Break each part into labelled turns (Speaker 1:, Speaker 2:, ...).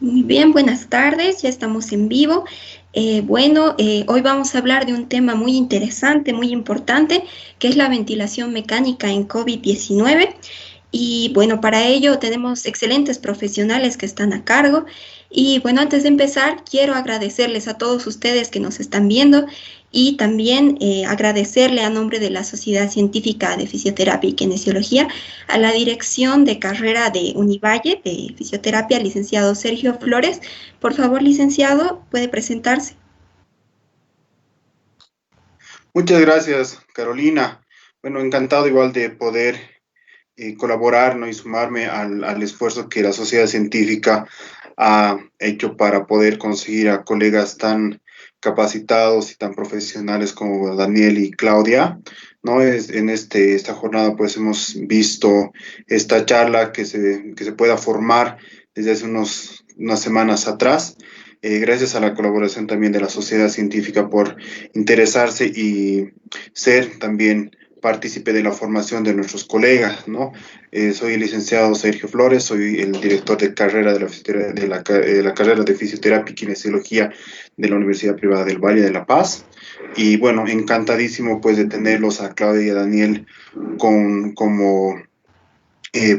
Speaker 1: Muy bien, buenas tardes, ya estamos en vivo. Hoy vamos a hablar de un tema muy interesante, muy importante, que es la ventilación mecánica en COVID-19. Y bueno, para ello tenemos excelentes profesionales que están a cargo. Y bueno, antes de empezar, quiero agradecerles a todos ustedes que nos están viendo y también agradecerle a nombre de la Sociedad Científica de Fisioterapia y Kinesiología a la dirección de carrera de Univalle de Fisioterapia, licenciado Sergio Flores. Por favor, licenciado, puede presentarse.
Speaker 2: Muchas gracias, Carolina. Bueno, encantado igual de poder colaborar, ¿no? Y sumarme al esfuerzo que la sociedad científica ha hecho para poder conseguir a colegas tan capacitados y tan profesionales como Daniel y Claudia, ¿no? Esta jornada pues hemos visto esta charla que se pueda formar desde hace unas semanas atrás. Gracias a la colaboración también de la sociedad científica por interesarse y ser también partícipe de la formación de nuestros colegas, ¿no? Soy el licenciado Sergio Flores, soy el director de carrera de la carrera de fisioterapia y kinesiología de la Universidad Privada del Valle de La Paz. Y bueno, encantadísimo pues de tenerlos a Claudia y a Daniel como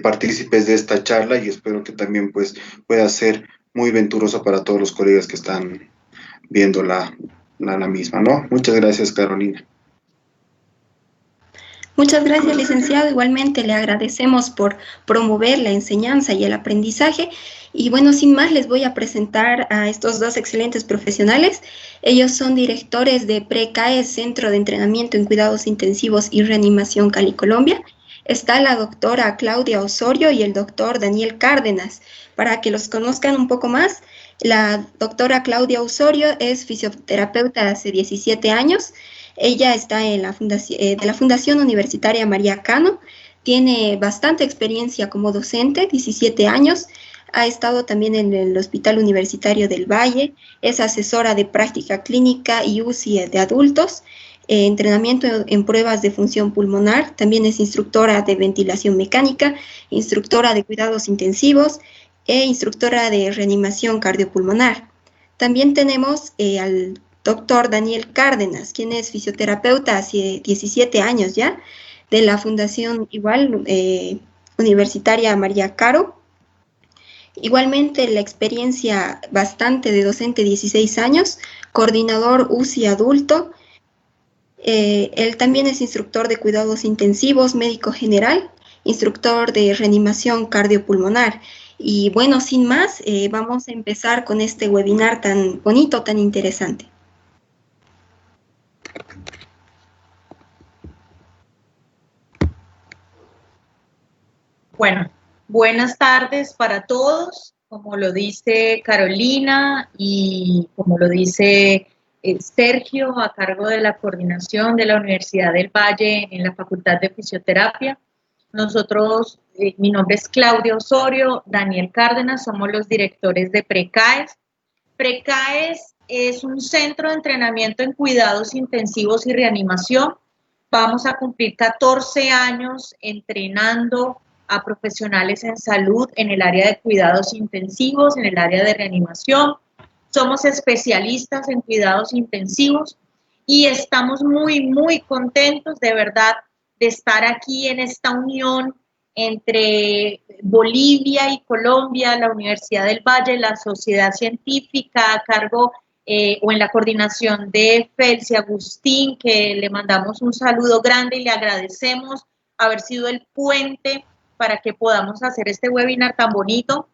Speaker 2: partícipes de esta charla, y espero que también pues pueda ser muy venturosa para todos los colegas que están viendo la misma, ¿no? Muchas gracias, Carolina.
Speaker 1: Muchas gracias, licenciado. Igualmente le agradecemos por promover la enseñanza y el aprendizaje. Y bueno, sin más, les voy a presentar a estos dos excelentes profesionales. Ellos son directores de PRECAE, Centro de Entrenamiento en Cuidados Intensivos y Reanimación Cali, Colombia. Está la doctora Claudia Osorio y el doctor Daniel Cárdenas. Para que los conozcan un poco más, la doctora Claudia Osorio es fisioterapeuta hace 17 años. Ella está en de la Fundación Universitaria María Cano, tiene bastante experiencia como docente, 17 años, ha estado también en el Hospital Universitario del Valle, es asesora de práctica clínica y UCI de adultos, entrenamiento en pruebas de función pulmonar, también es instructora de ventilación mecánica, instructora de cuidados intensivos e instructora de reanimación cardiopulmonar. También tenemos al doctor Daniel Cárdenas, quien es fisioterapeuta hace 17 años ya, de la Fundación Universitaria María Caro. Igualmente la experiencia bastante de docente, 16 años, coordinador UCI adulto. Él también es instructor de cuidados intensivos, médico general, instructor de reanimación cardiopulmonar. Y bueno, sin más, vamos a empezar con este webinar tan bonito, tan interesante.
Speaker 3: Bueno, buenas tardes para todos. Como lo dice Carolina y como lo dice Sergio, a cargo de la coordinación de la Universidad del Valle en la Facultad de Fisioterapia. Nosotros, mi nombre es Claudia Osorio, Daniel Cárdenas, somos los directores de PRECAES. PRECAES es un centro de entrenamiento en cuidados intensivos y reanimación. Vamos a cumplir 14 años entrenando a profesionales en salud en el área de cuidados intensivos, en el área de reanimación. Somos especialistas en cuidados intensivos y estamos muy contentos de verdad de estar aquí en esta unión entre Bolivia y Colombia, la Universidad del Valle, la Sociedad Científica a cargo o en la coordinación de Felsi Agustín, que le mandamos un saludo grande y le agradecemos haber sido el puente para que podamos hacer este webinar tan bonito,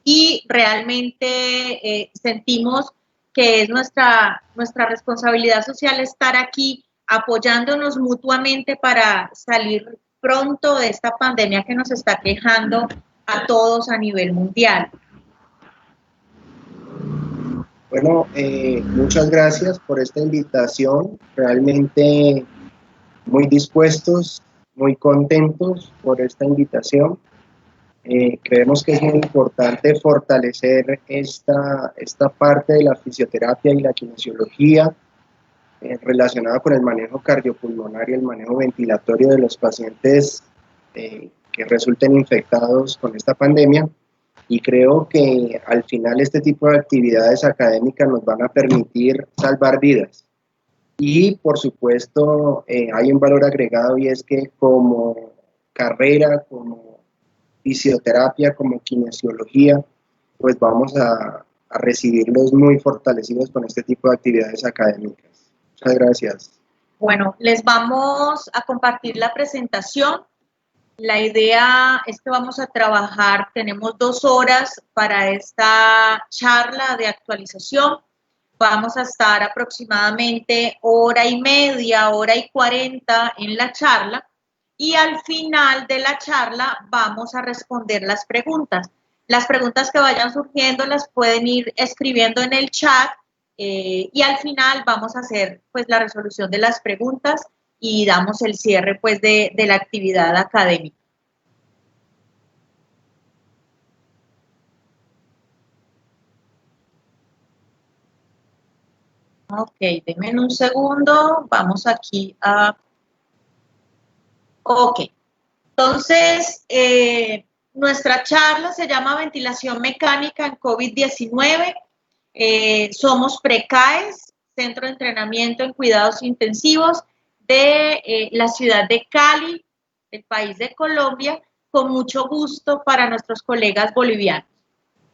Speaker 3: y realmente sentimos que es nuestra responsabilidad social estar aquí apoyándonos mutuamente para salir pronto de esta pandemia que nos está quejando a todos a nivel mundial.
Speaker 4: Bueno, muchas gracias por esta invitación, realmente muy dispuestos, muy contentos por esta invitación. Creemos que es muy importante fortalecer esta parte de la fisioterapia y la kinesiología relacionada con el manejo cardiopulmonar y el manejo ventilatorio de los pacientes que resulten infectados con esta pandemia. Y creo que al final este tipo de actividades académicas nos van a permitir salvar vidas. Y por supuesto hay un valor agregado, y es que como carrera, como fisioterapia, como kinesiología, pues vamos a recibirlos muy fortalecidos con este tipo de actividades académicas. Muchas gracias.
Speaker 3: Bueno, les vamos a compartir la presentación. La idea es que vamos a trabajar, tenemos 2 horas para esta charla de actualización. Vamos a estar aproximadamente 1:30, 1:40 en la charla, y al final de la charla vamos a responder las preguntas. Las preguntas que vayan surgiendo las pueden ir escribiendo en el chat, y al final vamos a hacer pues la resolución de las preguntas y damos el cierre pues de la actividad académica. Ok, denme un segundo, vamos aquí a... Ok, entonces nuestra charla se llama Ventilación Mecánica en COVID-19. Somos PRECAES, Centro de Entrenamiento en Cuidados Intensivos de la ciudad de Cali, del país de Colombia, con mucho gusto para nuestros colegas bolivianos.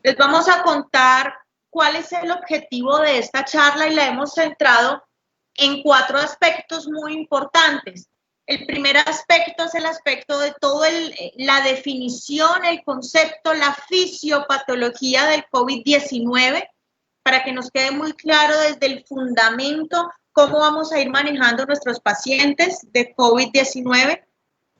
Speaker 3: Les vamos a contar cuál es el objetivo de esta charla, y la hemos centrado en 4 aspectos muy importantes. El primer aspecto es el aspecto de la definición, el concepto, la fisiopatología del COVID-19, para que nos quede muy claro desde el fundamento cómo vamos a ir manejando nuestros pacientes de COVID-19.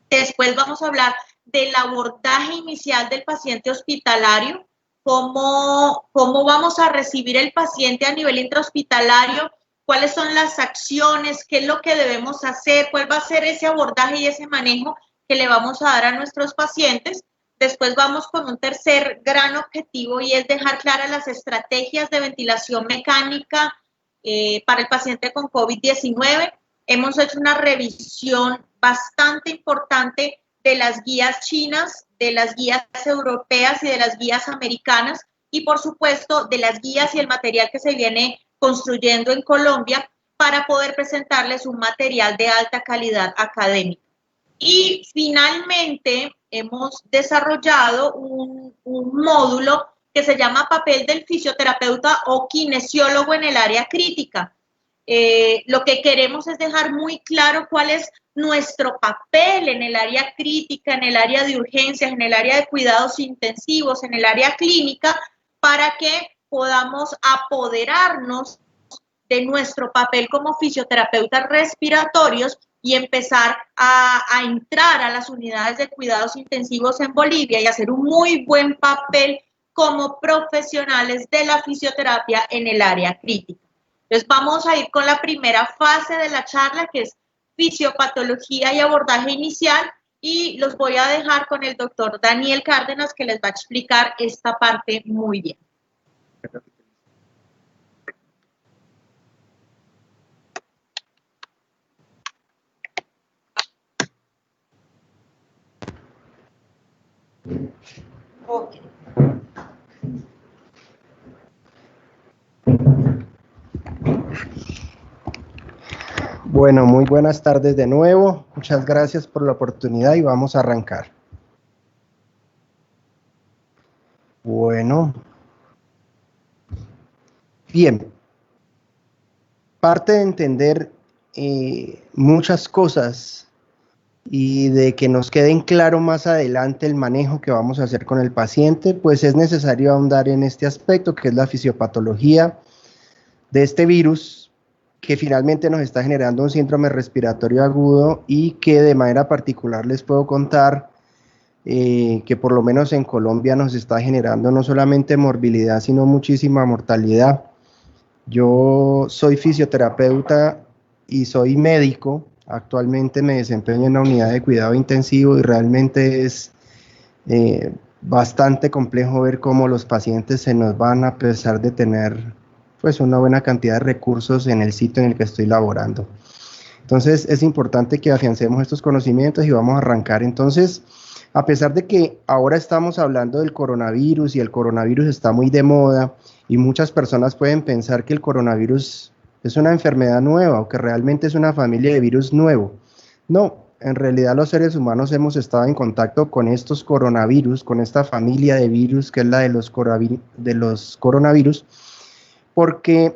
Speaker 3: Después vamos a hablar del abordaje inicial del paciente hospitalario, cómo vamos a recibir el paciente a nivel intrahospitalario, cuáles son las acciones, qué es lo que debemos hacer, cuál va a ser ese abordaje y ese manejo que le vamos a dar a nuestros pacientes. Después vamos con un tercer gran objetivo, y es dejar claras las estrategias de ventilación mecánica para el paciente con COVID-19. Hemos hecho una revisión bastante importante de las guías chinas, de las guías europeas y de las guías americanas, y por supuesto de las guías y el material que se viene construyendo en Colombia para poder presentarles un material de alta calidad académica. Y finalmente hemos desarrollado un módulo que se llama Papel del fisioterapeuta o kinesiólogo en el área crítica. Lo que queremos es dejar muy claro cuál es nuestro papel en el área crítica, en el área de urgencias, en el área de cuidados intensivos, en el área clínica, para que podamos apoderarnos de nuestro papel como fisioterapeutas respiratorios y empezar a entrar a las unidades de cuidados intensivos en Bolivia y hacer un muy buen papel como profesionales de la fisioterapia en el área crítica. Entonces vamos a ir con la primera fase de la charla, que es fisiopatología y abordaje inicial, y los voy a dejar con el doctor Daniel Cárdenas, que les va a explicar esta parte muy bien. Okay.
Speaker 4: Bueno, muy buenas tardes de nuevo. Muchas gracias por la oportunidad y vamos a arrancar. Bueno. Bien. Parte de entender muchas cosas y de que nos queden claro más adelante el manejo que vamos a hacer con el paciente, pues es necesario ahondar en este aspecto que es la fisiopatología de este virus, que finalmente nos está generando un síndrome respiratorio agudo y que de manera particular les puedo contar que por lo menos en Colombia nos está generando no solamente morbilidad, sino muchísima mortalidad. Yo soy fisioterapeuta y soy médico. Actualmente me desempeño en una unidad de cuidado intensivo y realmente es bastante complejo ver cómo los pacientes se nos van a pesar de tener pues una buena cantidad de recursos en el sitio en el que estoy laborando. Entonces es importante que afiancemos estos conocimientos y vamos a arrancar. Entonces
Speaker 5: A pesar de que ahora estamos hablando del coronavirus y el coronavirus está muy de moda y muchas personas pueden pensar que el coronavirus es una enfermedad nueva o que realmente es una familia de virus nuevo. No, en realidad los seres humanos hemos estado en contacto con estos coronavirus, con esta familia de virus que es la de los coronavirus, porque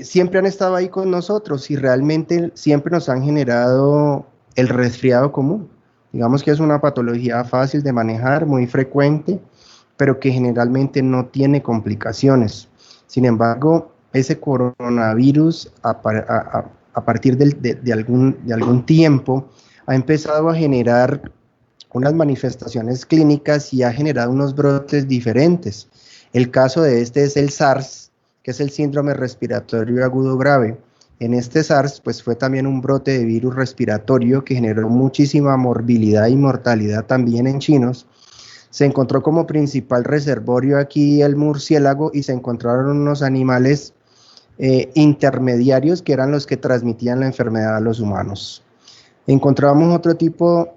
Speaker 5: siempre han estado ahí con nosotros y realmente siempre nos han generado el resfriado común. Digamos que es una patología fácil de manejar, muy frecuente, pero que generalmente no tiene complicaciones. Sin embargo, ese coronavirus a partir de algún tiempo ha empezado a generar unas manifestaciones clínicas y ha generado unos brotes diferentes. El caso de este es el SARS, que es el síndrome respiratorio agudo grave. En este SARS, pues fue también un brote de virus respiratorio que generó muchísima morbilidad y mortalidad también en chinos. Se encontró como principal reservorio aquí el murciélago y se encontraron unos animales intermediarios que eran los que transmitían la enfermedad a los humanos. Encontramos otro tipo,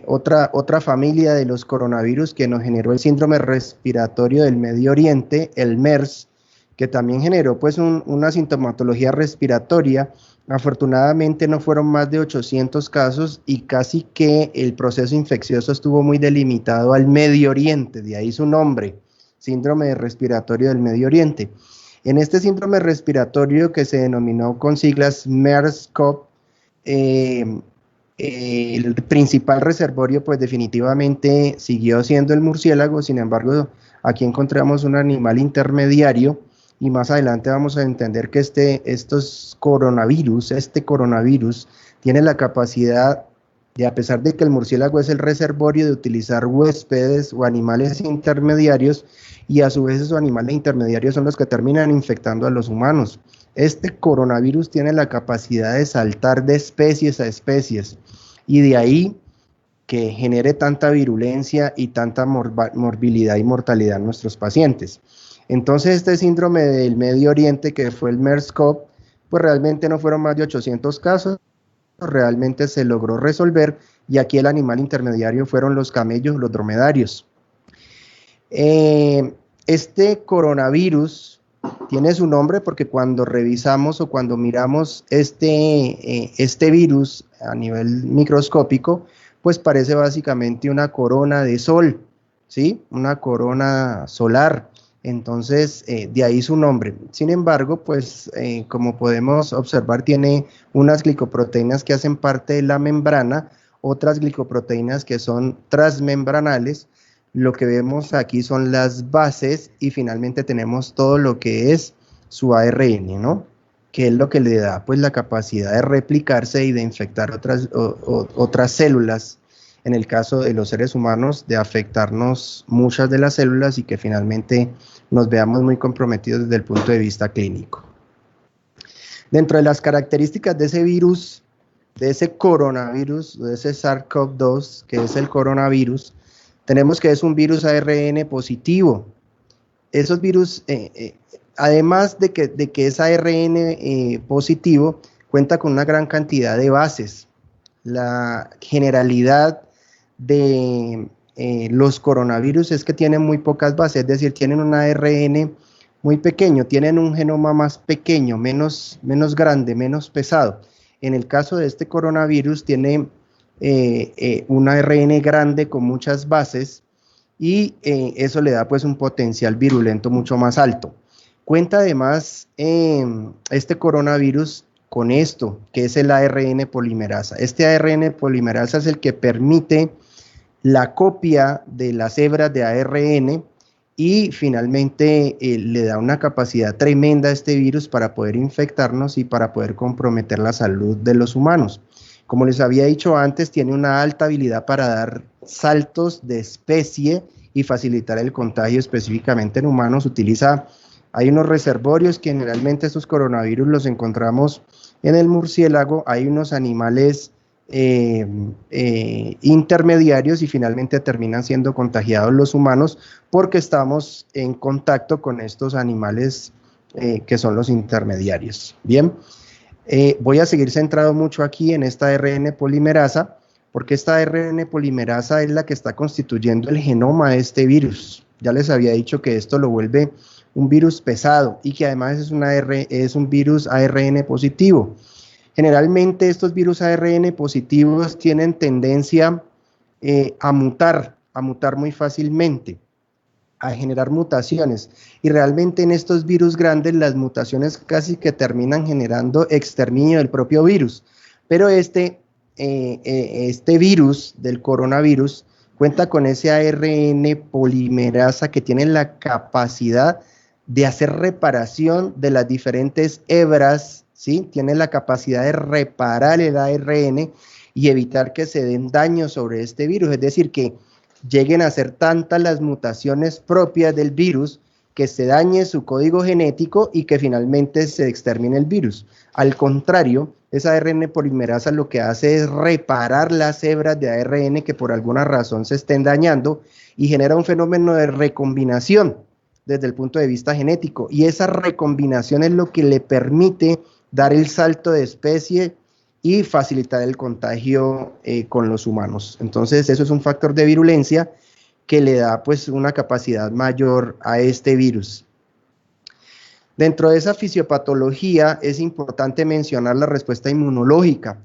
Speaker 5: otra familia de los coronavirus que nos generó el síndrome respiratorio del Medio Oriente, el MERS, que también generó pues una sintomatología respiratoria. Afortunadamente no fueron más de 800 casos y casi que el proceso infeccioso estuvo muy delimitado al Medio Oriente, de ahí su nombre, síndrome respiratorio del Medio Oriente. En este síndrome respiratorio que se denominó con siglas MERS-CoV, el principal reservorio pues definitivamente siguió siendo el murciélago. Sin embargo, aquí encontramos un animal intermediario y más adelante vamos a entender que este coronavirus tiene la capacidad de, a pesar de que el murciélago es el reservorio, de utilizar huéspedes o animales intermediarios, y a su vez esos animales intermediarios son los que terminan infectando a los humanos. Este coronavirus tiene la capacidad de saltar de especies a especies, y de ahí que genere tanta virulencia y tanta morbilidad y mortalidad en nuestros pacientes. Entonces este síndrome del Medio Oriente, que fue el MERS-CoV, pues realmente no fueron más de 800 casos, realmente se logró resolver, y aquí el animal intermediario fueron los camellos, los dromedarios. Este coronavirus tiene su nombre porque cuando revisamos o cuando miramos este virus a nivel microscópico, pues parece básicamente una corona de sol, ¿sí? Una corona solar. Entonces, de ahí su nombre. Sin embargo, pues como podemos observar, tiene unas glicoproteínas que hacen parte de la membrana, otras glicoproteínas que son transmembranales. Lo que vemos aquí son las bases y finalmente tenemos todo lo que es su ARN, ¿no? Que es lo que le da pues la capacidad de replicarse y de infectar otras células. En el caso de los seres humanos, de afectarnos muchas de las células y que finalmente nos veamos muy comprometidos desde el punto de vista clínico. Dentro de las características de ese virus, de ese coronavirus, de ese SARS-CoV-2, que es el coronavirus, tenemos que es un virus ARN positivo. Esos virus, además de que es ARN positivo, cuenta con una gran cantidad de bases. La generalidad de los coronavirus es que tienen muy pocas bases, es decir, tienen un ARN muy pequeño, tienen un genoma más pequeño, menos grande, menos pesado. En el caso de este coronavirus tiene un ARN grande con muchas bases y eso le da pues un potencial virulento mucho más alto. Cuenta además este coronavirus con esto, que es el ARN polimerasa. Este ARN polimerasa es el que permite la copia de las hebras de ARN y finalmente le da una capacidad tremenda a este virus para poder infectarnos y para poder comprometer la salud de los humanos. Como les había dicho antes, tiene una alta habilidad para dar saltos de especie y facilitar el contagio específicamente en humanos. Hay unos reservorios que generalmente estos coronavirus los encontramos en el murciélago, hay unos animales intermediarios y finalmente terminan siendo contagiados los humanos porque estamos en contacto con estos animales que son los intermediarios. Bien, voy a seguir centrado mucho aquí en esta ARN polimerasa porque esta ARN polimerasa es la que está constituyendo el genoma de este virus. Ya les había dicho que esto lo vuelve un virus pesado y que además es un virus ARN positivo. Generalmente estos virus ARN positivos tienen tendencia a mutar muy fácilmente, a generar mutaciones, y realmente en estos virus grandes las mutaciones casi que terminan generando exterminio del propio virus, pero este virus del coronavirus cuenta con ese ARN polimerasa que tiene la capacidad de hacer reparación de las diferentes hebras, ¿sí? Tiene la capacidad de reparar el ARN y evitar que se den daños sobre este virus, es decir, que lleguen a ser tantas las mutaciones propias del virus que se dañe su código genético y que finalmente se extermine el virus. Al contrario, esa ARN polimerasa lo que hace es reparar las hebras de ARN que por alguna razón se estén dañando y genera un fenómeno de recombinación desde el punto de vista genético, y esa recombinación es lo que le permite dar el salto de especie y facilitar el contagio con los humanos. Entonces eso es un factor de virulencia que le da pues una capacidad mayor a este virus. Dentro de esa fisiopatología es importante mencionar la respuesta inmunológica.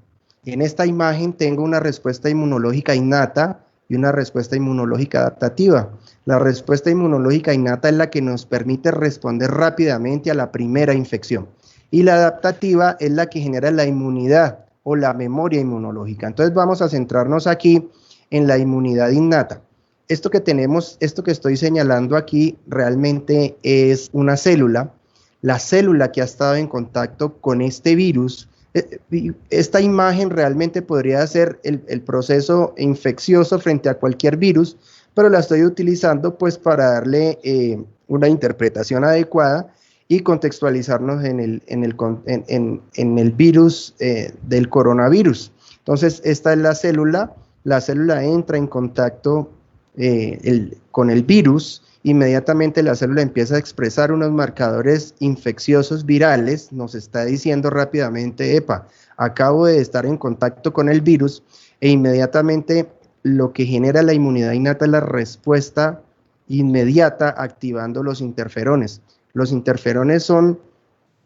Speaker 5: En esta imagen tengo una respuesta inmunológica innata y una respuesta inmunológica adaptativa. La respuesta inmunológica innata es la que nos permite responder rápidamente a la primera infección, y la adaptativa es la que genera la inmunidad o la memoria inmunológica. Entonces vamos a centrarnos aquí en la inmunidad innata. Esto que tenemos, esto que estoy señalando aquí realmente es una célula, la célula que ha estado en contacto con este virus. Esta imagen realmente podría ser el proceso infeccioso frente a cualquier virus, pero la estoy utilizando pues para darle una interpretación adecuada y contextualizarnos en el virus del coronavirus. Entonces esta es la célula entra en contacto con el virus, inmediatamente la célula empieza a expresar unos marcadores infecciosos virales, nos está diciendo rápidamente, epa, acabo de estar en contacto con el virus, e inmediatamente lo que genera la inmunidad innata es la respuesta inmediata activando los interferones. Los interferones son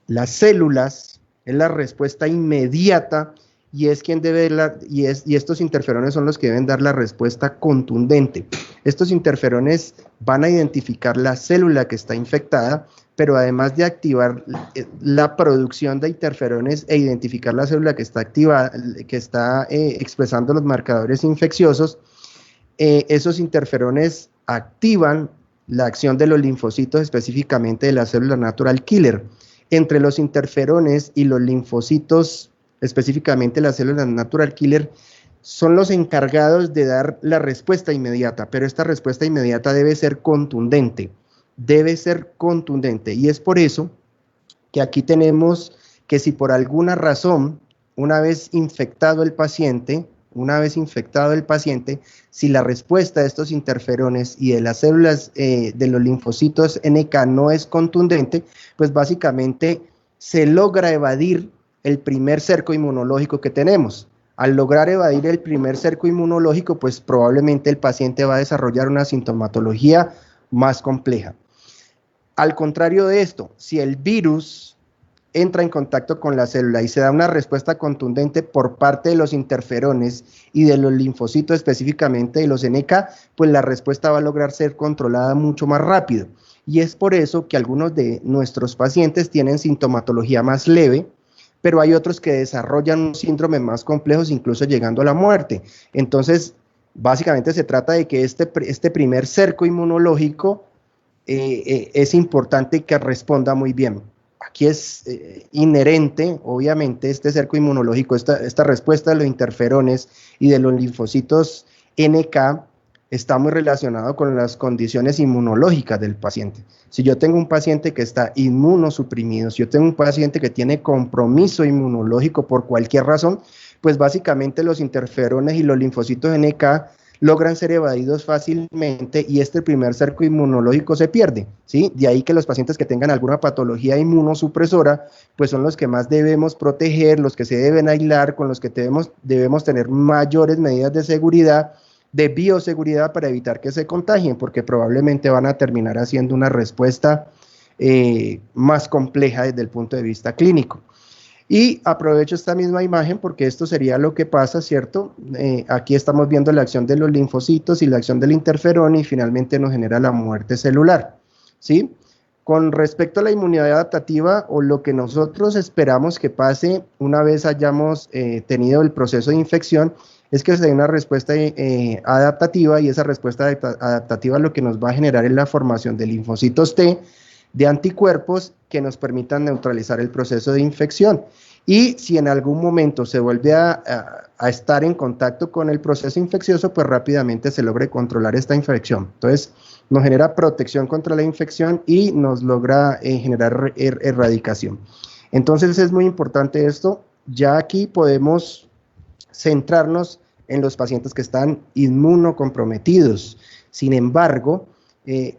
Speaker 5: las células, es la respuesta inmediata, y es quien debe y estos interferones son los que deben dar la respuesta contundente. Estos interferones van a identificar la célula que está infectada, pero además de activar la producción de interferones e identificar la célula que está activada, que está expresando los marcadores infecciosos, esos interferones activan la acción de los linfocitos, específicamente de la célula natural killer. Entre los interferones y los linfocitos, específicamente la célula natural killer, son los encargados de dar la respuesta inmediata, pero esta respuesta inmediata debe ser contundente, y es por eso que aquí tenemos que si por alguna razón, una vez infectado el paciente, si la respuesta de estos interferones y de las células de los linfocitos NK no es contundente, pues básicamente se logra evadir el primer cerco inmunológico que tenemos. Al lograr evadir el primer cerco inmunológico, pues probablemente el paciente va a desarrollar una sintomatología más compleja. Al contrario de esto, si el virus entra en contacto con la célula y se da una respuesta contundente por parte de los interferones y de los linfocitos, específicamente de los NK, pues la respuesta va a lograr ser controlada mucho más rápido. Y es por eso que algunos de nuestros pacientes tienen sintomatología más leve, pero hay otros que desarrollan un síndrome más complejos, incluso llegando a la muerte. Entonces, básicamente se trata de que este primer cerco inmunológico es importante que responda muy bien. Aquí es inherente, obviamente, este cerco inmunológico, esta respuesta de los interferones y de los linfocitos NK está muy relacionado con las condiciones inmunológicas del paciente. Si yo tengo un paciente que está inmunosuprimido, si yo tengo un paciente que tiene compromiso inmunológico por cualquier razón, pues básicamente los interferones y los linfocitos NK logran ser evadidos fácilmente y este primer cerco inmunológico se pierde, ¿sí? De ahí que los pacientes que tengan alguna patología inmunosupresora, pues son los que más debemos proteger, los que se deben aislar, con los que debemos tener mayores medidas de seguridad, de bioseguridad para evitar que se contagien, porque probablemente van a terminar haciendo una respuesta más compleja desde el punto de vista clínico. Y aprovecho esta misma imagen porque esto sería lo que pasa, ¿cierto? Aquí estamos viendo la acción de los linfocitos y la acción del interferón y finalmente nos genera la muerte celular, ¿sí? Con respecto a la inmunidad adaptativa o lo que nosotros esperamos que pase una vez hayamos tenido el proceso de infección, es que se dé una respuesta adaptativa y esa respuesta adaptativa lo que nos va a generar es la formación de linfocitos T, de anticuerpos que nos permitan neutralizar el proceso de infección. Y si en algún momento se vuelve a estar en contacto con el proceso infeccioso, pues rápidamente se logre controlar esta infección. Entonces, nos genera protección contra la infección y nos logra generar erradicación. Entonces, es muy importante esto. Ya aquí podemos centrarnos en los pacientes que están inmunocomprometidos. Sin embargo,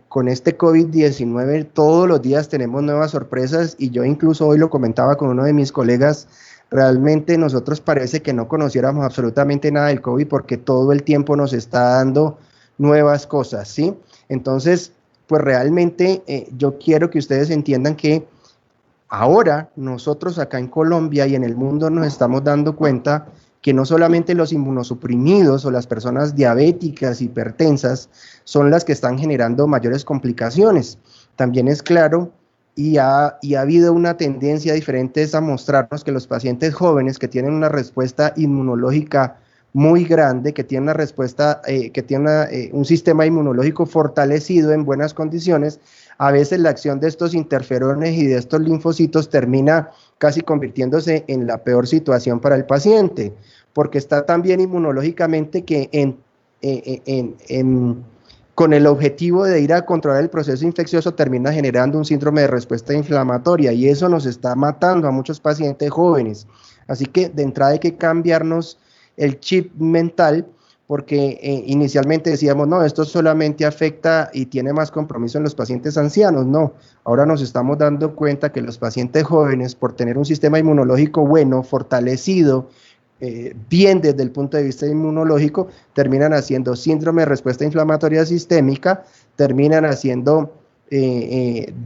Speaker 5: con este COVID-19 todos los días tenemos nuevas sorpresas y yo incluso hoy lo comentaba con uno de mis colegas, realmente nosotros parece que no conociéramos absolutamente nada del COVID porque todo el tiempo nos está dando nuevas cosas, ¿sí? Entonces, pues realmente yo quiero que ustedes entiendan que ahora nosotros acá en Colombia y en el mundo nos estamos dando cuenta que no solamente los inmunosuprimidos o las personas diabéticas, hipertensas, son las que están generando mayores complicaciones. También es claro y ha habido una tendencia diferente a mostrarnos que los pacientes jóvenes que tienen una respuesta inmunológica muy grande, que tienen una respuesta, que tienen un sistema inmunológico fortalecido en buenas condiciones, a veces la acción de estos interferones y de estos linfocitos termina casi convirtiéndose en la peor situación para el paciente, porque está tan bien inmunológicamente que con el objetivo de ir a controlar el proceso infeccioso termina generando un síndrome de respuesta inflamatoria y eso nos está matando a muchos pacientes jóvenes. Así que de entrada hay que cambiarnos el chip mental porque inicialmente decíamos, no, esto solamente afecta y tiene más compromiso en los pacientes ancianos. No, ahora nos estamos dando cuenta que los pacientes jóvenes, por tener un sistema inmunológico bueno, fortalecido, bien desde el punto de vista inmunológico, terminan haciendo síndrome de respuesta inflamatoria sistémica, terminan haciendo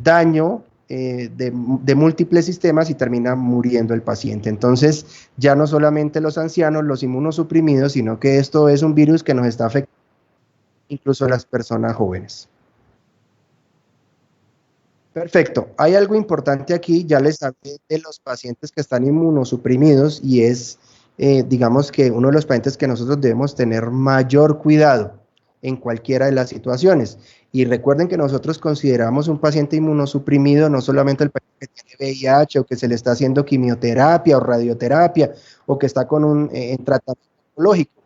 Speaker 5: daño de múltiples sistemas y termina muriendo el paciente. Entonces, ya no solamente los ancianos, los inmunosuprimidos, sino que esto es un virus que nos está afectando incluso a las personas jóvenes. Perfecto. Hay algo importante aquí, ya les hablé de los pacientes que están inmunosuprimidos y es, digamos que uno de los pacientes que nosotros debemos tener mayor cuidado en cualquiera de las situaciones. Y recuerden que nosotros consideramos un paciente inmunosuprimido no solamente el paciente que tiene VIH o que se le está haciendo quimioterapia o radioterapia o que está con un tratamiento oncológico,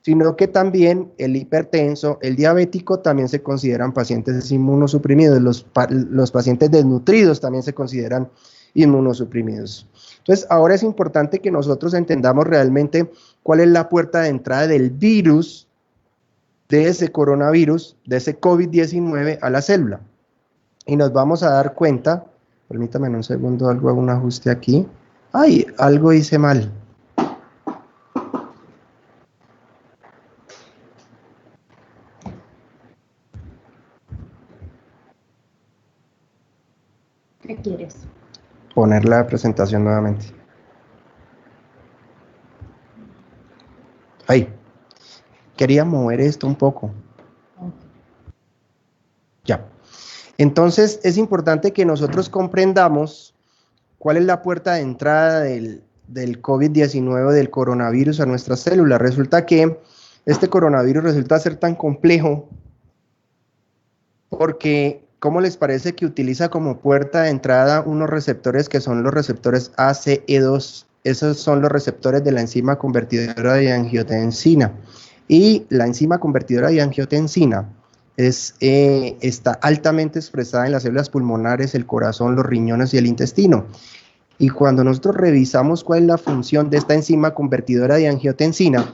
Speaker 5: sino que también el hipertenso, el diabético también se consideran pacientes inmunosuprimidos, los pacientes desnutridos también se consideran inmunosuprimidos. Entonces, ahora es importante que nosotros entendamos realmente cuál es la puerta de entrada del virus, de ese coronavirus, de ese COVID-19 a la célula. Y nos vamos a dar cuenta, permítame un segundo, hago un ajuste aquí. ¡Ay! Algo hice mal.
Speaker 3: ¿Qué quieres?
Speaker 5: Poner la presentación nuevamente. ¡Ay! Quería mover esto un poco. Ya. Entonces, es importante que nosotros comprendamos cuál es la puerta de entrada del COVID-19, del coronavirus a nuestras células. Resulta que este coronavirus resulta ser tan complejo porque, ¿cómo les parece que utiliza como puerta de entrada unos receptores que son los receptores ACE2? Esos son los receptores de la enzima convertidora de angiotensina. Y la enzima convertidora de angiotensina está altamente expresada en las células pulmonares, el corazón, los riñones y el intestino. Y cuando nosotros revisamos cuál es la función de esta enzima convertidora de angiotensina,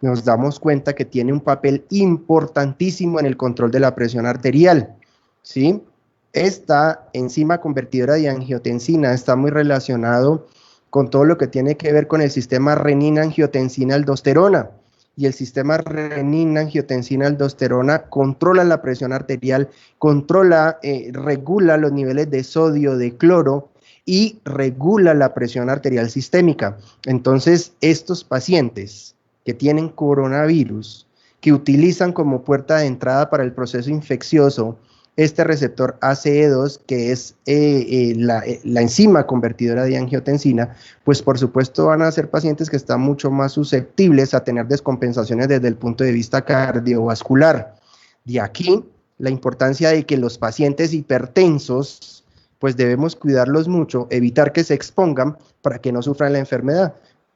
Speaker 5: nos damos cuenta que tiene un papel importantísimo en el control de la presión arterial, ¿sí? Esta enzima convertidora de angiotensina está muy relacionado con todo lo que tiene que ver con el sistema renina-angiotensina-aldosterona, y el sistema renina-angiotensina-aldosterona controla la presión arterial, regula los niveles de sodio, de cloro, y regula la presión arterial sistémica. Entonces, estos pacientes que tienen coronavirus, que utilizan como puerta de entrada para el proceso infeccioso este receptor ACE2, que es la enzima convertidora de angiotensina, pues por supuesto van a ser pacientes que están mucho más susceptibles a tener descompensaciones desde el punto de vista cardiovascular. De aquí la importancia de que los pacientes hipertensos, pues debemos cuidarlos mucho, evitar que se expongan para que no sufran la enfermedad,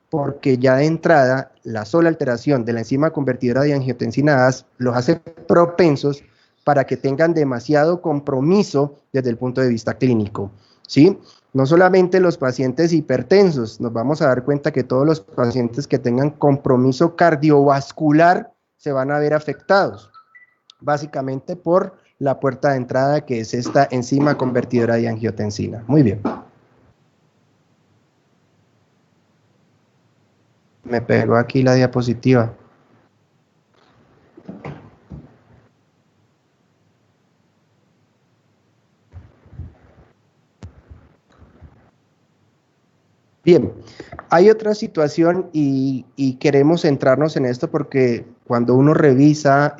Speaker 5: porque ya de entrada la sola alteración de la enzima convertidora de angiotensina ACE los hace propensos para que tengan demasiado compromiso desde el punto de vista clínico, ¿sí? No solamente los pacientes hipertensos, nos vamos a dar cuenta que todos los pacientes que tengan compromiso cardiovascular se van a ver afectados, básicamente por la puerta de entrada que es esta enzima convertidora de angiotensina. Muy bien. Me pegó aquí la diapositiva. Bien, hay otra situación y queremos centrarnos en esto porque cuando uno revisa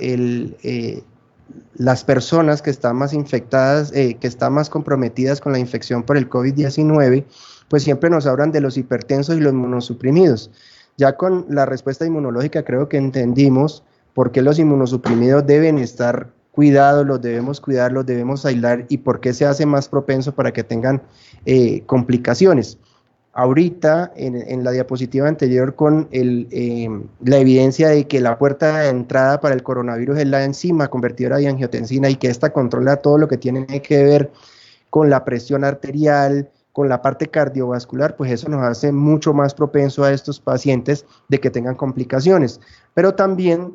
Speaker 5: las personas que están más infectadas, que están más comprometidas con la infección por el COVID-19, pues siempre nos hablan de los hipertensos y los inmunosuprimidos. Ya con la respuesta inmunológica creo que entendimos por qué los inmunosuprimidos deben estar cuidados, los debemos cuidar, los debemos aislar y por qué se hace más propenso para que tengan complicaciones. Ahorita, en la diapositiva anterior, con la evidencia de que la puerta de entrada para el coronavirus es la enzima convertidora de angiotensina y que esta controla todo lo que tiene que ver con la presión arterial, con la parte cardiovascular, pues eso nos hace mucho más propenso a estos pacientes de que tengan complicaciones. Pero también,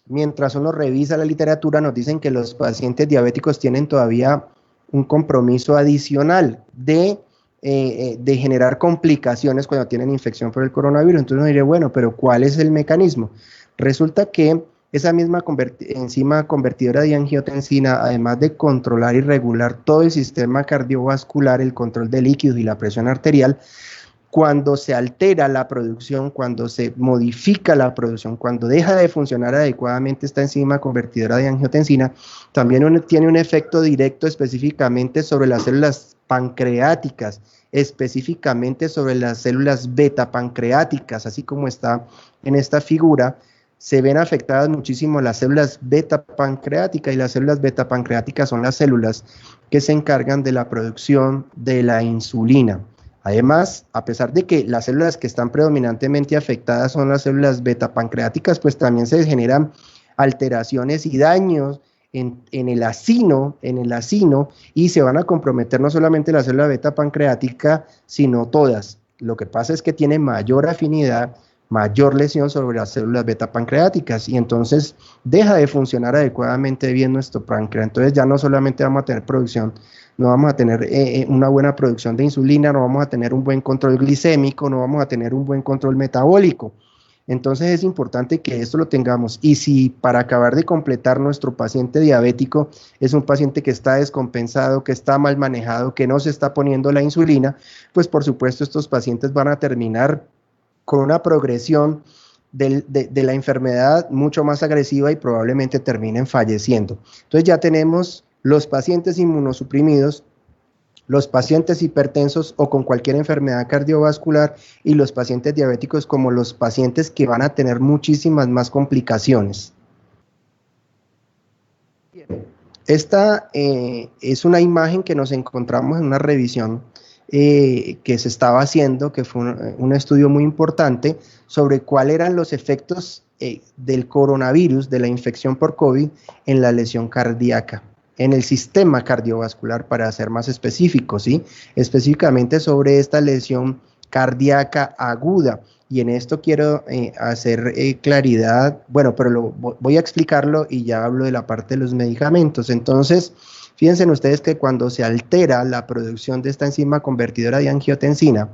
Speaker 5: mientras uno revisa la literatura, nos dicen que los pacientes diabéticos tienen todavía un compromiso adicional de generar complicaciones cuando tienen infección por el coronavirus. Entonces uno diría, bueno, pero ¿cuál es el mecanismo? Resulta que esa misma enzima convertidora de angiotensina, además de controlar y regular todo el sistema cardiovascular, el control de líquidos y la presión arterial, cuando se altera la producción, cuando se modifica la producción, cuando deja de funcionar adecuadamente esta enzima convertidora de angiotensina, también tiene un efecto directo específicamente sobre las células pancreáticas, específicamente sobre las células beta pancreáticas, así como está en esta figura, se ven afectadas muchísimo las células beta pancreáticas, y las células beta pancreáticas son las células que se encargan de la producción de la insulina. Además, a pesar de que las células que están predominantemente afectadas son las células beta pancreáticas, pues también se generan alteraciones y daños en el acino, y se van a comprometer no solamente la célula beta pancreática, sino todas. Lo que pasa es que tiene mayor afinidad, mayor lesión sobre las células beta pancreáticas, y entonces deja de funcionar adecuadamente bien nuestro páncreas. Entonces ya no solamente vamos a tener producción, no vamos a tener una buena producción de insulina, no vamos a tener un buen control glicémico, no vamos a tener un buen control metabólico. Entonces es importante que esto lo tengamos, y si para acabar de completar nuestro paciente diabético es un paciente que está descompensado, que está mal manejado, que no se está poniendo la insulina, pues por supuesto estos pacientes van a terminar con una progresión de la enfermedad mucho más agresiva y probablemente terminen falleciendo. Entonces ya tenemos los pacientes inmunosuprimidos, los pacientes hipertensos o con cualquier enfermedad cardiovascular, y los pacientes diabéticos como los pacientes que van a tener muchísimas más complicaciones. Esta es una imagen que nos encontramos en una revisión que se estaba haciendo, que fue un estudio muy importante sobre cuáles eran los efectos del coronavirus, de la infección por COVID, en la lesión cardíaca, en el sistema cardiovascular, para ser más específicos, ¿sí? Específicamente sobre esta lesión cardíaca aguda. y en esto quiero hacer claridad, bueno, pero voy a explicarlo y ya hablo de la parte de los medicamentos. Entonces, fíjense ustedes que cuando se altera la producción de esta enzima convertidora de angiotensina,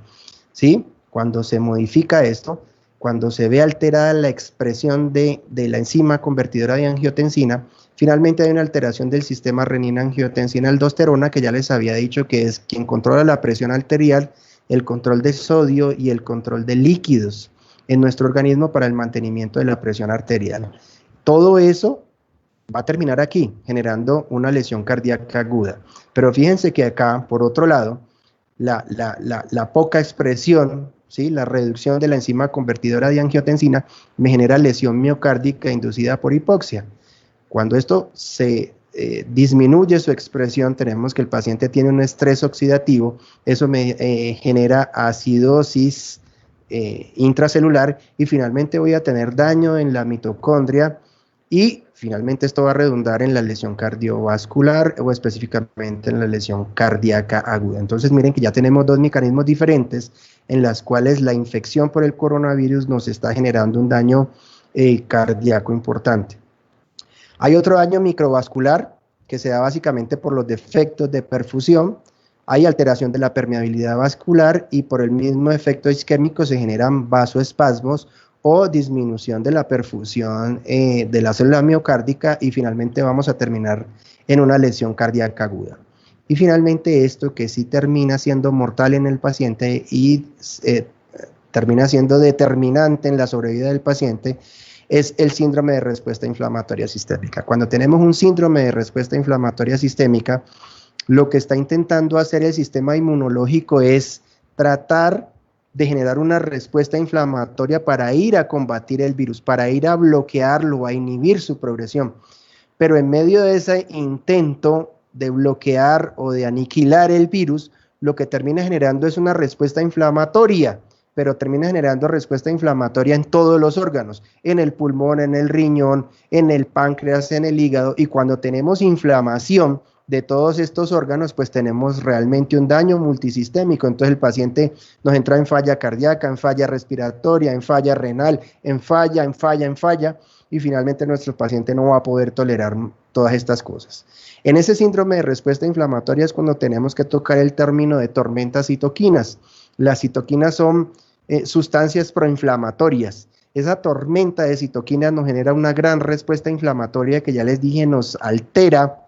Speaker 5: ¿sí? Cuando se modifica esto, cuando se ve alterada la expresión de la enzima convertidora de angiotensina, finalmente hay una alteración del sistema renina-angiotensina-aldosterona, que ya les había dicho que es quien controla la presión arterial, el control de sodio y el control de líquidos en nuestro organismo para el mantenimiento de la presión arterial. Todo eso va a terminar aquí, generando una lesión cardíaca aguda. Pero fíjense que acá, por otro lado, la poca expresión, ¿sí? La reducción de la enzima convertidora de angiotensina me genera lesión miocárdica inducida por hipoxia. Cuando esto se disminuye su expresión, tenemos que el paciente tiene un estrés oxidativo, eso me genera acidosis intracelular y finalmente voy a tener daño en la mitocondria y finalmente esto va a redundar en la lesión cardiovascular o específicamente en la lesión cardíaca aguda. Entonces miren que ya tenemos dos mecanismos diferentes en las cuales la infección por el coronavirus nos está generando un daño cardíaco importante. Hay otro daño microvascular que se da básicamente por los defectos de perfusión, hay alteración de la permeabilidad vascular y por el mismo efecto isquémico se generan vasoespasmos o disminución de la perfusión de la célula miocárdica y finalmente vamos a terminar en una lesión cardíaca aguda. Y finalmente esto que sí termina siendo mortal en el paciente y termina siendo determinante en la sobrevida del paciente es el síndrome de respuesta inflamatoria sistémica. Cuando tenemos un síndrome de respuesta inflamatoria sistémica, lo que está intentando hacer el sistema inmunológico es tratar de generar una respuesta inflamatoria para ir a combatir el virus, para ir a bloquearlo, a inhibir su progresión. Pero en medio de ese intento de bloquear o de aniquilar el virus, lo que termina generando es una respuesta inflamatoria, pero termina generando respuesta inflamatoria en todos los órganos, en el pulmón, en el riñón, en el páncreas, en el hígado, y cuando tenemos inflamación de todos estos órganos, pues tenemos realmente un daño multisistémico. Entonces el paciente nos entra en falla cardíaca, en falla respiratoria, en falla renal, en falla, y finalmente nuestro paciente no va a poder tolerar todas estas cosas. En ese síndrome de respuesta inflamatoria es cuando tenemos que tocar el término de tormentas citoquinas. Las citoquinas son sustancias proinflamatorias. Esa tormenta de citoquinas nos genera una gran respuesta inflamatoria que ya les dije nos altera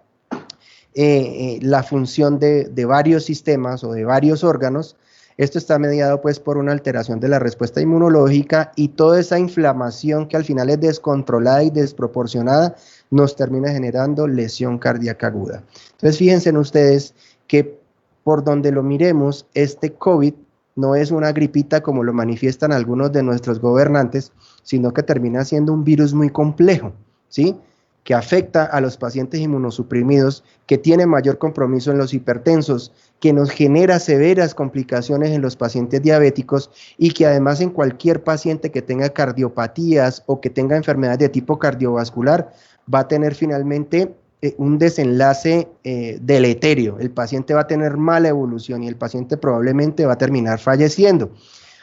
Speaker 5: la función de varios sistemas o de varios órganos. Esto está mediado pues por una alteración de la respuesta inmunológica y toda esa inflamación que al final es descontrolada y desproporcionada nos termina generando lesión cardíaca aguda. Entonces fíjense en ustedes que por donde lo miremos, este COVID no es una gripita como lo manifiestan algunos de nuestros gobernantes, sino que termina siendo un virus muy complejo, ¿sí? Que afecta a los pacientes inmunosuprimidos, que tiene mayor compromiso en los hipertensos, que nos genera severas complicaciones en los pacientes diabéticos y que además en cualquier paciente que tenga cardiopatías o que tenga enfermedades de tipo cardiovascular va a tener finalmente un desenlace deleterio. El paciente va a tener mala evolución y el paciente probablemente va a terminar falleciendo.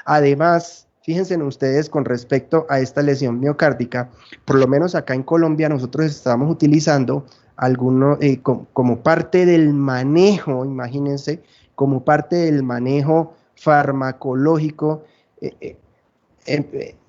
Speaker 5: Además, fíjense en ustedes con respecto a esta lesión miocárdica, por lo menos acá en Colombia nosotros estamos utilizando como parte del manejo, imagínense, como parte del manejo farmacológico,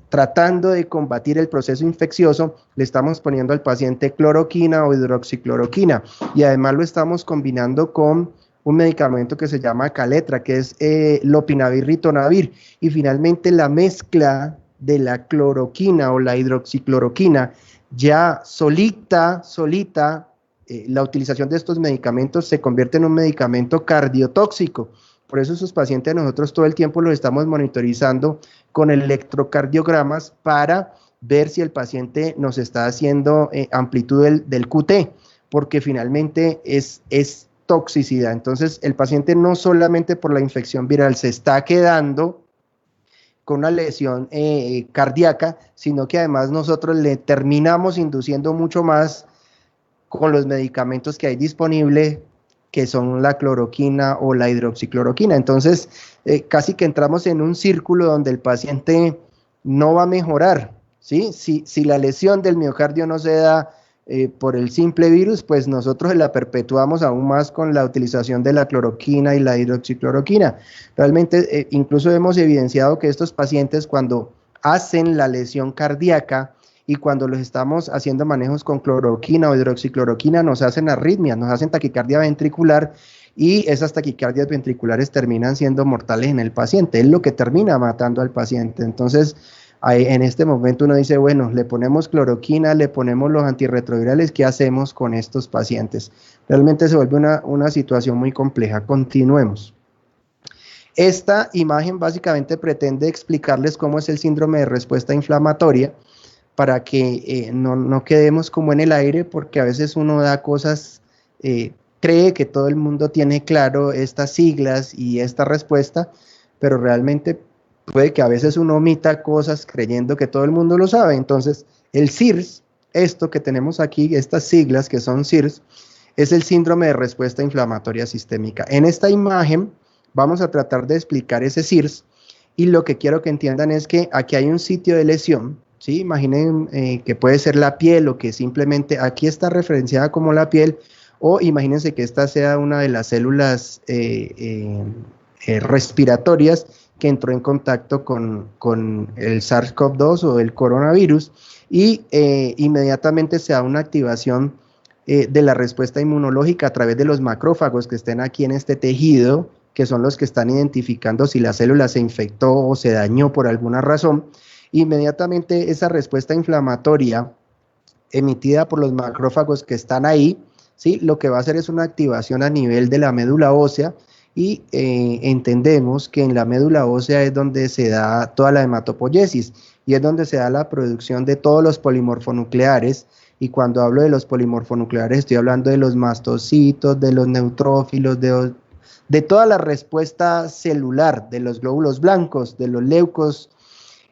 Speaker 5: tratando de combatir el proceso infeccioso, le estamos poniendo al paciente cloroquina o hidroxicloroquina y además lo estamos combinando con un medicamento que se llama Caletra, que es lopinavir-ritonavir, y finalmente la mezcla de la cloroquina o la hidroxicloroquina, ya solita, la utilización de estos medicamentos se convierte en un medicamento cardiotóxico. Por eso esos pacientes nosotros todo el tiempo los estamos monitorizando con electrocardiogramas para ver si el paciente nos está haciendo amplitud del QT, porque finalmente es toxicidad. Entonces el paciente no solamente por la infección viral se está quedando con una lesión cardíaca, sino que además nosotros le terminamos induciendo mucho más con los medicamentos que hay disponibles, que son la cloroquina o la hidroxicloroquina. Entonces, casi que entramos en un círculo donde el paciente no va a mejorar, ¿sí? Si la lesión del miocardio no se da por el simple virus, pues nosotros la perpetuamos aún más con la utilización de la cloroquina y la hidroxicloroquina. Realmente, incluso hemos evidenciado que estos pacientes, cuando hacen la lesión cardíaca y cuando los estamos haciendo manejos con cloroquina o hidroxicloroquina, nos hacen arritmias, nos hacen taquicardia ventricular, y esas taquicardias ventriculares terminan siendo mortales en el paciente, es lo que termina matando al paciente. Entonces, en este momento uno dice, bueno, le ponemos cloroquina, le ponemos los antirretrovirales, ¿qué hacemos con estos pacientes? Realmente se vuelve una situación muy compleja. Continuemos. Esta imagen básicamente pretende explicarles cómo es el síndrome de respuesta inflamatoria, para que no quedemos como en el aire, porque a veces uno da cosas, cree que todo el mundo tiene claro estas siglas y esta respuesta, pero realmente puede que a veces uno omita cosas creyendo que todo el mundo lo sabe. Entonces, el SIRS, esto que tenemos aquí, estas siglas que son SIRS, es el síndrome de respuesta inflamatoria sistémica. En esta imagen vamos a tratar de explicar ese SIRS, y lo que quiero que entiendan es que aquí hay un sitio de lesión, ¿sí? Imaginen que puede ser la piel, o que simplemente aquí está referenciada como la piel, o imagínense que esta sea una de las células respiratorias que entró en contacto con el SARS-CoV-2 o el coronavirus, y inmediatamente se da una activación de la respuesta inmunológica a través de los macrófagos que estén aquí en este tejido, que son los que están identificando si la célula se infectó o se dañó por alguna razón. Inmediatamente esa respuesta inflamatoria emitida por los macrófagos que están ahí, ¿sí? Lo que va a hacer es una activación a nivel de la médula ósea, y entendemos que en la médula ósea es donde se da toda la hematopoiesis, y es donde se da la producción de todos los polimorfonucleares. Y cuando hablo de los polimorfonucleares estoy hablando de los mastocitos, de los neutrófilos, de toda la respuesta celular, de los glóbulos blancos, de los leucos,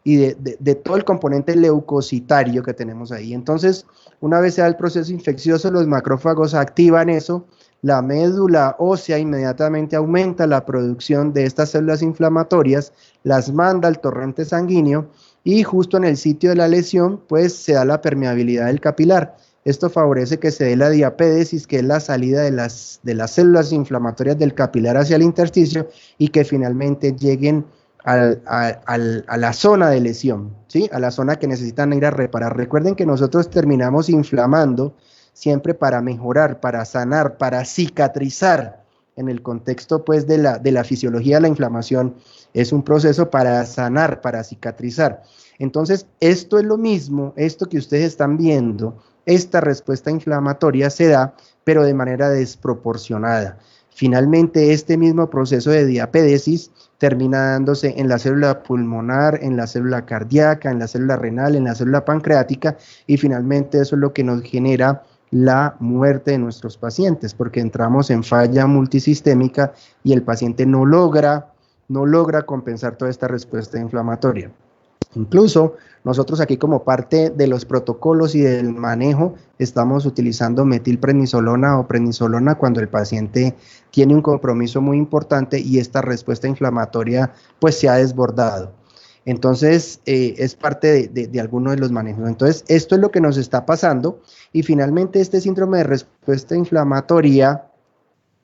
Speaker 5: y de todo el componente leucocitario que tenemos ahí. Entonces, una vez se da el proceso infeccioso, los macrófagos activan eso, la médula ósea inmediatamente aumenta la producción de estas células inflamatorias, las manda al torrente sanguíneo, y justo en el sitio de la lesión, pues se da la permeabilidad del capilar. Esto favorece que se dé la diapédesis, que es la salida de las células inflamatorias del capilar hacia el intersticio, y que finalmente lleguen a la zona de lesión, ¿sí? A la zona que necesitan ir a reparar. Recuerden que nosotros terminamos inflamando siempre para mejorar, para sanar, para cicatrizar. En el contexto pues de la fisiología de la inflamación, es un proceso para sanar, para cicatrizar. Entonces, esto es lo mismo, esto que ustedes están viendo, esta respuesta inflamatoria se da, pero de manera desproporcionada. Finalmente, este mismo proceso de diapédesis termina dándose en la célula pulmonar, en la célula cardíaca, en la célula renal, en la célula pancreática, y finalmente eso es lo que nos genera la muerte de nuestros pacientes, porque entramos en falla multisistémica y el paciente no logra compensar toda esta respuesta inflamatoria. Incluso nosotros aquí, como parte de los protocolos y del manejo, estamos utilizando metilprednisolona o prednisolona cuando el paciente tiene un compromiso muy importante y esta respuesta inflamatoria pues se ha desbordado. Entonces, es parte de algunos de los manejos. Entonces, esto es lo que nos está pasando, y finalmente este síndrome de respuesta inflamatoria,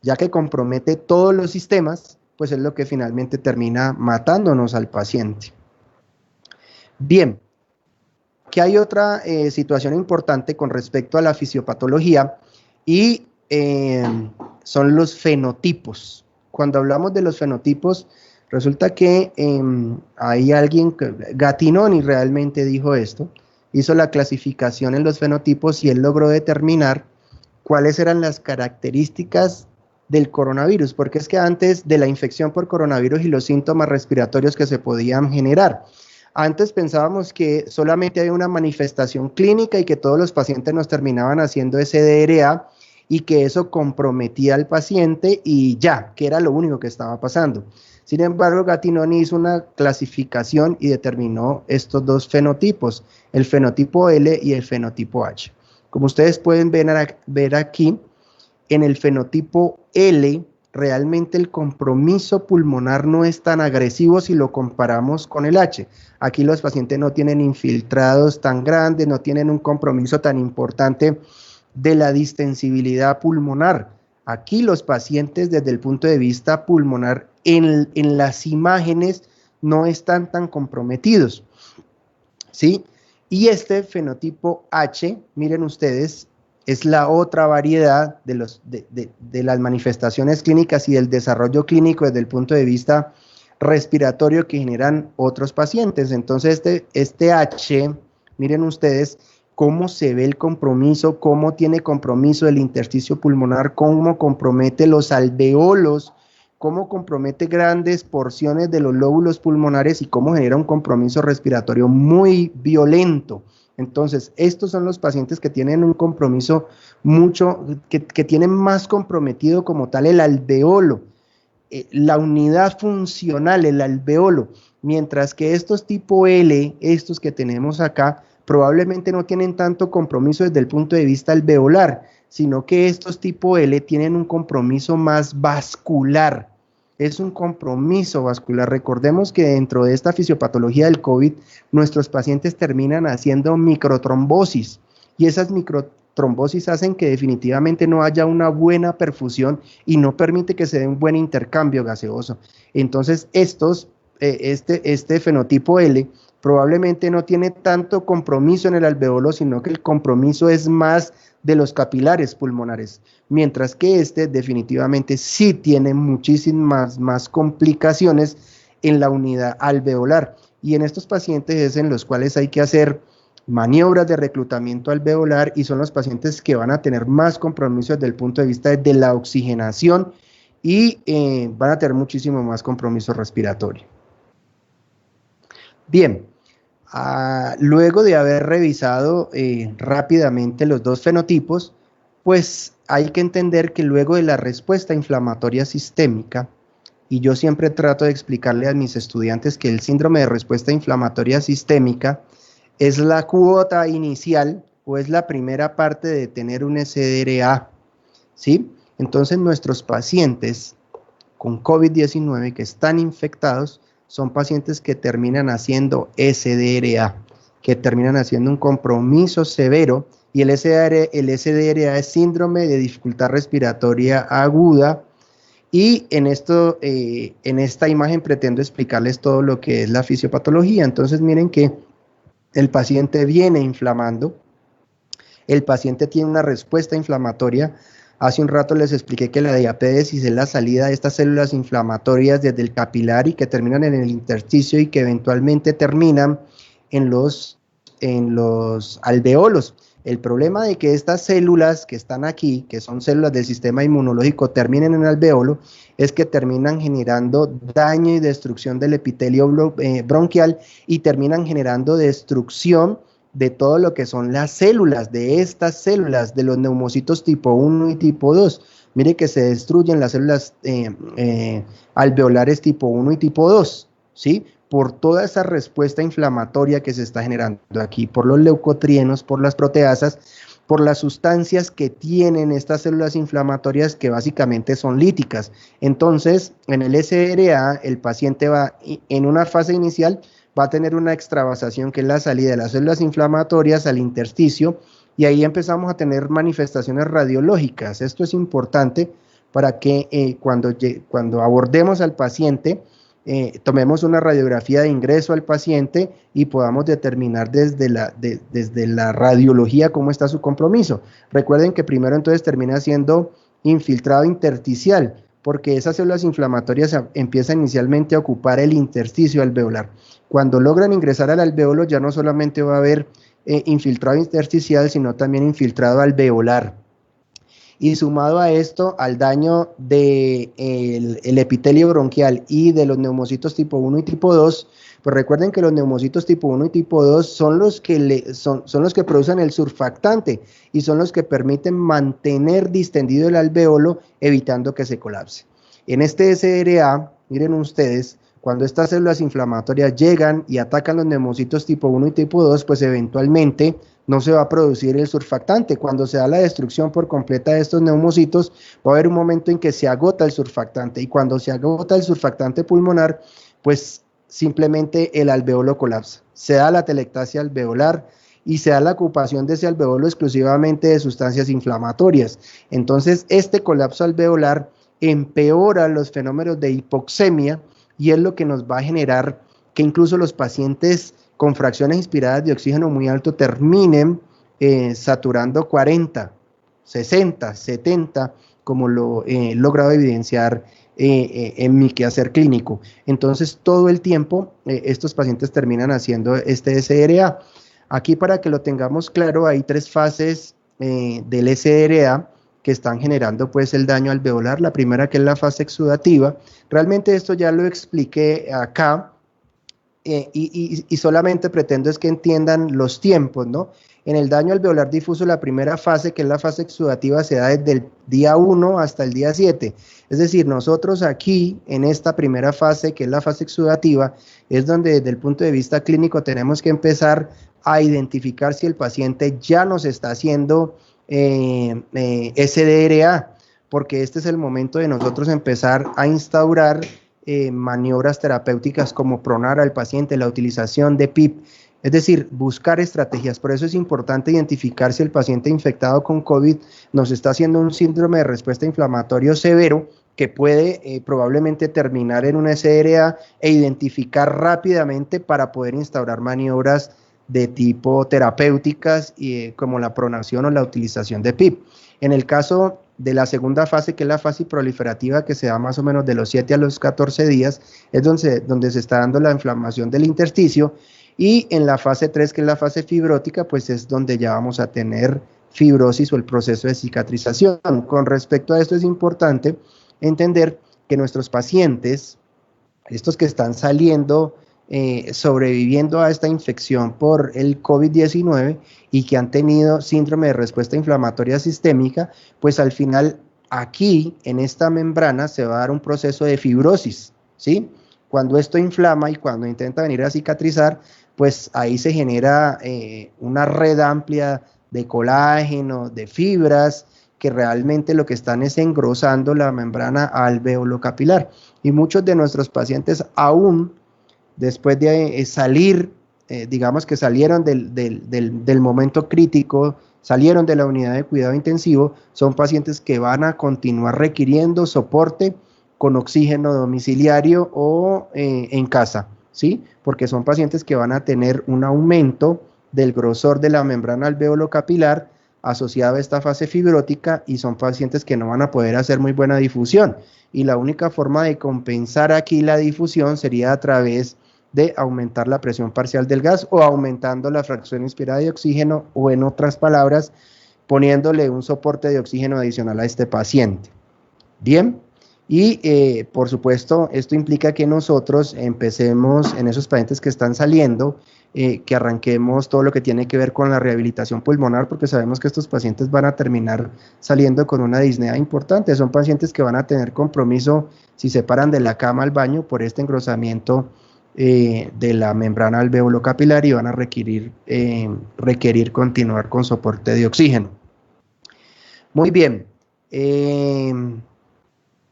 Speaker 5: ya que compromete todos los sistemas, pues es lo que finalmente termina matándonos al paciente. Bien, aquí hay otra situación importante con respecto a la fisiopatología, y son los fenotipos. Cuando hablamos de los fenotipos, resulta que hay alguien, Gattinoni realmente dijo esto, hizo la clasificación en los fenotipos, y él logró determinar cuáles eran las características del coronavirus, porque es que antes de la infección por coronavirus y los síntomas respiratorios que se podían generar, antes pensábamos que solamente había una manifestación clínica y que todos los pacientes nos terminaban haciendo SDRA, y que eso comprometía al paciente y ya, que era lo único que estaba pasando. Sin embargo, Gattinoni hizo una clasificación y determinó estos dos fenotipos, el fenotipo L y el fenotipo H. Como ustedes pueden ver aquí, en el fenotipo L realmente el compromiso pulmonar no es tan agresivo si lo comparamos con el H. Aquí los pacientes no tienen infiltrados tan grandes, no tienen un compromiso tan importante de la distensibilidad pulmonar. Aquí los pacientes desde el punto de vista pulmonar en las imágenes no están tan comprometidos, ¿sí? Y este fenotipo H, miren ustedes, es la otra variedad de las manifestaciones clínicas y del desarrollo clínico desde el punto de vista respiratorio que generan otros pacientes. Entonces este H, miren ustedes cómo se ve el compromiso, cómo tiene compromiso el intersticio pulmonar, cómo compromete los alveolos, cómo compromete grandes porciones de los lóbulos pulmonares y cómo genera un compromiso respiratorio muy violento. Entonces, estos son los pacientes que tienen un compromiso que tienen más comprometido como tal el alveolo, la unidad funcional, el alveolo, mientras que estos tipo L, estos que tenemos acá, probablemente no tienen tanto compromiso desde el punto de vista alveolar, sino que estos tipo L tienen un compromiso más vascular. Es un compromiso vascular. Recordemos que dentro de esta fisiopatología del COVID, nuestros pacientes terminan haciendo microtrombosis y esas microtrombosis hacen que definitivamente no haya una buena perfusión y no permite que se dé un buen intercambio gaseoso. Entonces, este fenotipo L probablemente no tiene tanto compromiso en el alveolo, sino que el compromiso es más de los capilares pulmonares, mientras que este definitivamente sí tiene muchísimas más complicaciones en la unidad alveolar, y en estos pacientes es en los cuales hay que hacer maniobras de reclutamiento alveolar y son los pacientes que van a tener más compromiso desde el punto de vista de la oxigenación y van a tener muchísimo más compromiso respiratorio. Bien. Luego de haber revisado rápidamente los dos fenotipos, pues hay que entender que luego de la respuesta inflamatoria sistémica, y yo siempre trato de explicarle a mis estudiantes que el síndrome de respuesta inflamatoria sistémica es la cuota inicial o es la primera parte de tener un SDRA, ¿sí? Entonces nuestros pacientes con COVID-19 que están infectados son pacientes que terminan haciendo SDRA, que terminan haciendo un compromiso severo, y el SDRA es síndrome de dificultad respiratoria aguda, y en esta imagen pretendo explicarles todo lo que es la fisiopatología. Entonces miren que el paciente viene inflamando, el paciente tiene una respuesta inflamatoria. Hace un rato les expliqué que la diapédesis es la salida de estas células inflamatorias desde el capilar y que terminan en el intersticio y que eventualmente terminan en los alveolos. El problema de que estas células que están aquí, que son células del sistema inmunológico, terminen en el alveolo, es que terminan generando daño y destrucción del epitelio bronquial y terminan generando destrucción de todo lo que son las células, de estas células, de los neumocitos tipo 1 y tipo 2. Mire que se destruyen las células alveolares tipo 1 y tipo 2, ¿sí? Por toda esa respuesta inflamatoria que se está generando aquí, por los leucotrienos, por las proteasas, por las sustancias que tienen estas células inflamatorias que básicamente son líticas. Entonces, en el SDRA, el paciente va en una fase inicial, va a tener una extravasación que es la salida de las células inflamatorias al intersticio y ahí empezamos a tener manifestaciones radiológicas. Esto es importante para que cuando abordemos al paciente, tomemos una radiografía de ingreso al paciente y podamos determinar desde la radiología cómo está su compromiso. Recuerden que primero entonces termina siendo infiltrado intersticial, porque esas células inflamatorias empiezan inicialmente a ocupar el intersticio alveolar. Cuando logran ingresar al alveolo ya no solamente va a haber infiltrado intersticial, sino también infiltrado alveolar. Y sumado a esto, al daño del epitelio bronquial y de los neumocitos tipo 1 y tipo 2, pues recuerden que los neumocitos tipo 1 y tipo 2 son los que producen el surfactante y son los que permiten mantener distendido el alveolo, evitando que se colapse. En este SDRA, miren ustedes, cuando estas células inflamatorias llegan y atacan los neumocitos tipo 1 y tipo 2, pues eventualmente no se va a producir el surfactante. Cuando se da la destrucción por completa de estos neumocitos, va a haber un momento en que se agota el surfactante, y cuando se agota el surfactante pulmonar, pues simplemente el alveolo colapsa. Se da la atelectasia alveolar y se da la ocupación de ese alveolo exclusivamente de sustancias inflamatorias. Entonces, este colapso alveolar empeora los fenómenos de hipoxemia y es lo que nos va a generar que incluso los pacientes con fracciones inspiradas de oxígeno muy alto terminen saturando 40, 60, 70, como lo he logrado evidenciar en mi quehacer clínico. Entonces, todo el tiempo estos pacientes terminan haciendo este SRA. Aquí, para que lo tengamos claro, hay 3 fases del SRA que están generando pues el daño alveolar. La primera, que es la fase exudativa. Realmente esto ya lo expliqué acá, y solamente pretendo es que entiendan los tiempos, ¿no? En el daño alveolar difuso, la primera fase, que es la fase exudativa, se da desde el día 1 hasta el día 7. Es decir, nosotros aquí, en esta primera fase, que es la fase exudativa, es donde desde el punto de vista clínico tenemos que empezar a identificar si el paciente ya nos está haciendo SDRA, porque este es el momento de nosotros empezar a instaurar maniobras terapéuticas como pronar al paciente, la utilización de PIP, es decir, buscar estrategias. Por eso es importante identificar si el paciente infectado con COVID nos está haciendo un síndrome de respuesta inflamatorio severo, que puede probablemente terminar en un SDRA, e identificar rápidamente para poder instaurar maniobras de tipo terapéuticas, como la pronación o la utilización de PIP. En el caso de la segunda fase, que es la fase proliferativa, que se da más o menos de los 7 a los 14 días, es donde se está dando la inflamación del intersticio, y en la fase 3, que es la fase fibrótica, pues es donde ya vamos a tener fibrosis o el proceso de cicatrización. Con respecto a esto, es importante entender que nuestros pacientes, estos que están saliendo, sobreviviendo a esta infección por el COVID-19 y que han tenido síndrome de respuesta inflamatoria sistémica, pues al final aquí en esta membrana se va a dar un proceso de fibrosis, ¿sí? Cuando esto inflama y cuando intenta venir a cicatrizar, pues ahí se genera una red amplia de colágeno, de fibras, que realmente lo que están es engrosando la membrana alveolo-capilar. Y muchos de nuestros pacientes, aún después de salir, digamos que salieron del momento crítico, salieron de la unidad de cuidado intensivo, son pacientes que van a continuar requiriendo soporte con oxígeno domiciliario o en casa, ¿sí? Porque son pacientes que van a tener un aumento del grosor de la membrana alveolo-capilar asociado a esta fase fibrótica, y son pacientes que no van a poder hacer muy buena difusión. Y la única forma de compensar aquí la difusión sería a través de aumentar la presión parcial del gas o aumentando la fracción inspirada de oxígeno, o en otras palabras, poniéndole un soporte de oxígeno adicional a este paciente. Bien, y por supuesto esto implica que nosotros empecemos en esos pacientes que están saliendo, que arranquemos todo lo que tiene que ver con la rehabilitación pulmonar, porque sabemos que estos pacientes van a terminar saliendo con una disnea importante. Son pacientes que van a tener compromiso si se paran de la cama al baño por este engrosamiento de la membrana alveolo-capilar, y van a requerir continuar con soporte de oxígeno. Muy bien,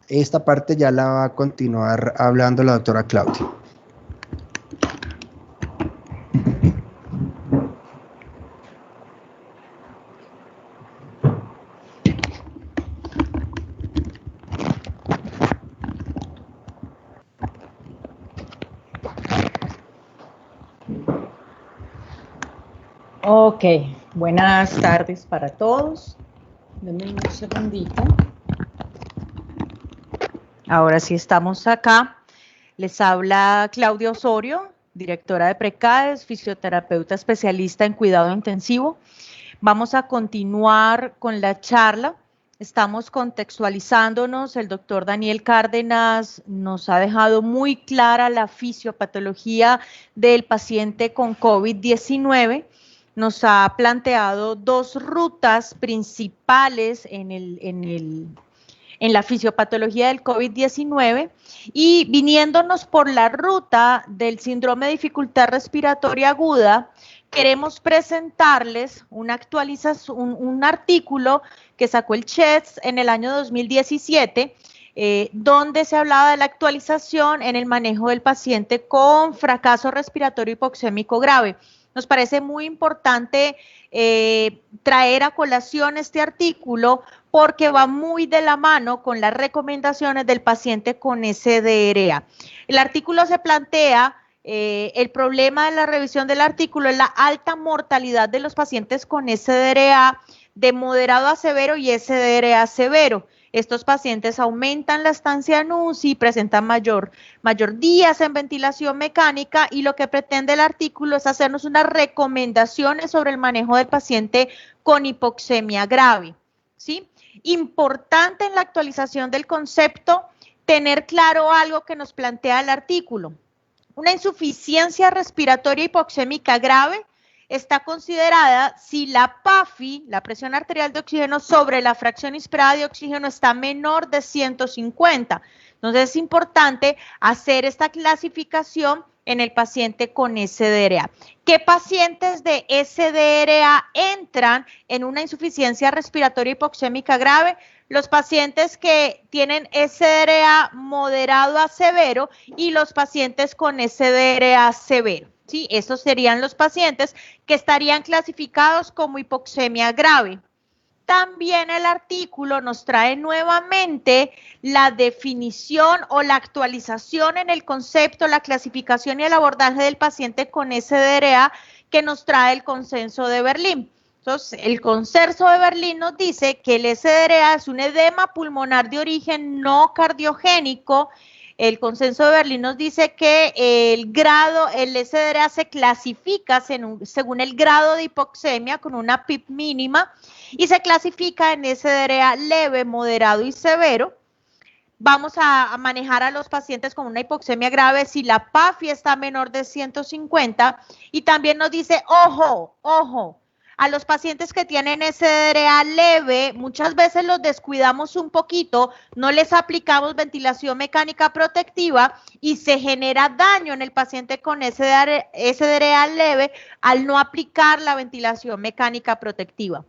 Speaker 5: esta parte ya la va a continuar hablando la doctora Claudia.
Speaker 3: Ok, buenas tardes para todos. Denme un segundito. Ahora sí estamos acá. Les habla Claudia Osorio, directora de Precades, fisioterapeuta especialista en cuidado intensivo. Vamos a continuar con la charla. Estamos contextualizándonos. El doctor Daniel Cárdenas nos ha dejado muy clara la fisiopatología del paciente con COVID-19. Nos ha planteado 2 rutas principales en la fisiopatología del COVID-19, y viniéndonos por la ruta del síndrome de dificultad respiratoria aguda, queremos presentarles una actualización, un artículo que sacó el CHES en el año 2017, donde se hablaba de la actualización en el manejo del paciente con fracaso respiratorio hipoxémico grave. Nos parece muy importante traer a colación este artículo porque va muy de la mano con las recomendaciones del paciente con SDRA. El artículo se plantea, el problema de la revisión del artículo es la alta mortalidad de los pacientes con SDRA de moderado a severo y SDRA severo. Estos pacientes aumentan la estancia en UCI, presentan mayor días en ventilación mecánica y lo que pretende el artículo es hacernos unas recomendaciones sobre el manejo del paciente con hipoxemia grave, ¿sí? Importante en la actualización del concepto tener claro algo que nos plantea el artículo. Una insuficiencia respiratoria hipoxémica grave está considerada si la PAFI, la presión arterial de oxígeno sobre la fracción inspirada de oxígeno, está menor de 150. Entonces es importante hacer esta clasificación en el paciente con SDRA. ¿Qué pacientes de SDRA entran en una insuficiencia respiratoria hipoxémica grave? Los pacientes que tienen SDRA moderado a severo y los pacientes con SDRA severo. ¿Sí? Estos serían los pacientes que estarían clasificados como hipoxemia grave. También el artículo nos trae nuevamente la definición o la actualización en el concepto, la clasificación y el abordaje del paciente con SDRA que nos trae el consenso de Berlín. Entonces, el consenso de Berlín nos dice que el SDRA es un edema pulmonar de origen no cardiogénico. El consenso de Berlín nos dice que el SDRA se clasifica según el grado de hipoxemia con una PIP mínima y se clasifica en SDRA leve, moderado y severo. Vamos a manejar a los pacientes con una hipoxemia grave si la PAFI está menor de 150 y también nos dice, ojo, a los pacientes que tienen SDRA leve, muchas veces los descuidamos un poquito, no les aplicamos ventilación mecánica protectiva y se genera daño en el paciente con SDRA leve al no aplicar la ventilación mecánica protectiva.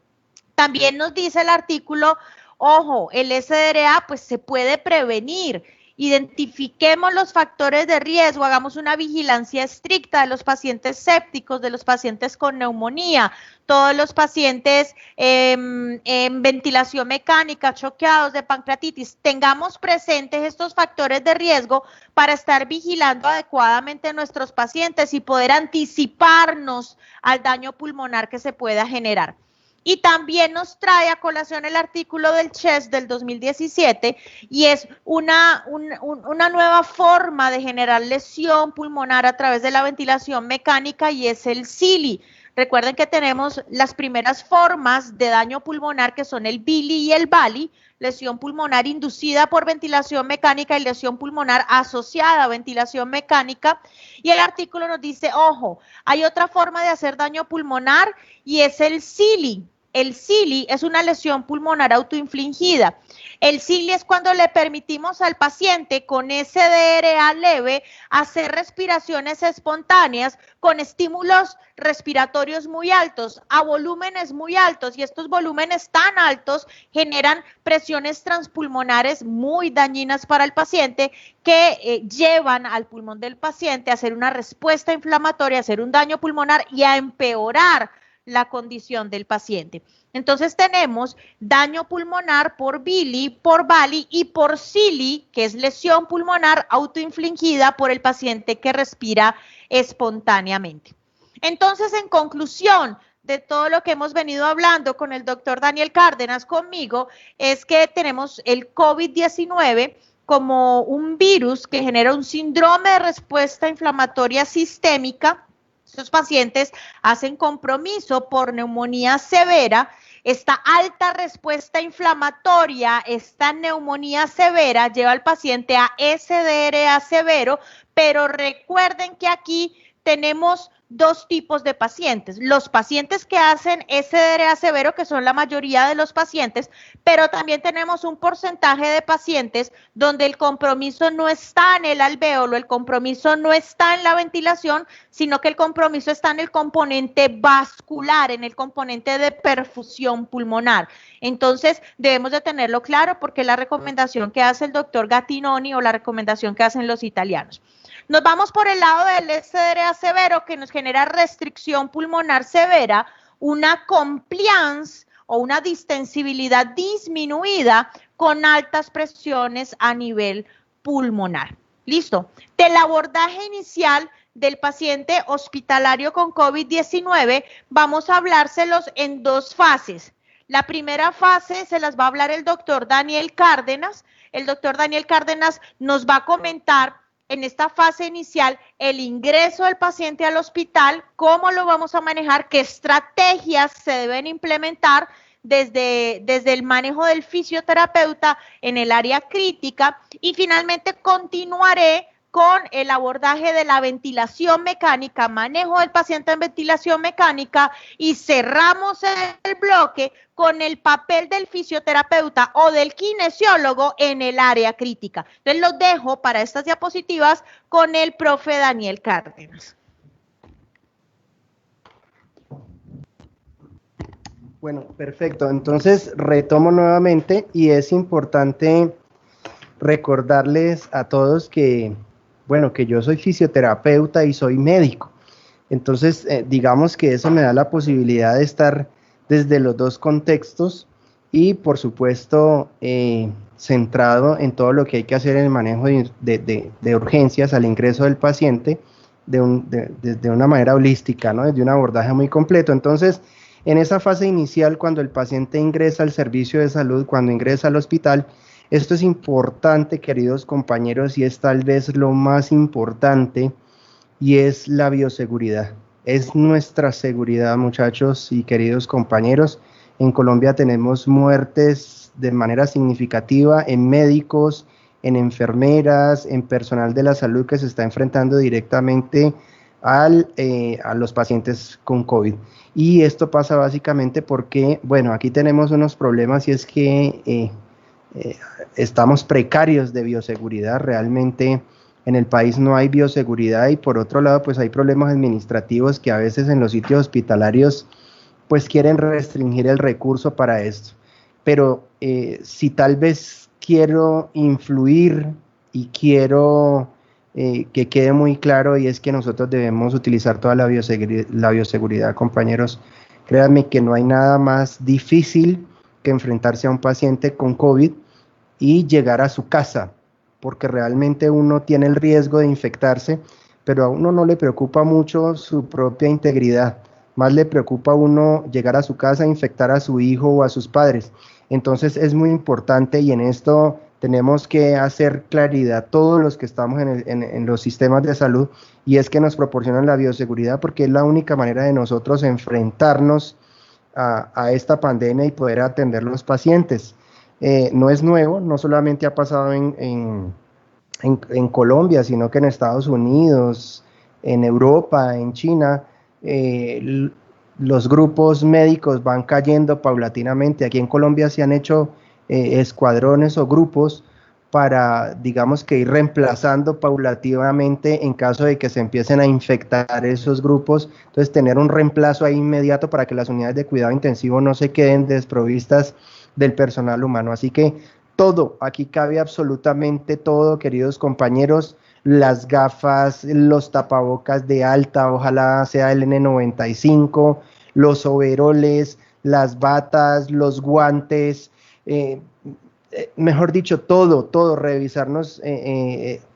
Speaker 3: También nos dice el artículo, ojo, el SDRA pues se puede prevenir. Identifiquemos los factores de riesgo, hagamos una vigilancia estricta de los pacientes sépticos, de los pacientes con neumonía, todos los pacientes en ventilación mecánica, choqueados de pancreatitis. Tengamos presentes estos factores de riesgo para estar vigilando adecuadamente a nuestros pacientes y poder anticiparnos al daño pulmonar que se pueda generar. Y también nos trae a colación el artículo del CHES del 2017 y es una nueva forma de generar lesión pulmonar a través de la ventilación mecánica y es el CILI. Recuerden que tenemos las primeras formas de daño pulmonar que son el BILI y el BALI, lesión pulmonar inducida por ventilación mecánica y lesión pulmonar asociada a ventilación mecánica. Y el artículo nos dice, ojo, hay otra forma de hacer daño pulmonar y es el CILI. El CILI es una lesión pulmonar autoinfligida. El CILI es cuando le permitimos al paciente con SDRA leve hacer respiraciones espontáneas con estímulos respiratorios muy altos, a volúmenes muy altos, y estos volúmenes tan altos generan presiones transpulmonares muy dañinas para el paciente que llevan al pulmón del paciente a hacer una respuesta inflamatoria, a hacer un daño pulmonar y a empeorar la condición del paciente. Entonces tenemos daño pulmonar por BILI, por BALI y por CILI, que es lesión pulmonar autoinfligida por el paciente que respira espontáneamente. Entonces, en conclusión de todo lo que hemos venido hablando con el doctor Daniel Cárdenas, conmigo, es que tenemos el COVID-19 como un virus que genera un síndrome de respuesta inflamatoria sistémica. Estos pacientes hacen compromiso por neumonía severa. Esta alta respuesta inflamatoria, esta neumonía severa lleva al paciente a SDRA severo, pero recuerden que aquí
Speaker 6: tenemos dos tipos de pacientes. Los pacientes que hacen SDRA severo, que son la mayoría de los pacientes, pero también tenemos un porcentaje de pacientes donde el compromiso no está en el alvéolo, el compromiso no está en la ventilación, sino que el compromiso está en el componente vascular, en el componente de perfusión pulmonar. Entonces, debemos de tenerlo claro porque es la recomendación que hace el doctor Gattinoni o la recomendación que hacen los italianos. Nos vamos por el lado del SDRA severo, que nos genera restricción pulmonar severa, una compliance o una distensibilidad disminuida con altas presiones a nivel pulmonar. Listo. Del abordaje inicial del paciente hospitalario con COVID-19, vamos a hablárselos en dos fases. La primera fase se las va a hablar el doctor Daniel Cárdenas. El doctor Daniel Cárdenas nos va a comentar en esta fase inicial el ingreso del paciente al hospital, cómo lo vamos a manejar, qué estrategias se deben implementar desde el manejo del fisioterapeuta en el área crítica y finalmente continuaré con el abordaje de la ventilación mecánica, manejo del paciente en ventilación mecánica y cerramos el bloque con el papel del fisioterapeuta o del kinesiólogo en el área crítica. Entonces los dejo para estas diapositivas con el profe Daniel Cárdenas.
Speaker 5: Bueno, perfecto. Entonces retomo nuevamente y es importante recordarles a todos que que yo soy fisioterapeuta y soy médico. Entonces, digamos que eso me da la posibilidad de estar desde los dos contextos y, por supuesto, centrado en todo lo que hay que hacer en el manejo de urgencias al ingreso del paciente de una manera holística, ¿no? Desde un abordaje muy completo. Entonces, en esa fase inicial, cuando el paciente ingresa al servicio de salud, cuando ingresa al hospital, esto es importante, queridos compañeros, y es tal vez lo más importante, y es la bioseguridad. Es nuestra seguridad, muchachos y queridos compañeros. En Colombia tenemos muertes de manera significativa en médicos, en enfermeras, en personal de la salud que se está enfrentando directamente a los pacientes con COVID. Y esto pasa básicamente porque, aquí tenemos unos problemas y es que estamos precarios de bioseguridad, realmente en el país no hay bioseguridad y por otro lado pues hay problemas administrativos que a veces en los sitios hospitalarios pues quieren restringir el recurso para esto, pero si tal vez quiero influir y quiero que quede muy claro y es que nosotros debemos utilizar toda la bioseguridad, compañeros, créanme que no hay nada más difícil que enfrentarse a un paciente con COVID y llegar a su casa, porque realmente uno tiene el riesgo de infectarse, pero a uno no le preocupa mucho su propia integridad, más le preocupa a uno llegar a su casa e infectar a su hijo o a sus padres. Entonces es muy importante y en esto tenemos que hacer claridad todos los que estamos en los sistemas de salud y es que nos proporcionan la bioseguridad porque es la única manera de nosotros enfrentarnos a esta pandemia y poder atender a los pacientes. No es nuevo, no solamente ha pasado en Colombia, sino que en Estados Unidos, en Europa, en China, los grupos médicos van cayendo paulatinamente. Aquí en Colombia se han hecho escuadrones o grupos para, digamos que ir reemplazando paulativamente en caso de que se empiecen a infectar esos grupos, entonces tener un reemplazo ahí inmediato para que las unidades de cuidado intensivo no se queden desprovistas del personal humano. Así que todo, aquí cabe absolutamente todo, queridos compañeros, las gafas, los tapabocas de alta, ojalá sea el N95, los overoles, las batas, los guantes, mejor dicho, todo, revisarnos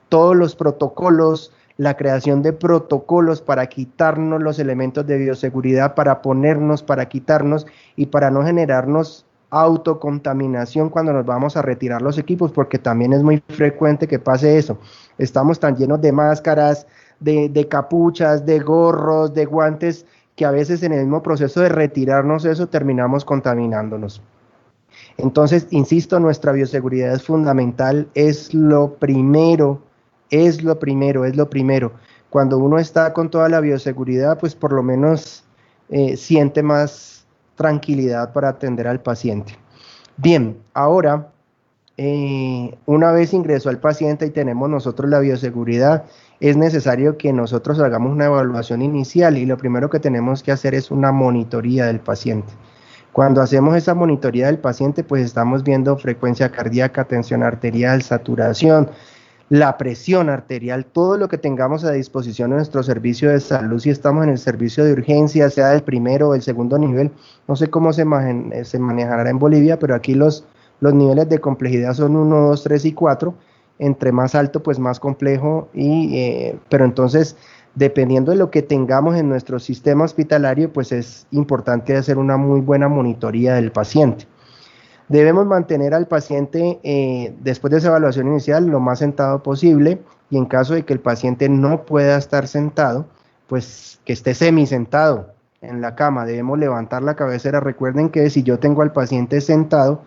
Speaker 5: todos los protocolos, la creación de protocolos para quitarnos los elementos de bioseguridad, para ponernos, para quitarnos y para no generarnos autocontaminación cuando nos vamos a retirar los equipos, porque también es muy frecuente que pase eso. Estamos tan llenos de máscaras, de capuchas, de gorros, de guantes, que a veces en el mismo proceso de retirarnos eso terminamos contaminándonos. Entonces, insisto, nuestra bioseguridad es fundamental, es lo primero, Cuando uno está con toda la bioseguridad, pues por lo menos siente más tranquilidad para atender al paciente. Bien, ahora, una vez ingresó el paciente y tenemos nosotros la bioseguridad, es necesario que nosotros hagamos una evaluación inicial y lo primero que tenemos que hacer es una monitoría del paciente. Cuando hacemos esa monitoría del paciente, pues estamos viendo frecuencia cardíaca, tensión arterial, saturación, la presión arterial, todo lo que tengamos a disposición en nuestro servicio de salud, si estamos en el servicio de urgencia, sea del primero o el segundo nivel, no sé cómo se manejará en Bolivia, pero aquí los niveles de complejidad son 1, 2, 3 y 4, entre más alto, pues más complejo, pero entonces, dependiendo de lo que tengamos en nuestro sistema hospitalario, pues es importante hacer una muy buena monitoría del paciente. Debemos mantener al paciente, después de esa evaluación inicial, lo más sentado posible, y en caso de que el paciente no pueda estar sentado, pues que esté semisentado en la cama. Debemos levantar la cabecera. Recuerden que si yo tengo al paciente sentado,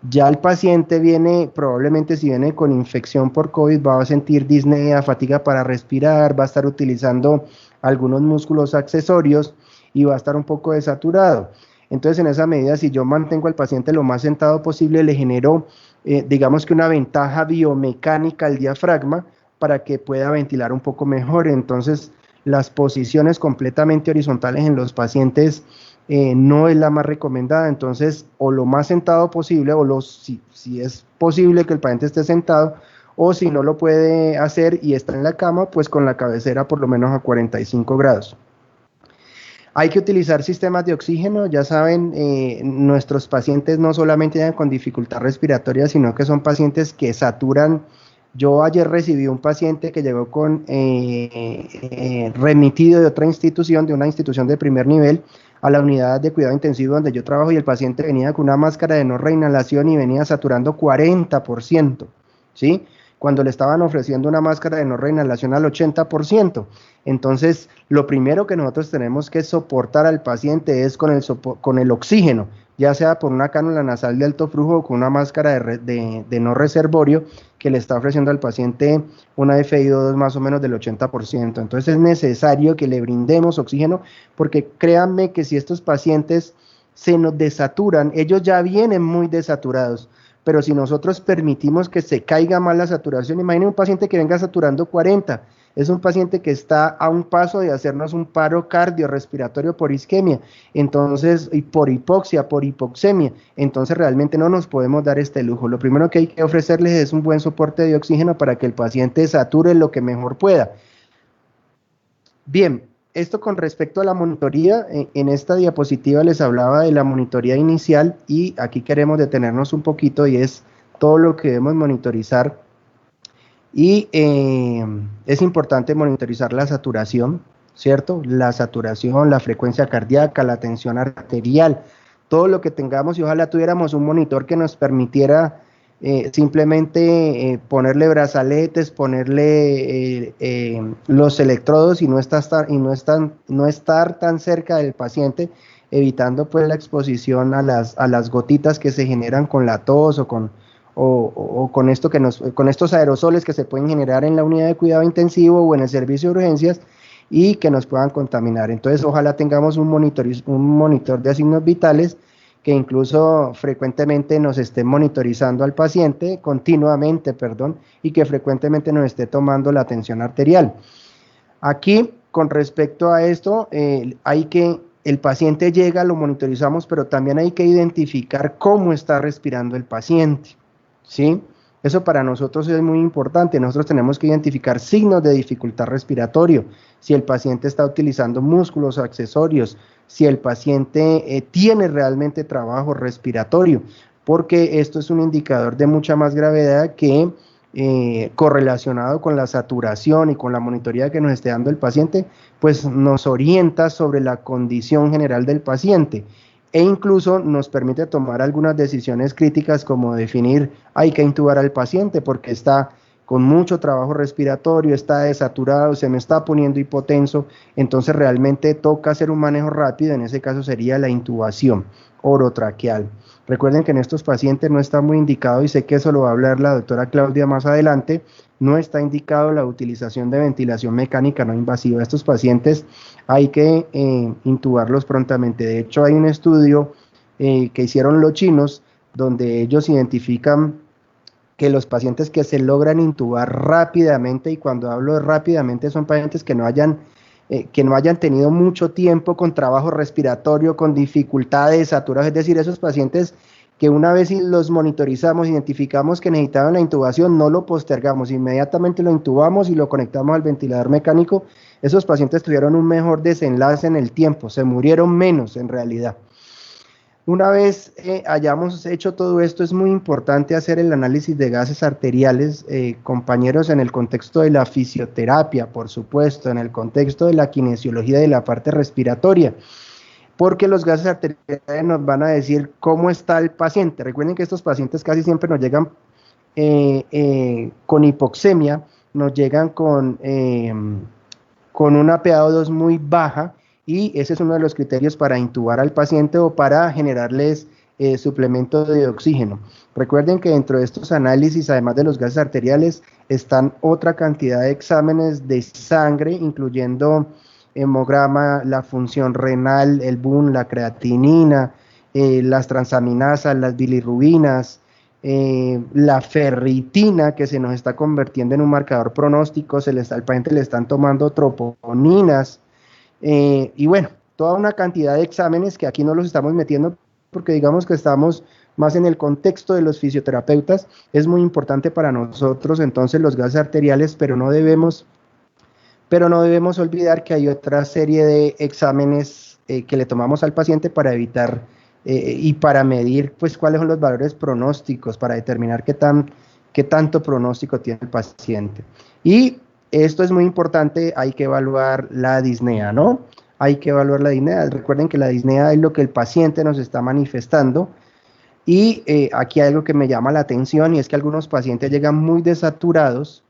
Speaker 5: ya el paciente viene, probablemente si viene con infección por COVID, va a sentir disnea, fatiga para respirar, va a estar utilizando algunos músculos accesorios y va a estar un poco desaturado. Entonces, en esa medida, si yo mantengo al paciente lo más sentado posible, le genero, digamos que una ventaja biomecánica al diafragma para que pueda ventilar un poco mejor. Entonces, las posiciones completamente horizontales en los pacientes no es la más recomendada. Entonces, o lo más sentado posible, o si es posible que el paciente esté sentado, o si no lo puede hacer y está en la cama, pues con la cabecera por lo menos a 45 grados. Hay que utilizar sistemas de oxígeno. Ya saben, nuestros pacientes no solamente llegan con dificultad respiratoria, sino que son pacientes que saturan. Yo ayer recibí un paciente que llegó con remitido de otra institución, de una institución de primer nivel, a la unidad de cuidado intensivo donde yo trabajo, y el paciente venía con una máscara de no reinhalación y venía saturando 40%, ¿sí? Cuando le estaban ofreciendo una máscara de no reinhalación al 80%. Entonces, lo primero que nosotros tenemos que soportar al paciente es con el oxígeno, ya sea por una cánula nasal de alto flujo o con una máscara de no reservorio que le está ofreciendo al paciente una FiO2 más o menos del 80%. Entonces, es necesario que le brindemos oxígeno, porque créanme que si estos pacientes se nos desaturan, ellos ya vienen muy desaturados, pero si nosotros permitimos que se caiga más la saturación, imaginen un paciente que venga saturando 40, es un paciente que está a un paso de hacernos un paro cardiorrespiratorio por isquemia, entonces, y por hipoxia, por hipoxemia, entonces realmente no nos podemos dar este lujo. Lo primero que hay que ofrecerles es un buen soporte de oxígeno para que el paciente sature lo que mejor pueda. Bien, esto con respecto a la monitoría. En esta diapositiva les hablaba de la monitoría inicial, y aquí queremos detenernos un poquito, y es todo lo que debemos monitorizar. Y es importante monitorizar la saturación, ¿cierto? La saturación, la frecuencia cardíaca, la tensión arterial, todo lo que tengamos, y ojalá tuviéramos un monitor que nos permitiera simplemente ponerle brazaletes, ponerle los electrodos y no estar tan cerca del paciente, evitando pues la exposición a las gotitas que se generan con la tos o con estos aerosoles que se pueden generar en la unidad de cuidado intensivo o en el servicio de urgencias y que nos puedan contaminar. Entonces, ojalá tengamos un monitor de signos vitales que incluso frecuentemente nos esté monitorizando al paciente, continuamente, y que frecuentemente nos esté tomando la tensión arterial. Aquí, con respecto a esto, el paciente llega, lo monitorizamos, pero también hay que identificar cómo está respirando el paciente, ¿sí? Eso para nosotros es muy importante. Nosotros tenemos que identificar signos de dificultad respiratorio, si el paciente está utilizando músculos accesorios, si el paciente tiene realmente trabajo respiratorio, porque esto es un indicador de mucha más gravedad que correlacionado con la saturación y con la monitoría que nos esté dando el paciente, pues nos orienta sobre la condición general del paciente. E incluso nos permite tomar algunas decisiones críticas, como definir hay que intubar al paciente porque está con mucho trabajo respiratorio, está desaturado, se me está poniendo hipotenso, entonces realmente toca hacer un manejo rápido, en ese caso sería la intubación orotraqueal. Recuerden que en estos pacientes no está muy indicado, y sé que eso lo va a hablar la doctora Claudia más adelante, no está indicado la utilización de ventilación mecánica no invasiva. Estos pacientes hay que intubarlos prontamente. De hecho, hay un estudio que hicieron los chinos, donde ellos identifican que los pacientes que se logran intubar rápidamente, y cuando hablo de rápidamente son pacientes que no hayan tenido mucho tiempo con trabajo respiratorio, con dificultades, saturados, es decir, esos pacientes que una vez los monitorizamos, identificamos que necesitaban la intubación, no lo postergamos, inmediatamente lo intubamos y lo conectamos al ventilador mecánico. Esos pacientes tuvieron un mejor desenlace en el tiempo, se murieron menos en realidad. Una vez hayamos hecho todo esto, es muy importante hacer el análisis de gases arteriales, compañeros, en el contexto de la fisioterapia, por supuesto, en el contexto de la kinesiología de la parte respiratoria, porque los gases arteriales nos van a decir cómo está el paciente. Recuerden que estos pacientes casi siempre nos llegan con hipoxemia, nos llegan con una PaO2 muy baja, y ese es uno de los criterios para intubar al paciente o para generarles suplemento de oxígeno. Recuerden que dentro de estos análisis, además de los gases arteriales, están otra cantidad de exámenes de sangre, incluyendo hemograma, la función renal, el BUN, la creatinina, las transaminasas, las bilirrubinas, la ferritina, que se nos está convirtiendo en un marcador pronóstico, al paciente le están tomando troponinas, y bueno, toda una cantidad de exámenes que aquí no los estamos metiendo porque digamos que estamos más en el contexto de los fisioterapeutas. Es muy importante para nosotros entonces los gases arteriales, pero no debemos olvidar que hay otra serie de exámenes que le tomamos al paciente para evitar y para medir pues cuáles son los valores pronósticos, para determinar qué tanto pronóstico tiene el paciente. Y esto es muy importante, hay que evaluar la disnea, ¿no? Hay que evaluar la disnea. Recuerden que la disnea es lo que el paciente nos está manifestando. Y aquí hay algo que me llama la atención, y es que algunos pacientes llegan muy desaturados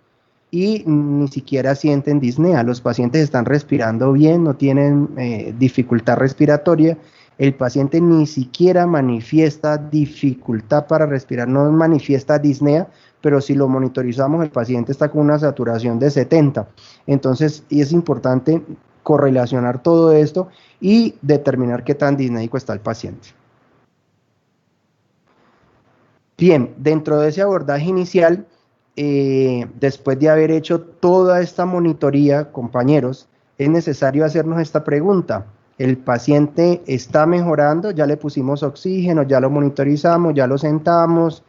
Speaker 5: y ni siquiera sienten disnea. Los pacientes están respirando bien, no tienen dificultad respiratoria. El paciente ni siquiera manifiesta dificultad para respirar, no manifiesta disnea, pero si lo monitorizamos, el paciente está con una saturación de 70. Entonces, es importante correlacionar todo esto y determinar qué tan disnéico está el paciente. Bien, dentro de ese abordaje inicial, después de haber hecho toda esta monitoría, compañeros, es necesario hacernos esta pregunta. ¿El paciente está mejorando? Ya le pusimos oxígeno, ya lo monitorizamos, ya lo sentamos,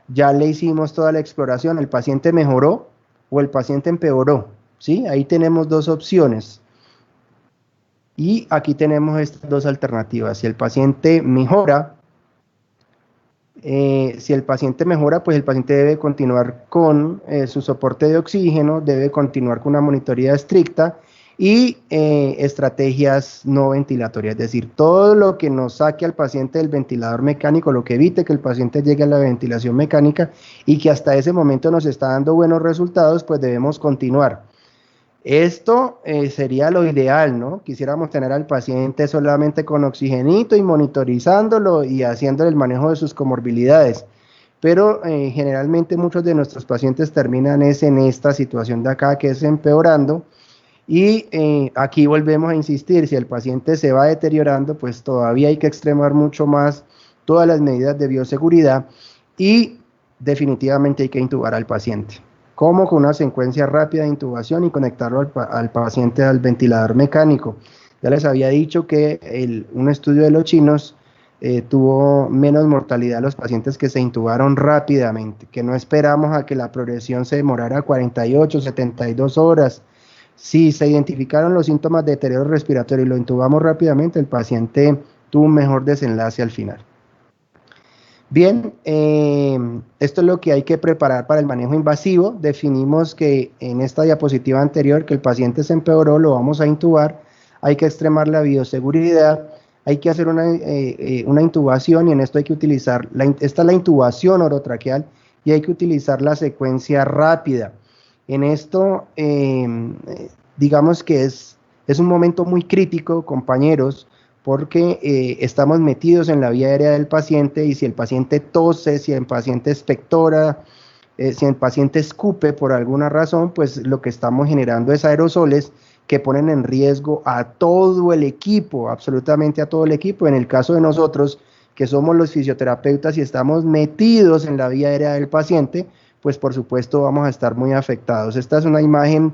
Speaker 5: ya le hicimos toda la exploración. ¿El paciente mejoró o el paciente empeoró? ¿Sí? Ahí tenemos dos opciones. Y aquí tenemos estas dos alternativas. Si el paciente mejora, pues el paciente debe continuar con su soporte de oxígeno, debe continuar con una monitoría estricta y estrategias no ventilatorias, es decir, todo lo que nos saque al paciente del ventilador mecánico, lo que evite que el paciente llegue a la ventilación mecánica y que hasta ese momento nos está dando buenos resultados, pues debemos continuar. Esto sería lo ideal, ¿no? Quisiéramos tener al paciente solamente con oxigenito y monitorizándolo y haciendo el manejo de sus comorbilidades, pero generalmente muchos de nuestros pacientes terminan en esta situación de acá, que es empeorando. Y aquí volvemos a insistir, si el paciente se va deteriorando, pues todavía hay que extremar mucho más todas las medidas de bioseguridad y definitivamente hay que intubar al paciente. ¿Cómo? Con una secuencia rápida de intubación y conectarlo al paciente al ventilador mecánico. Ya les había dicho que un estudio de los chinos tuvo menos mortalidad a los pacientes que se intubaron rápidamente, que no esperamos a que la progresión se demorara 48, 72 horas. Si se identificaron los síntomas de deterioro respiratorio y lo intubamos rápidamente, el paciente tuvo un mejor desenlace al final. Bien, esto es lo que hay que preparar para el manejo invasivo. Definimos que en esta diapositiva anterior que el paciente se empeoró, lo vamos a intubar, hay que extremar la bioseguridad, hay que hacer una intubación y en esto hay que utilizar, esta es la intubación orotraqueal y hay que utilizar la secuencia rápida. En esto, digamos que es un momento muy crítico, compañeros, porque estamos metidos en la vía aérea del paciente y si el paciente tose, si el paciente expectora, si el paciente escupe por alguna razón, pues lo que estamos generando es aerosoles que ponen en riesgo a todo el equipo, absolutamente a todo el equipo. En el caso de nosotros, que somos los fisioterapeutas y estamos metidos en la vía aérea del paciente, pues por supuesto vamos a estar muy afectados. Esta es una imagen,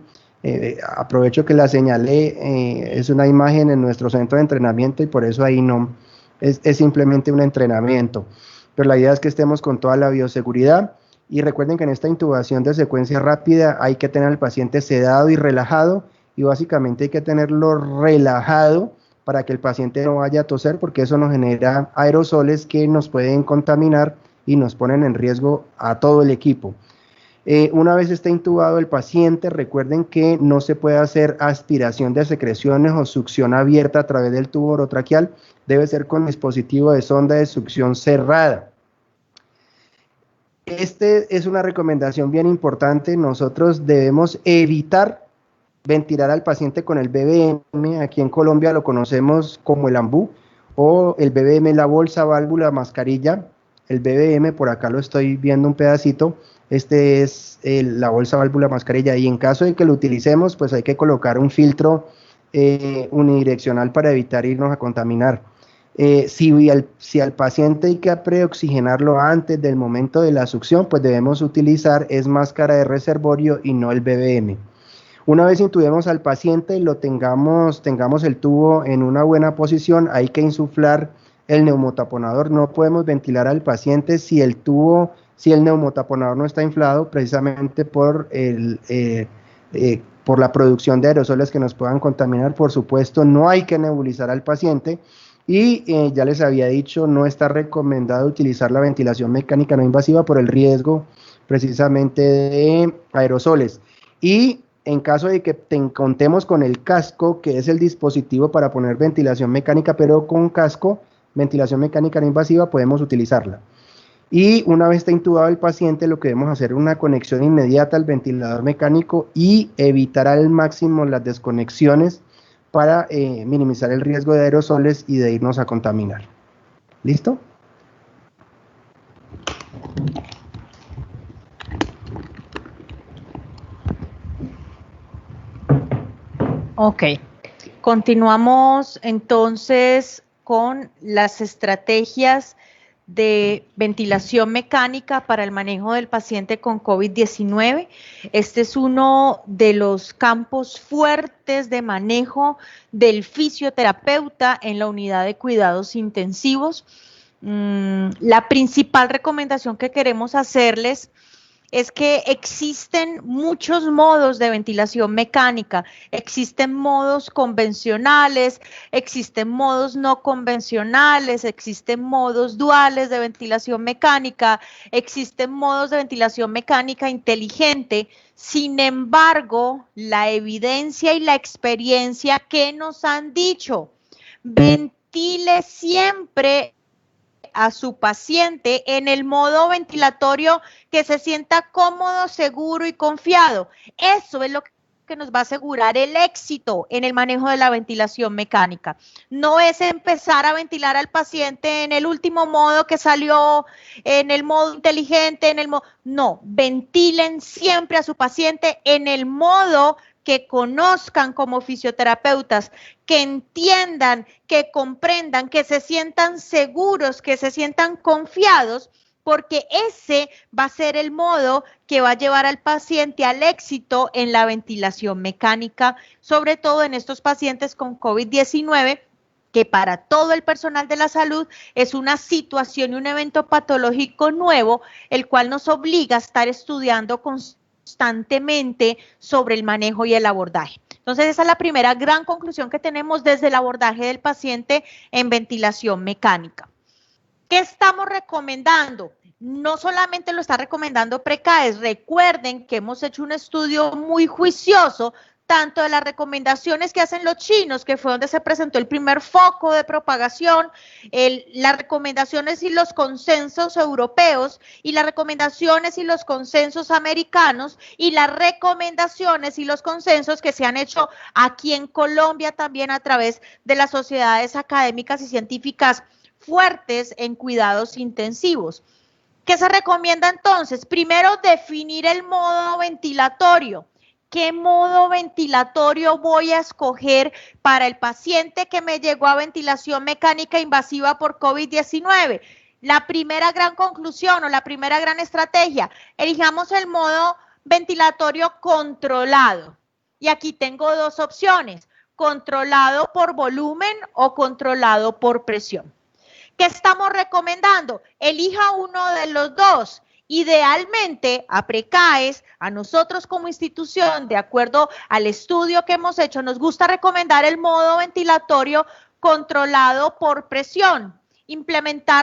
Speaker 5: aprovecho que la señalé, es una imagen en nuestro centro de entrenamiento y por eso ahí no, es simplemente un entrenamiento. Pero la idea es que estemos con toda la bioseguridad y recuerden que en esta intubación de secuencia rápida hay que tener al paciente sedado y relajado y básicamente hay que tenerlo relajado para que el paciente no vaya a toser porque eso nos genera aerosoles que nos pueden contaminar y nos ponen en riesgo a todo el equipo. Una vez esté intubado el paciente, recuerden que no se puede hacer aspiración de secreciones o succión abierta a través del tubo orotraqueal, debe ser con dispositivo de sonda de succión cerrada. Este es una recomendación bien importante, nosotros debemos evitar ventilar al paciente con el BBM, aquí en Colombia lo conocemos como el ambú, o el BBM, la bolsa, válvula, mascarilla. El BBM, por acá lo estoy viendo un pedacito, este es la bolsa, válvula, mascarilla, y en caso de que lo utilicemos, pues hay que colocar un filtro unidireccional para evitar irnos a contaminar. Si al paciente hay que preoxigenarlo antes del momento de la succión, pues debemos utilizar máscara de reservorio y no el BBM. Una vez intubemos al paciente y tengamos el tubo en una buena posición, hay que insuflar el neumotaponador. No podemos ventilar al paciente si el neumotaponador no está inflado, precisamente por la producción de aerosoles que nos puedan contaminar. Por supuesto, no hay que nebulizar al paciente y ya les había dicho, no está recomendado utilizar la ventilación mecánica no invasiva por el riesgo precisamente de aerosoles. Y en caso de que contemos con el casco, que es el dispositivo para poner ventilación mecánica, pero con casco, ventilación mecánica no invasiva, podemos utilizarla. Y una vez está intubado el paciente, lo que debemos hacer es una conexión inmediata al ventilador mecánico y evitar al máximo las desconexiones para minimizar el riesgo de aerosoles y de irnos a contaminar. ¿Listo?
Speaker 6: Ok, continuamos entonces con las estrategias de ventilación mecánica para el manejo del paciente con COVID-19. Este es uno de los campos fuertes de manejo del fisioterapeuta en la unidad de cuidados intensivos. La principal recomendación que queremos hacerles es que existen muchos modos de ventilación mecánica, existen modos convencionales, existen modos no convencionales, existen modos duales de ventilación mecánica, existen modos de ventilación mecánica inteligente. Sin embargo, la evidencia y la experiencia que nos han dicho, ventile siempre a su paciente en el modo ventilatorio que se sienta cómodo, seguro y confiado. Eso es lo que nos va a asegurar el éxito en el manejo de la ventilación mecánica. No es empezar a ventilar al paciente en el último modo que salió, en el modo inteligente, no, ventilen siempre a su paciente en el modo que conozcan como fisioterapeutas, que entiendan, que comprendan, que se sientan seguros, que se sientan confiados, porque ese va a ser el modo que va a llevar al paciente al éxito en la ventilación mecánica, sobre todo en estos pacientes con COVID-19, que para todo el personal de la salud es una situación y un evento patológico nuevo, el cual nos obliga a estar estudiando constantemente sobre el manejo y el abordaje. Entonces, esa es la primera gran conclusión que tenemos desde el abordaje del paciente en ventilación mecánica. ¿Qué estamos recomendando? No solamente lo está recomendando PRECAES, recuerden que hemos hecho un estudio muy juicioso tanto de las recomendaciones que hacen los chinos, que fue donde se presentó el primer foco de propagación, las recomendaciones y los consensos europeos, y las recomendaciones y los consensos americanos, y las recomendaciones y los consensos que se han hecho aquí en Colombia también a través de las sociedades académicas y científicas fuertes en cuidados intensivos. ¿Qué se recomienda entonces? Primero, definir el modo ventilatorio. ¿Qué modo ventilatorio voy a escoger para el paciente que me llegó a ventilación mecánica invasiva por COVID-19? La primera gran conclusión o la primera gran estrategia, elijamos el modo ventilatorio controlado. Y aquí tengo dos opciones, controlado por volumen o controlado por presión. ¿Qué estamos recomendando? Elija uno de los dos. Idealmente, a Precaes, a nosotros como institución, de acuerdo al estudio que hemos hecho, nos gusta recomendar el modo ventilatorio controlado por presión.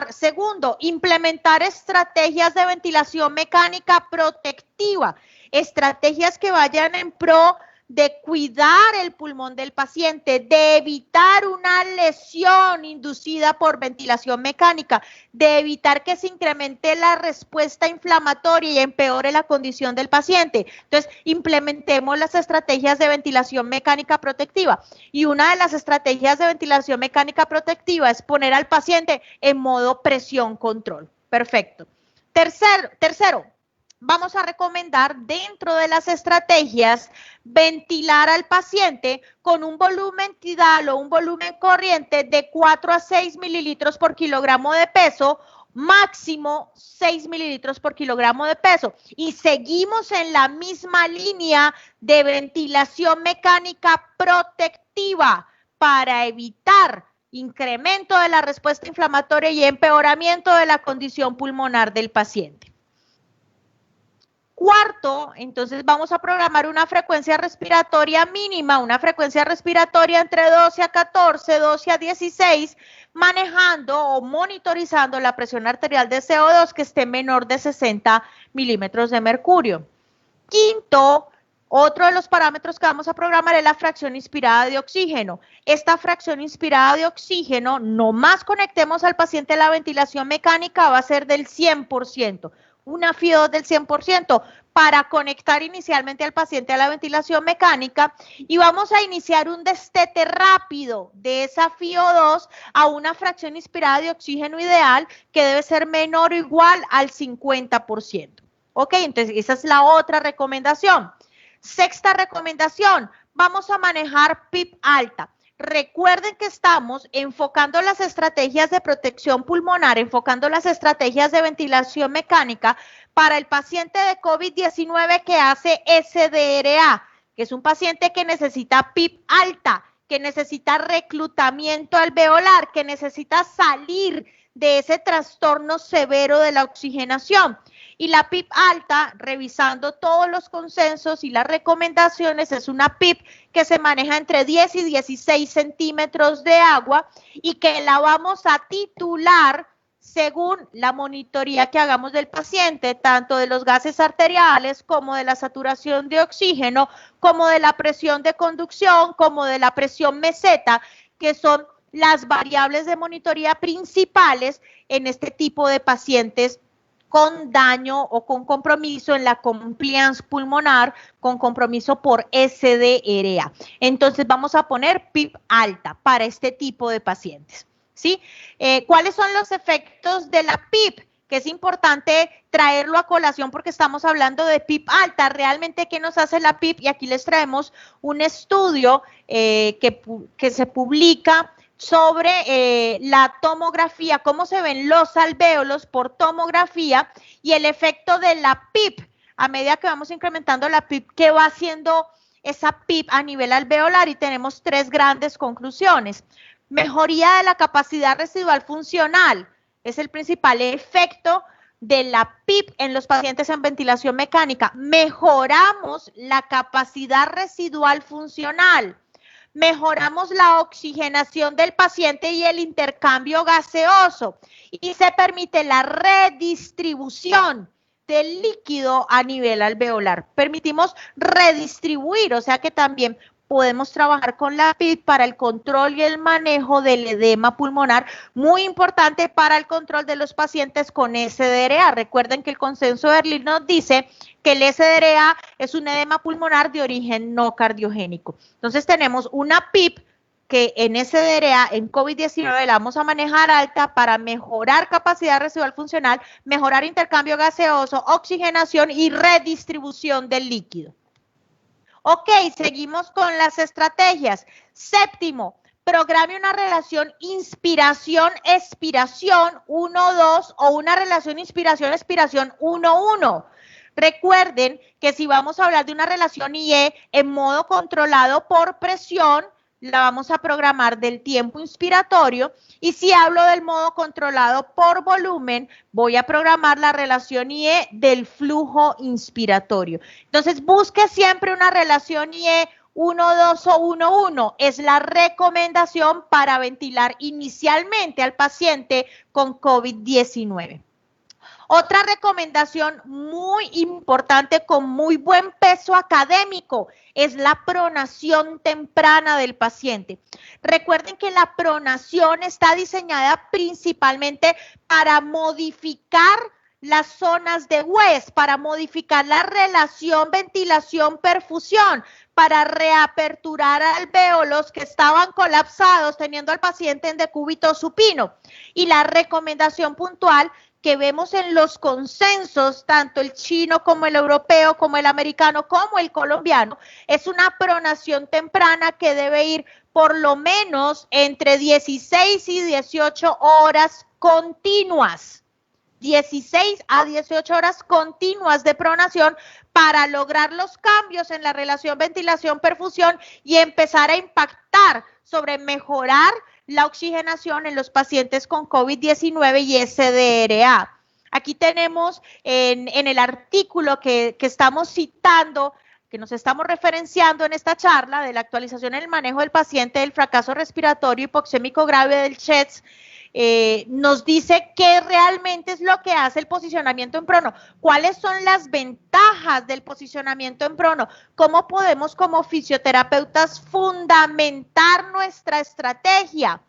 Speaker 6: Segundo, implementar estrategias de ventilación mecánica protectiva, estrategias que vayan en pro de cuidar el pulmón del paciente, de evitar una lesión inducida por ventilación mecánica, de evitar que se incremente la respuesta inflamatoria y empeore la condición del paciente. Entonces, implementemos las estrategias de ventilación mecánica protectiva. Y una de las estrategias de ventilación mecánica protectiva es poner al paciente en modo presión control. Perfecto. Tercero, vamos a recomendar dentro de las estrategias ventilar al paciente con un volumen tidal o un volumen corriente de 4 a 6 mililitros por kilogramo de peso, máximo 6 mililitros por kilogramo de peso. Y seguimos en la misma línea de ventilación mecánica protectiva para evitar incremento de la respuesta inflamatoria y empeoramiento de la condición pulmonar del paciente. Cuarto, entonces vamos a programar una frecuencia respiratoria mínima, una frecuencia respiratoria entre 12 a 14, 12 a 16, manejando o monitorizando la presión arterial de CO2 que esté menor de 60 milímetros de mercurio. Quinto, otro de los parámetros que vamos a programar es la fracción inspirada de oxígeno. Esta fracción inspirada de oxígeno, nomás conectemos al paciente a la ventilación mecánica, va a ser del 100%. Una FIO2 del 100% para conectar inicialmente al paciente a la ventilación mecánica y vamos a iniciar un destete rápido de esa FIO2 a una fracción inspirada de oxígeno ideal que debe ser menor o igual al 50%. Ok, entonces esa es la otra recomendación. Sexta recomendación, vamos a manejar PIP alta. Recuerden que estamos enfocando las estrategias de protección pulmonar, enfocando las estrategias de ventilación mecánica para el paciente de COVID-19 que hace SDRA, que es un paciente que necesita PIP alta, que necesita reclutamiento alveolar, que necesita salir de ese trastorno severo de la oxigenación. Y la PIP alta, revisando todos los consensos y las recomendaciones, es una PIP que se maneja entre 10 y 16 centímetros de agua y que la vamos a titular según la monitoría que hagamos del paciente, tanto de los gases arteriales como de la saturación de oxígeno, como de la presión de conducción, como de la presión meseta, que son las variables de monitoría principales en este tipo de pacientes con daño o con compromiso en la compliance pulmonar, con compromiso por SDRA. Entonces vamos a poner PIP alta para este tipo de pacientes, ¿sí? ¿Cuáles son los efectos de la PIP? Que es importante traerlo a colación porque estamos hablando de PIP alta. Realmente, ¿qué nos hace la PIP? Y aquí les traemos un estudio que se publica sobre la tomografía, cómo se ven los alvéolos por tomografía y el efecto de la PIP. A medida que vamos incrementando la PIP, ¿qué va haciendo esa PIP a nivel alveolar? Y tenemos tres grandes conclusiones. Mejoría de la capacidad residual funcional es el principal efecto de la PIP en los pacientes en ventilación mecánica. Mejoramos la capacidad residual funcional. Mejoramos la oxigenación del paciente y el intercambio gaseoso y se permite la redistribución del líquido a nivel alveolar. Permitimos redistribuir, o sea que también podemos trabajar con la PIP para el control y el manejo del edema pulmonar, muy importante para el control de los pacientes con SDRA. Recuerden que el consenso de Berlín nos dice que el SDRA es un edema pulmonar de origen no cardiogénico. Entonces tenemos una PIP que en SDRA, en COVID-19, la vamos a manejar alta para mejorar capacidad residual funcional, mejorar intercambio gaseoso, oxigenación y redistribución del líquido. Ok, seguimos con las estrategias. Séptimo, programe una relación inspiración-expiración 1-2 o una relación inspiración-expiración 1-1. Recuerden que si vamos a hablar de una relación IE en modo controlado por presión, la vamos a programar del tiempo inspiratorio, y si hablo del modo controlado por volumen, voy a programar la relación IE del flujo inspiratorio. Entonces, busque siempre una relación IE 1-2 o 1-1. Es la recomendación para ventilar inicialmente al paciente con COVID-19. Otra recomendación muy importante con muy buen peso académico es la pronación temprana del paciente. Recuerden que la pronación está diseñada principalmente para modificar las zonas de West, para modificar la relación ventilación-perfusión, para reaperturar alvéolos que estaban colapsados teniendo al paciente en decúbito supino. Y la recomendación puntual que vemos en los consensos, tanto el chino como el europeo, como el americano, como el colombiano, es una pronación temprana que debe ir por lo menos entre 16 y 18 horas continuas. 16 a 18 horas continuas de pronación para lograr los cambios en la relación ventilación-perfusión y empezar a impactar sobre mejorar la oxigenación en los pacientes con COVID-19 y SDRA. Aquí tenemos en el artículo que estamos citando, que nos estamos referenciando en esta charla de la actualización en el manejo del paciente del fracaso respiratorio hipoxémico grave del CHEDS, nos dice qué realmente es lo que hace el posicionamiento en prono, cuáles son las ventajas del posicionamiento en prono, cómo podemos como fisioterapeutas fundamentar nuestra estrategia.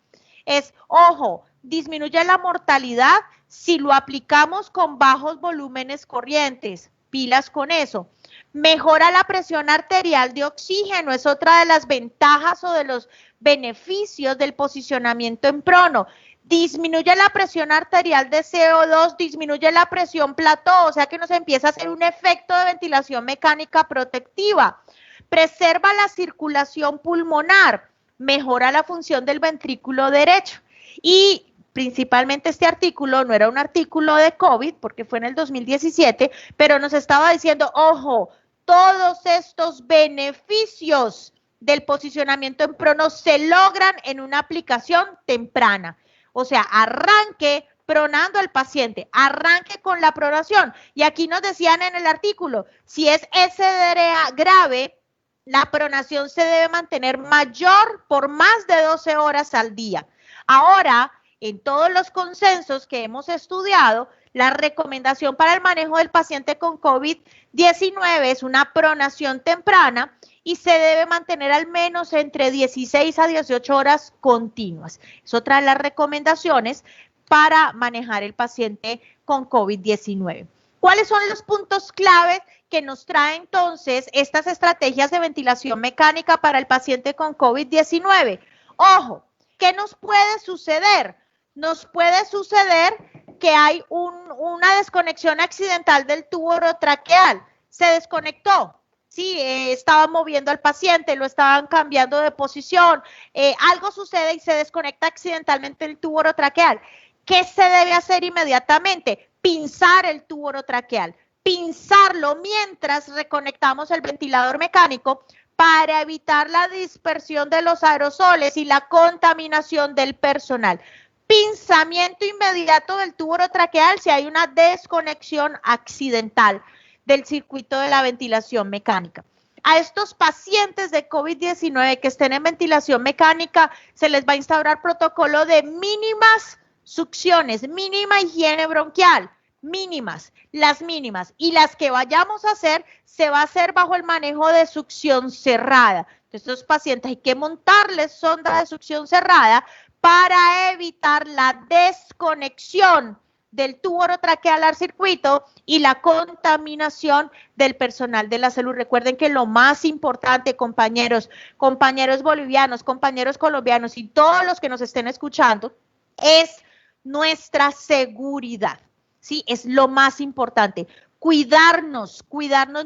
Speaker 6: Ojo, disminuye la mortalidad si lo aplicamos con bajos volúmenes corrientes, pilas con eso. Mejora la presión arterial de oxígeno, es otra de las ventajas o de los beneficios del posicionamiento en prono. Disminuye la presión arterial de CO2, disminuye la presión plató, o sea que nos empieza a hacer un efecto de ventilación mecánica protectiva. Preserva la circulación pulmonar, mejora la función del ventrículo derecho. Y principalmente este artículo no era un artículo de COVID, porque fue en el 2017, pero nos estaba diciendo, ojo, todos estos beneficios del posicionamiento en prono se logran en una aplicación temprana. O sea, arranque pronando al paciente, arranque con la pronación. Y aquí nos decían en el artículo, si es SDRA grave, la pronación se debe mantener mayor por más de 12 horas al día. Ahora, en todos los consensos que hemos estudiado, la recomendación para el manejo del paciente con COVID-19 es una pronación temprana y se debe mantener al menos entre 16 a 18 horas continuas. Es otra de las recomendaciones para manejar el paciente con COVID-19. ¿Cuáles son los puntos claves que nos trae entonces estas estrategias de ventilación mecánica para el paciente con COVID-19? Ojo, ¿qué nos puede suceder? Nos puede suceder que hay una desconexión accidental del tubo orotraqueal. Se desconectó. Sí, estaban moviendo al paciente, lo estaban cambiando de posición, algo sucede y se desconecta accidentalmente el tubo orotraqueal. ¿Qué se debe hacer inmediatamente? Pinzar el tubo orotraqueal, pinzarlo mientras reconectamos el ventilador mecánico para evitar la dispersión de los aerosoles y la contaminación del personal. Pinzamiento inmediato del tubo orotraqueal si hay una desconexión accidental del circuito de la ventilación mecánica. A estos pacientes de COVID-19 que estén en ventilación mecánica se les va a instaurar protocolo de mínimas succiones, mínima higiene bronquial, mínimas, las mínimas, y las que vayamos a hacer, se va a hacer bajo el manejo de succión cerrada. Entonces, estos pacientes hay que montarles sonda de succión cerrada para evitar la desconexión del tubo orotraqueal al circuito y la contaminación del personal de la salud. Recuerden que lo más importante, compañeros bolivianos, compañeros colombianos y todos los que nos estén escuchando, es nuestra seguridad, ¿sí? Es lo más importante. Cuidarnos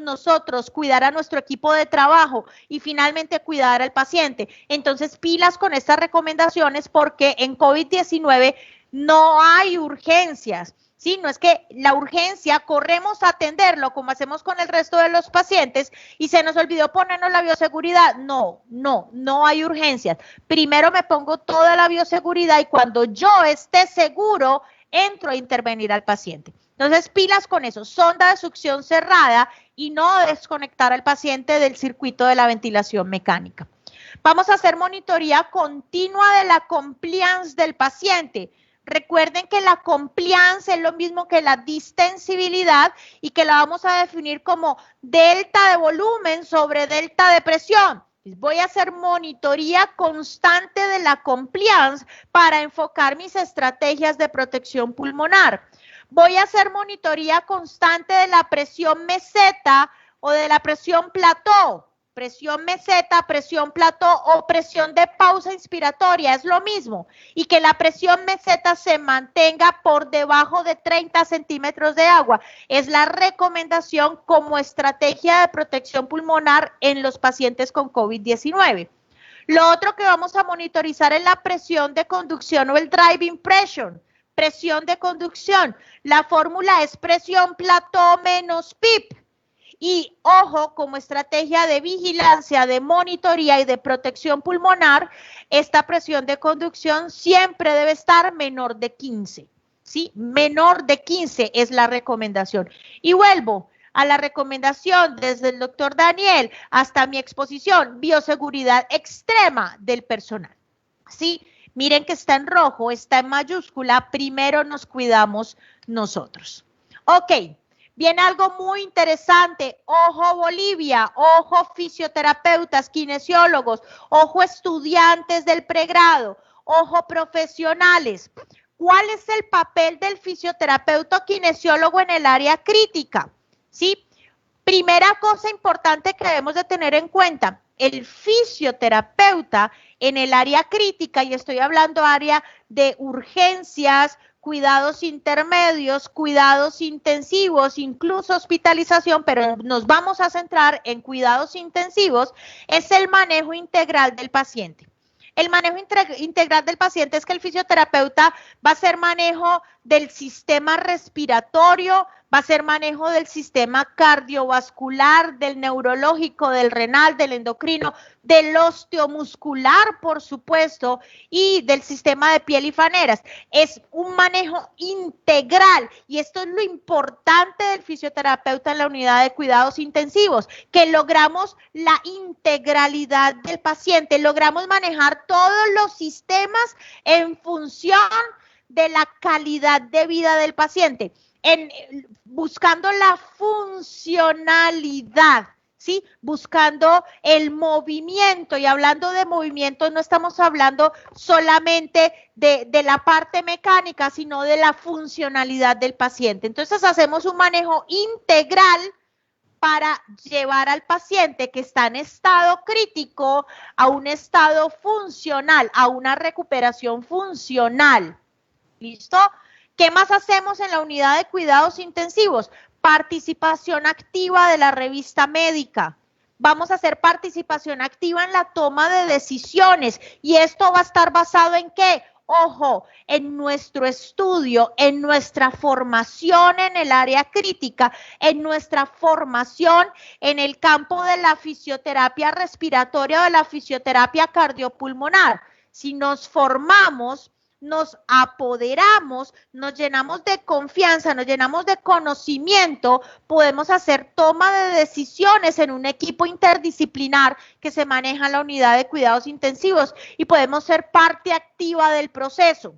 Speaker 6: nosotros, cuidar a nuestro equipo de trabajo y finalmente cuidar al paciente. Entonces, pilas con estas recomendaciones porque en COVID-19 no hay urgencias, ¿sí? No es que la urgencia corremos a atenderlo como hacemos con el resto de los pacientes y se nos olvidó ponernos la bioseguridad. No hay urgencias. Primero me pongo toda la bioseguridad y cuando yo esté seguro, entro a intervenir al paciente. Entonces, pilas con eso, sonda de succión cerrada y no desconectar al paciente del circuito de la ventilación mecánica. Vamos a hacer monitoría continua de la compliance del paciente. Recuerden que la compliance es lo mismo que la distensibilidad y que la vamos a definir como delta de volumen sobre delta de presión. Voy a hacer monitoría constante de la compliance para enfocar mis estrategias de protección pulmonar. Voy a hacer monitoría constante de la presión meseta o de la presión plató. Presión meseta, presión plató o presión de pausa inspiratoria, es lo mismo. Y que la presión meseta se mantenga por debajo de 30 centímetros de agua. Es la recomendación como estrategia de protección pulmonar en los pacientes con COVID-19. Lo otro que vamos a monitorizar es la presión de conducción o el driving pressure. Presión de conducción. La fórmula es presión plató menos PIP. Y ojo, como estrategia de vigilancia, de monitoría y de protección pulmonar, esta presión de conducción siempre debe estar menor de 15, ¿sí? Menor de 15 es la recomendación. Y vuelvo a la recomendación desde el doctor Daniel hasta mi exposición, bioseguridad extrema del personal, ¿sí? Miren que está en rojo, está en mayúscula, primero nos cuidamos nosotros. Ok. Viene algo muy interesante, ojo Bolivia, ojo fisioterapeutas, kinesiólogos, ojo estudiantes del pregrado, ojo profesionales. ¿Cuál es el papel del fisioterapeuta o kinesiólogo en el área crítica? ¿Sí? Primera cosa importante que debemos de tener en cuenta, el fisioterapeuta en el área crítica, y estoy hablando área de urgencias, cuidados intermedios, cuidados intensivos, incluso hospitalización, pero nos vamos a centrar en cuidados intensivos, es el manejo integral del paciente. El manejo integral del paciente es que el fisioterapeuta va a hacer manejo del sistema respiratorio, va a hacer manejo del sistema cardiovascular, del neurológico, del renal, del endocrino, del osteomuscular, por supuesto, y del sistema de piel y faneras. Es un manejo integral y esto es lo importante del fisioterapeuta en la unidad de cuidados intensivos, que logramos la integralidad del paciente, logramos manejar todos los sistemas en función de la calidad de vida del paciente. Buscando la funcionalidad, ¿sí? Buscando el movimiento, y hablando de movimiento no estamos hablando solamente de la parte mecánica, sino de la funcionalidad del paciente. Entonces hacemos un manejo integral para llevar al paciente que está en estado crítico a un estado funcional, a una recuperación funcional. ¿Listo? ¿Qué más hacemos en la unidad de cuidados intensivos? Participación activa de la revista médica. Vamos a hacer participación activa en la toma de decisiones. ¿Y esto va a estar basado en qué? Ojo, en nuestro estudio, en nuestra formación en el área crítica, en nuestra formación en el campo de la fisioterapia respiratoria o de la fisioterapia cardiopulmonar. Si nos formamos, nos apoderamos, nos llenamos de confianza, nos llenamos de conocimiento, podemos hacer toma de decisiones en un equipo interdisciplinar que se maneja en la unidad de cuidados intensivos y podemos ser parte activa del proceso.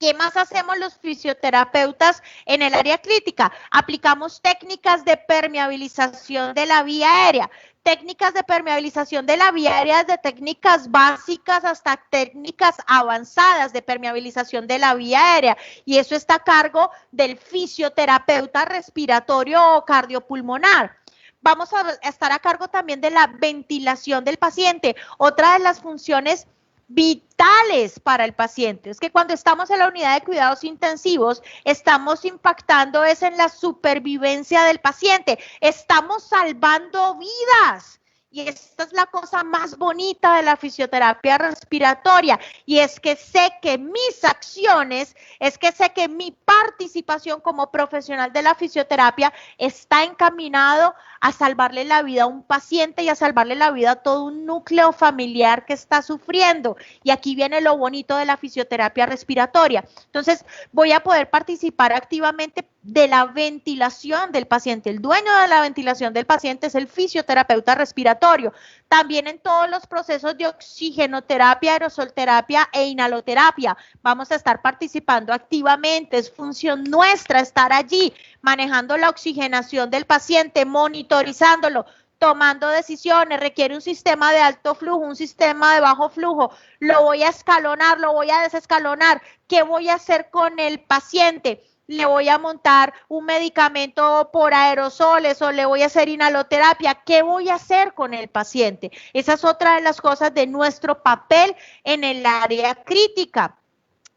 Speaker 6: ¿Qué más hacemos los fisioterapeutas en el área crítica? Aplicamos técnicas de permeabilización de la vía aérea. Técnicas de permeabilización de la vía aérea, desde técnicas básicas hasta técnicas avanzadas de permeabilización de la vía aérea. Y eso está a cargo del fisioterapeuta respiratorio o cardiopulmonar. Vamos a estar a cargo también de la ventilación del paciente. Otra de las funciones vitales para el paciente. Es que cuando estamos en la unidad de cuidados intensivos, estamos impactando es en la supervivencia del paciente. Estamos salvando vidas. Y esta es la cosa más bonita de la fisioterapia respiratoria, y es que sé que mis acciones, es que sé que mi participación como profesional de la fisioterapia está encaminado a salvarle la vida a un paciente y a salvarle la vida a todo un núcleo familiar que está sufriendo. Y aquí viene lo bonito de la fisioterapia respiratoria. Entonces, voy a poder participar activamente de la ventilación del paciente. El dueño de la ventilación del paciente es el fisioterapeuta respiratorio. También en todos los procesos de oxigenoterapia, aerosolterapia e inhaloterapia vamos a estar participando activamente. Es función nuestra estar allí, manejando la oxigenación del paciente, monitorizándolo, tomando decisiones. Requiere un sistema de alto flujo, un sistema de bajo flujo. Lo voy a escalonar, lo voy a desescalonar. ¿Qué voy a hacer con el paciente? Le voy a montar un medicamento por aerosoles o le voy a hacer inhaloterapia. ¿Qué voy a hacer con el paciente? Esa es otra de las cosas de nuestro papel en el área crítica.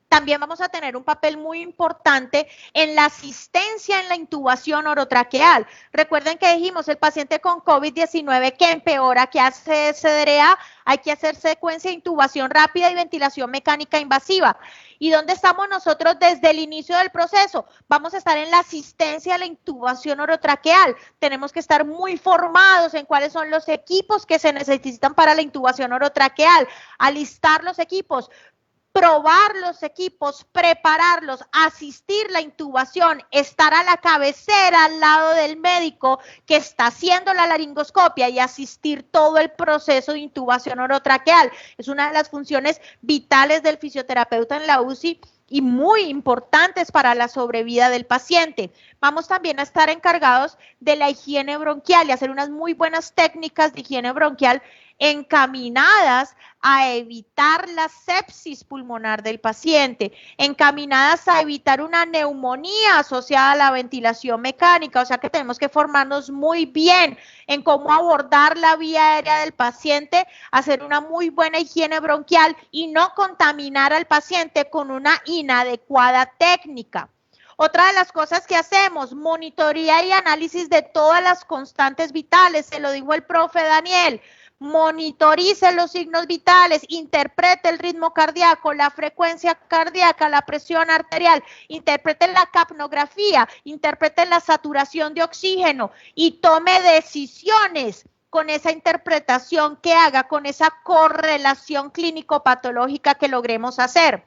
Speaker 6: También vamos a tener un papel muy importante en la asistencia en la intubación orotraqueal. Recuerden que dijimos, el paciente con COVID-19 que empeora, que hace SDRA, hay que hacer secuencia de intubación rápida y ventilación mecánica invasiva. ¿Y dónde estamos nosotros desde el inicio del proceso? Vamos a estar en la asistencia a la intubación orotraqueal. Tenemos que estar muy formados en cuáles son los equipos que se necesitan para la intubación orotraqueal, alistar los equipos, probar los equipos, prepararlos, asistir la intubación, estar a la cabecera al lado del médico que está haciendo la laringoscopia y asistir todo el proceso de intubación orotraqueal. Es una de las funciones vitales del fisioterapeuta en la UCI y muy importantes para la sobrevida del paciente. Vamos también a estar encargados de la higiene bronquial y hacer unas muy buenas técnicas de higiene bronquial encaminadas a evitar la sepsis pulmonar del paciente, encaminadas a evitar una neumonía asociada a la ventilación mecánica. O sea que tenemos que formarnos muy bien en cómo abordar la vía aérea del paciente, hacer una muy buena higiene bronquial y no contaminar al paciente con una inadecuada técnica. Otra de las cosas que hacemos, monitoría y análisis de todas las constantes vitales, se lo dijo el profe Daniel. Monitorice los signos vitales, interprete el ritmo cardíaco, la frecuencia cardíaca, la presión arterial, interprete la capnografía, interprete la saturación de oxígeno y tome decisiones con esa interpretación que haga, con esa correlación clínico-patológica que logremos hacer.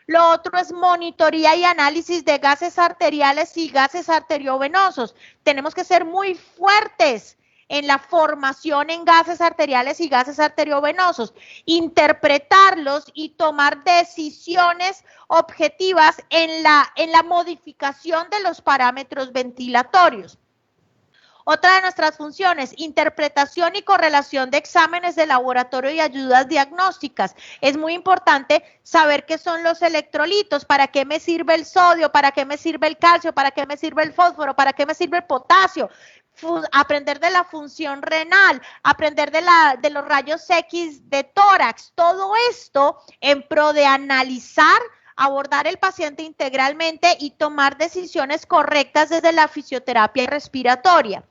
Speaker 6: Lo otro es monitoría y análisis de gases arteriales y gases arteriovenosos. Tenemos que ser muy fuertes en la formación en gases arteriales y gases arteriovenosos, interpretarlos y tomar decisiones objetivas en la modificación de los parámetros ventilatorios. Otra de nuestras funciones, interpretación y correlación de exámenes de laboratorio y ayudas diagnósticas. Es muy importante saber qué son los electrolitos, para qué me sirve el sodio, para qué me sirve el calcio, para qué me sirve el fósforo, para qué me sirve el potasio. Aprender de la función renal, aprender de los rayos X de tórax, todo esto en pro de analizar, abordar el paciente integralmente y tomar decisiones correctas desde la fisioterapia respiratoria.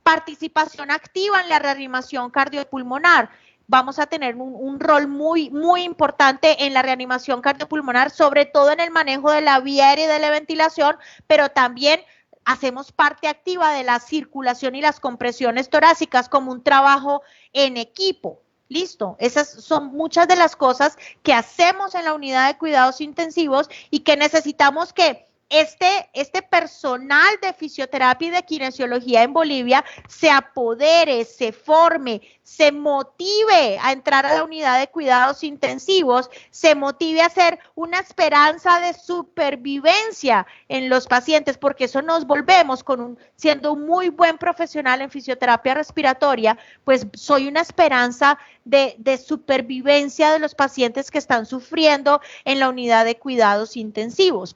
Speaker 6: Participación activa en la reanimación cardiopulmonar. Vamos a tener un rol muy importante en la reanimación cardiopulmonar, sobre todo en el manejo de la vía aérea y de la ventilación, pero también hacemos parte activa de la circulación y las compresiones torácicas como un trabajo en equipo. Listo, esas son muchas de las cosas que hacemos en la unidad de cuidados intensivos y que necesitamos que este personal de fisioterapia y de kinesiología en Bolivia se apodere, se forme, se motive a entrar a la unidad de cuidados intensivos, se motive a ser una esperanza de supervivencia en los pacientes, porque eso nos volvemos siendo un muy buen profesional en fisioterapia respiratoria, pues soy una esperanza de supervivencia de los pacientes que están sufriendo en la unidad de cuidados intensivos.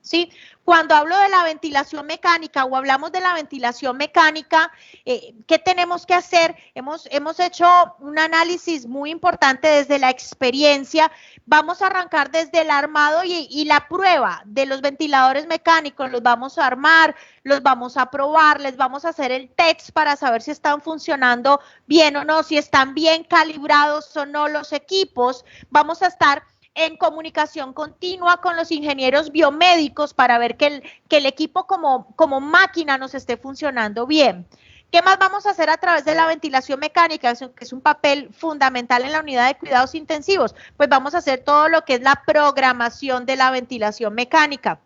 Speaker 6: ¿Sí? Cuando hablo de la ventilación mecánica o hablamos de la ventilación mecánica, ¿qué tenemos que hacer? Hemos hecho un análisis muy importante desde la experiencia. Vamos a arrancar desde el armado y la prueba de los ventiladores mecánicos. Los vamos a armar, los vamos a probar, les vamos a hacer el test para saber si están funcionando bien o no, si están bien calibrados o no los equipos. Vamos a estar en comunicación continua con los ingenieros biomédicos para ver que el equipo como máquina nos esté funcionando bien. ¿Qué más vamos a hacer a través de la ventilación mecánica, que es un papel fundamental en la unidad de cuidados intensivos? Pues vamos a hacer todo lo que es la programación de la ventilación mecánica.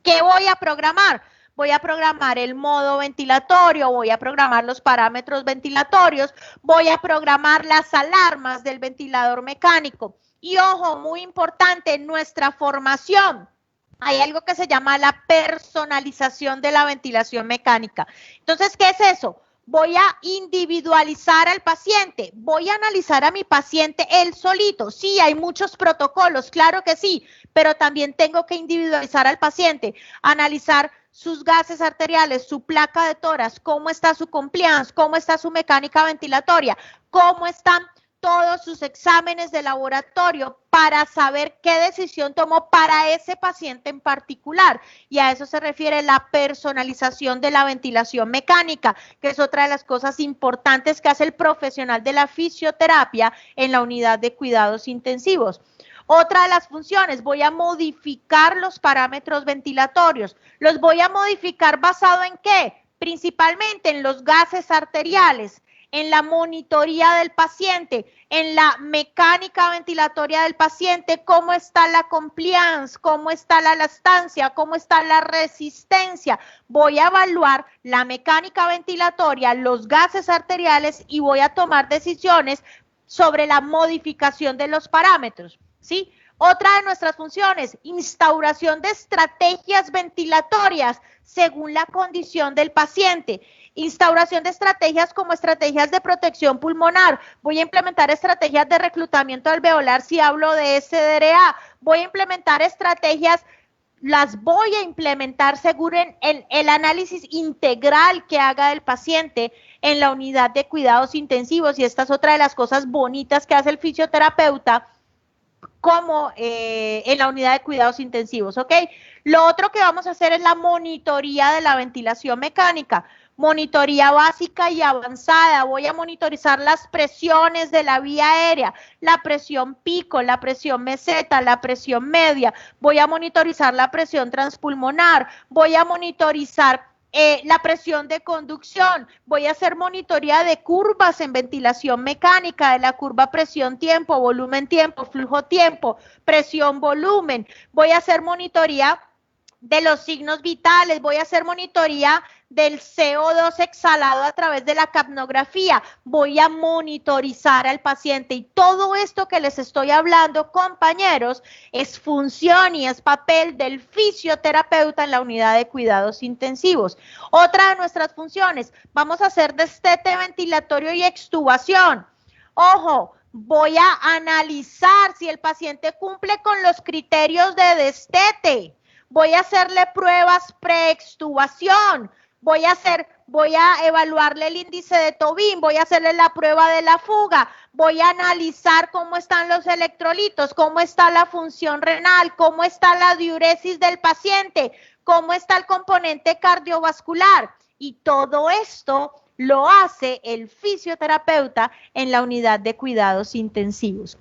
Speaker 6: ¿Qué voy a programar? Voy a programar el modo ventilatorio, voy a programar los parámetros ventilatorios, voy a programar las alarmas del ventilador mecánico. Y ojo, muy importante, en nuestra formación hay algo que se llama la personalización de la ventilación mecánica. Entonces, ¿qué es eso? Voy a individualizar al paciente, voy a analizar a mi paciente él solito. Sí, hay muchos protocolos, claro que sí, pero también tengo que individualizar al paciente, analizar sus gases arteriales, su placa de tórax, cómo está su compliance, cómo está su mecánica ventilatoria, cómo están todos sus exámenes de laboratorio para saber qué decisión tomó para ese paciente en particular. Y a eso se refiere la personalización de la ventilación mecánica, que es otra de las cosas importantes que hace el profesional de la fisioterapia en la unidad de cuidados intensivos. Otra de las funciones, voy a modificar los parámetros ventilatorios. ¿Los voy a modificar basado en qué? Principalmente en los gases arteriales, en la monitoría del paciente, en la mecánica ventilatoria del paciente, cómo está la compliance, cómo está la elastancia, cómo está la resistencia. Voy a evaluar la mecánica ventilatoria, los gases arteriales y voy a tomar decisiones sobre la modificación de los parámetros, ¿sí? Otra de nuestras funciones, instauración de estrategias ventilatorias según la condición del paciente. Instauración de estrategias como estrategias de protección pulmonar. Voy a implementar estrategias de reclutamiento alveolar si hablo de SDRA. Voy a implementar estrategias, las voy a implementar según el análisis integral que haga del paciente en la unidad de cuidados intensivos. Y esta es otra de las cosas bonitas que hace el fisioterapeuta como en la unidad de cuidados intensivos, ¿ok? Lo otro que vamos a hacer es la monitoría de la ventilación mecánica. Monitoría básica y avanzada. Voy a monitorizar las presiones de la vía aérea, la presión pico, la presión meseta, la presión media. Voy a monitorizar la presión transpulmonar. Voy a monitorizar la presión de conducción. Voy a hacer monitoría de curvas en ventilación mecánica, de la curva presión-tiempo, volumen-tiempo, flujo-tiempo, presión-volumen. Voy a hacer monitoría de los signos vitales, voy a hacer monitoría del CO2 exhalado a través de la capnografía, voy a monitorizar al paciente y todo esto que les estoy hablando, compañeros, es función y es papel del fisioterapeuta en la unidad de cuidados intensivos. Otra de nuestras funciones, vamos a hacer destete ventilatorio y extubación. Ojo, voy a analizar si el paciente cumple con los criterios de destete. Voy a hacerle pruebas pre-extubación, voy a evaluarle el índice de Tobin, voy a hacerle la prueba de la fuga, voy a analizar cómo están los electrolitos, cómo está la función renal, cómo está la diuresis del paciente, cómo está el componente cardiovascular. Y todo esto lo hace el fisioterapeuta en la unidad de cuidados intensivos.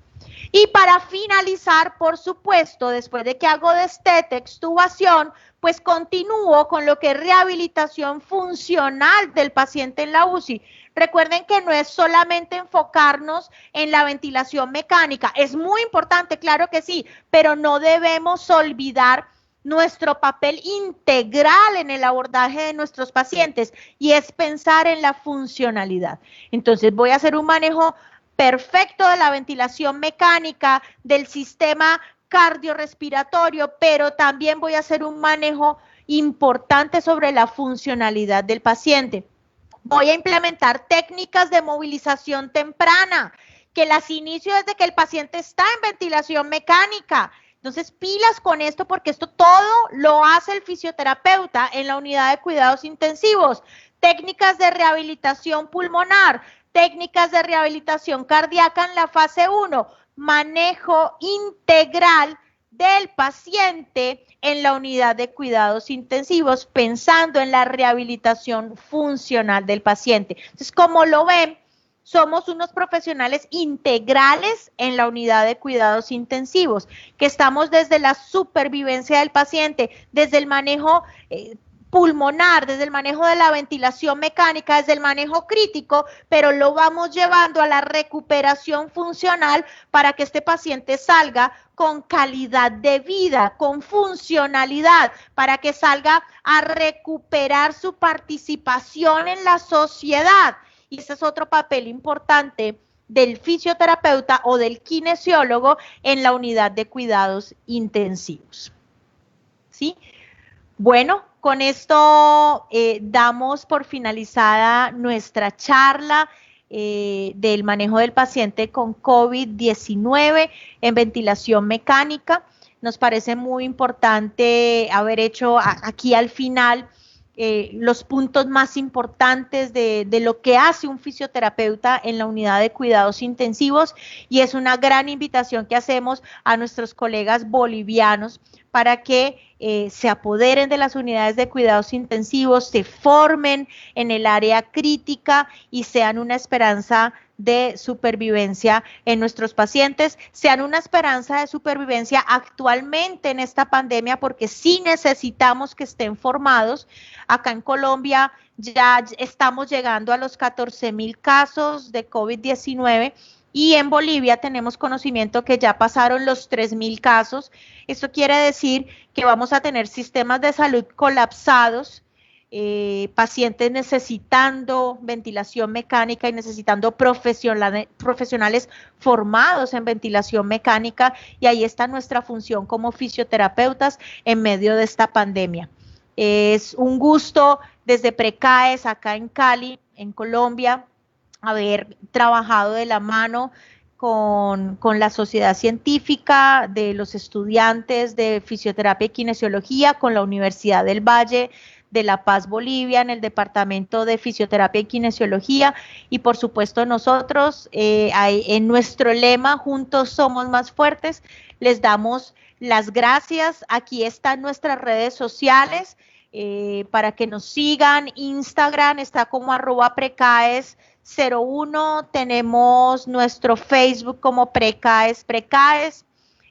Speaker 6: Y para finalizar, por supuesto, después de que hago destete, extubación, pues continúo con lo que es rehabilitación funcional del paciente en la UCI. Recuerden que no es solamente enfocarnos en la ventilación mecánica, es muy importante, claro que sí, pero no debemos olvidar nuestro papel integral en el abordaje de nuestros pacientes y es pensar en la funcionalidad. Entonces voy a hacer un manejo perfecto de la ventilación mecánica, del sistema cardiorrespiratorio, pero también voy a hacer un manejo importante sobre la funcionalidad del paciente. Voy a implementar técnicas de movilización temprana, que las inicio desde que el paciente está en ventilación mecánica. Entonces, pilas con esto porque esto todo lo hace el fisioterapeuta en la unidad de cuidados intensivos. Técnicas de rehabilitación pulmonar, técnicas de rehabilitación cardíaca en la fase 1, manejo integral del paciente en la unidad de cuidados intensivos, pensando en la rehabilitación funcional del paciente. Entonces, como lo ven, somos unos profesionales integrales en la unidad de cuidados intensivos, que estamos desde la supervivencia del paciente, desde el manejo pulmonar, desde el manejo de la ventilación mecánica, desde el manejo crítico, pero lo vamos llevando a la recuperación funcional para que este paciente salga con calidad de vida, con funcionalidad, para que salga a recuperar su participación en la sociedad. Y ese es otro papel importante del fisioterapeuta o del kinesiólogo en la unidad de cuidados intensivos. ¿Sí? Bueno, con esto damos por finalizada nuestra charla del manejo del paciente con COVID-19 en ventilación mecánica. Nos parece muy importante haber hecho aquí al final los puntos más importantes de lo que hace un fisioterapeuta en la unidad de cuidados intensivos, y es una gran invitación que hacemos a nuestros colegas bolivianos para que se apoderen de las unidades de cuidados intensivos, se formen en el área crítica y sean una esperanza de supervivencia en nuestros pacientes, sean una esperanza de supervivencia actualmente en esta pandemia, porque sí necesitamos que estén formados. Acá en Colombia ya estamos llegando a los 14,000 casos de COVID-19 y en Bolivia tenemos conocimiento que ya pasaron los 3,000 casos. Esto quiere decir que vamos a tener sistemas de salud colapsados, pacientes necesitando ventilación mecánica y necesitando profesionales formados en ventilación mecánica, y ahí está nuestra función como fisioterapeutas en medio de esta pandemia. Es un gusto desde Precaes, acá en Cali, en Colombia, haber trabajado de la mano con la sociedad científica, de los estudiantes de fisioterapia y kinesiología, con la Universidad del Valle de La Paz, Bolivia, en el departamento de fisioterapia y kinesiología, y por supuesto nosotros, en nuestro lema, juntos somos más fuertes, les damos las gracias. Aquí están nuestras redes sociales, para que nos sigan. Instagram está como @precaes01, tenemos nuestro Facebook como Precaes.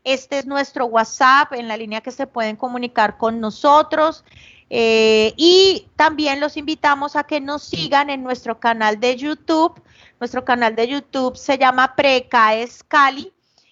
Speaker 6: Este es nuestro WhatsApp, en la línea que se pueden comunicar con nosotros. Y también los invitamos a que nos sigan en nuestro canal de YouTube. Nuestro canal de YouTube se llama Precaes Cali,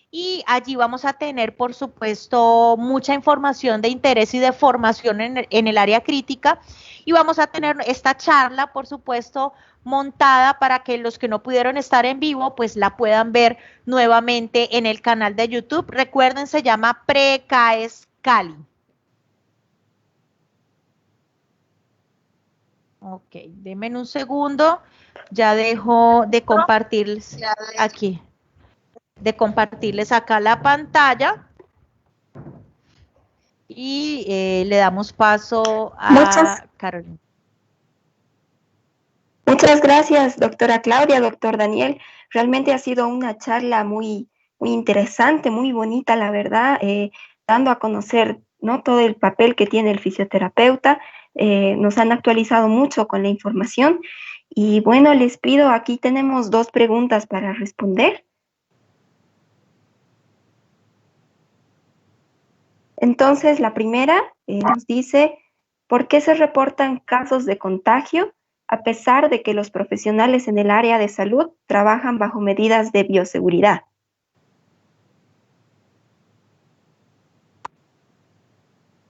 Speaker 6: y allí vamos a tener, por supuesto, mucha información de interés y de formación en el área crítica, y vamos a tener esta charla, por supuesto, montada para que los que no pudieron estar en vivo, pues la puedan ver nuevamente en el canal de YouTube. Recuerden, se llama Precaes Cali. Ok, denme un segundo, ya dejo de compartirles aquí, de compartirles acá la pantalla, y le damos paso a Carolina.
Speaker 1: Muchas gracias, doctora Claudia, doctor Daniel. Realmente ha sido una charla muy, muy interesante, muy bonita, la verdad, dando a conocer, ¿no?, todo el papel que tiene el fisioterapeuta. Nos han actualizado mucho con la información. Y bueno, les pido, aquí tenemos 2 preguntas para responder. Entonces, la primera nos dice, ¿por qué se reportan casos de contagio a pesar de que los profesionales en el área de salud trabajan bajo medidas de bioseguridad?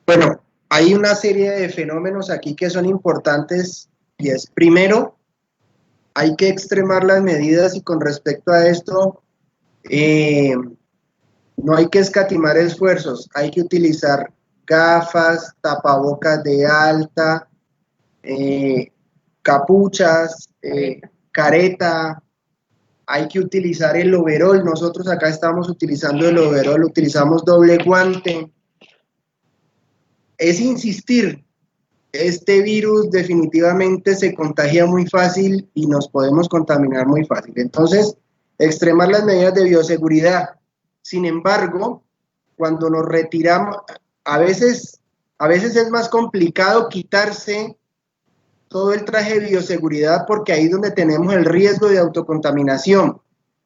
Speaker 4: Bueno, hay una serie de fenómenos aquí que son importantes y es, primero, hay que extremar las medidas y con respecto a esto, no hay que escatimar esfuerzos, hay que utilizar gafas, tapabocas de alta, capuchas, careta, hay que utilizar el overol, nosotros acá estamos utilizando el overol, utilizamos doble guante. Es insistir, este virus definitivamente se contagia muy fácil y nos podemos contaminar muy fácil. Entonces, extremar las medidas de bioseguridad. Sin embargo, cuando nos retiramos, a veces es más complicado quitarse todo el traje de bioseguridad porque ahí es donde tenemos el riesgo de autocontaminación.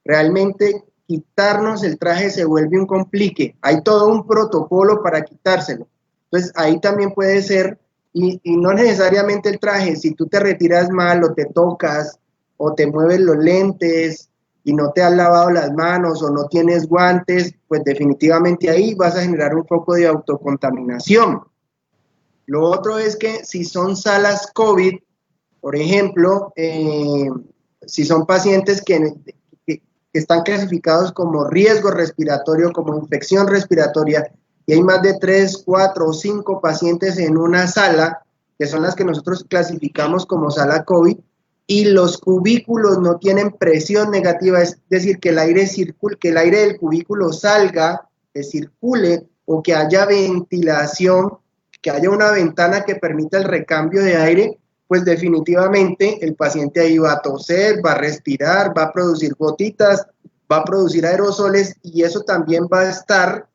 Speaker 4: Realmente quitarnos el traje se vuelve un complique. Hay todo un protocolo para quitárselo. Entonces ahí también puede ser, y no necesariamente el traje, si tú te retiras mal o te tocas o te mueves los lentes y no te has lavado las manos o no tienes guantes, pues definitivamente ahí vas a generar un foco de autocontaminación. Lo otro es que si son salas COVID, por ejemplo, si son pacientes que están clasificados como riesgo respiratorio, como infección respiratoria, y hay más de 3, 4 o 5 pacientes en una sala, que son las que nosotros clasificamos como sala COVID, y los cubículos no tienen presión negativa, es decir, que el aire circule, que el aire del cubículo salga, que circule, o que haya ventilación, que haya una ventana que permita el recambio de aire, pues definitivamente el paciente ahí va a toser, va a respirar, va a producir gotitas, va a producir aerosoles y eso también va a estar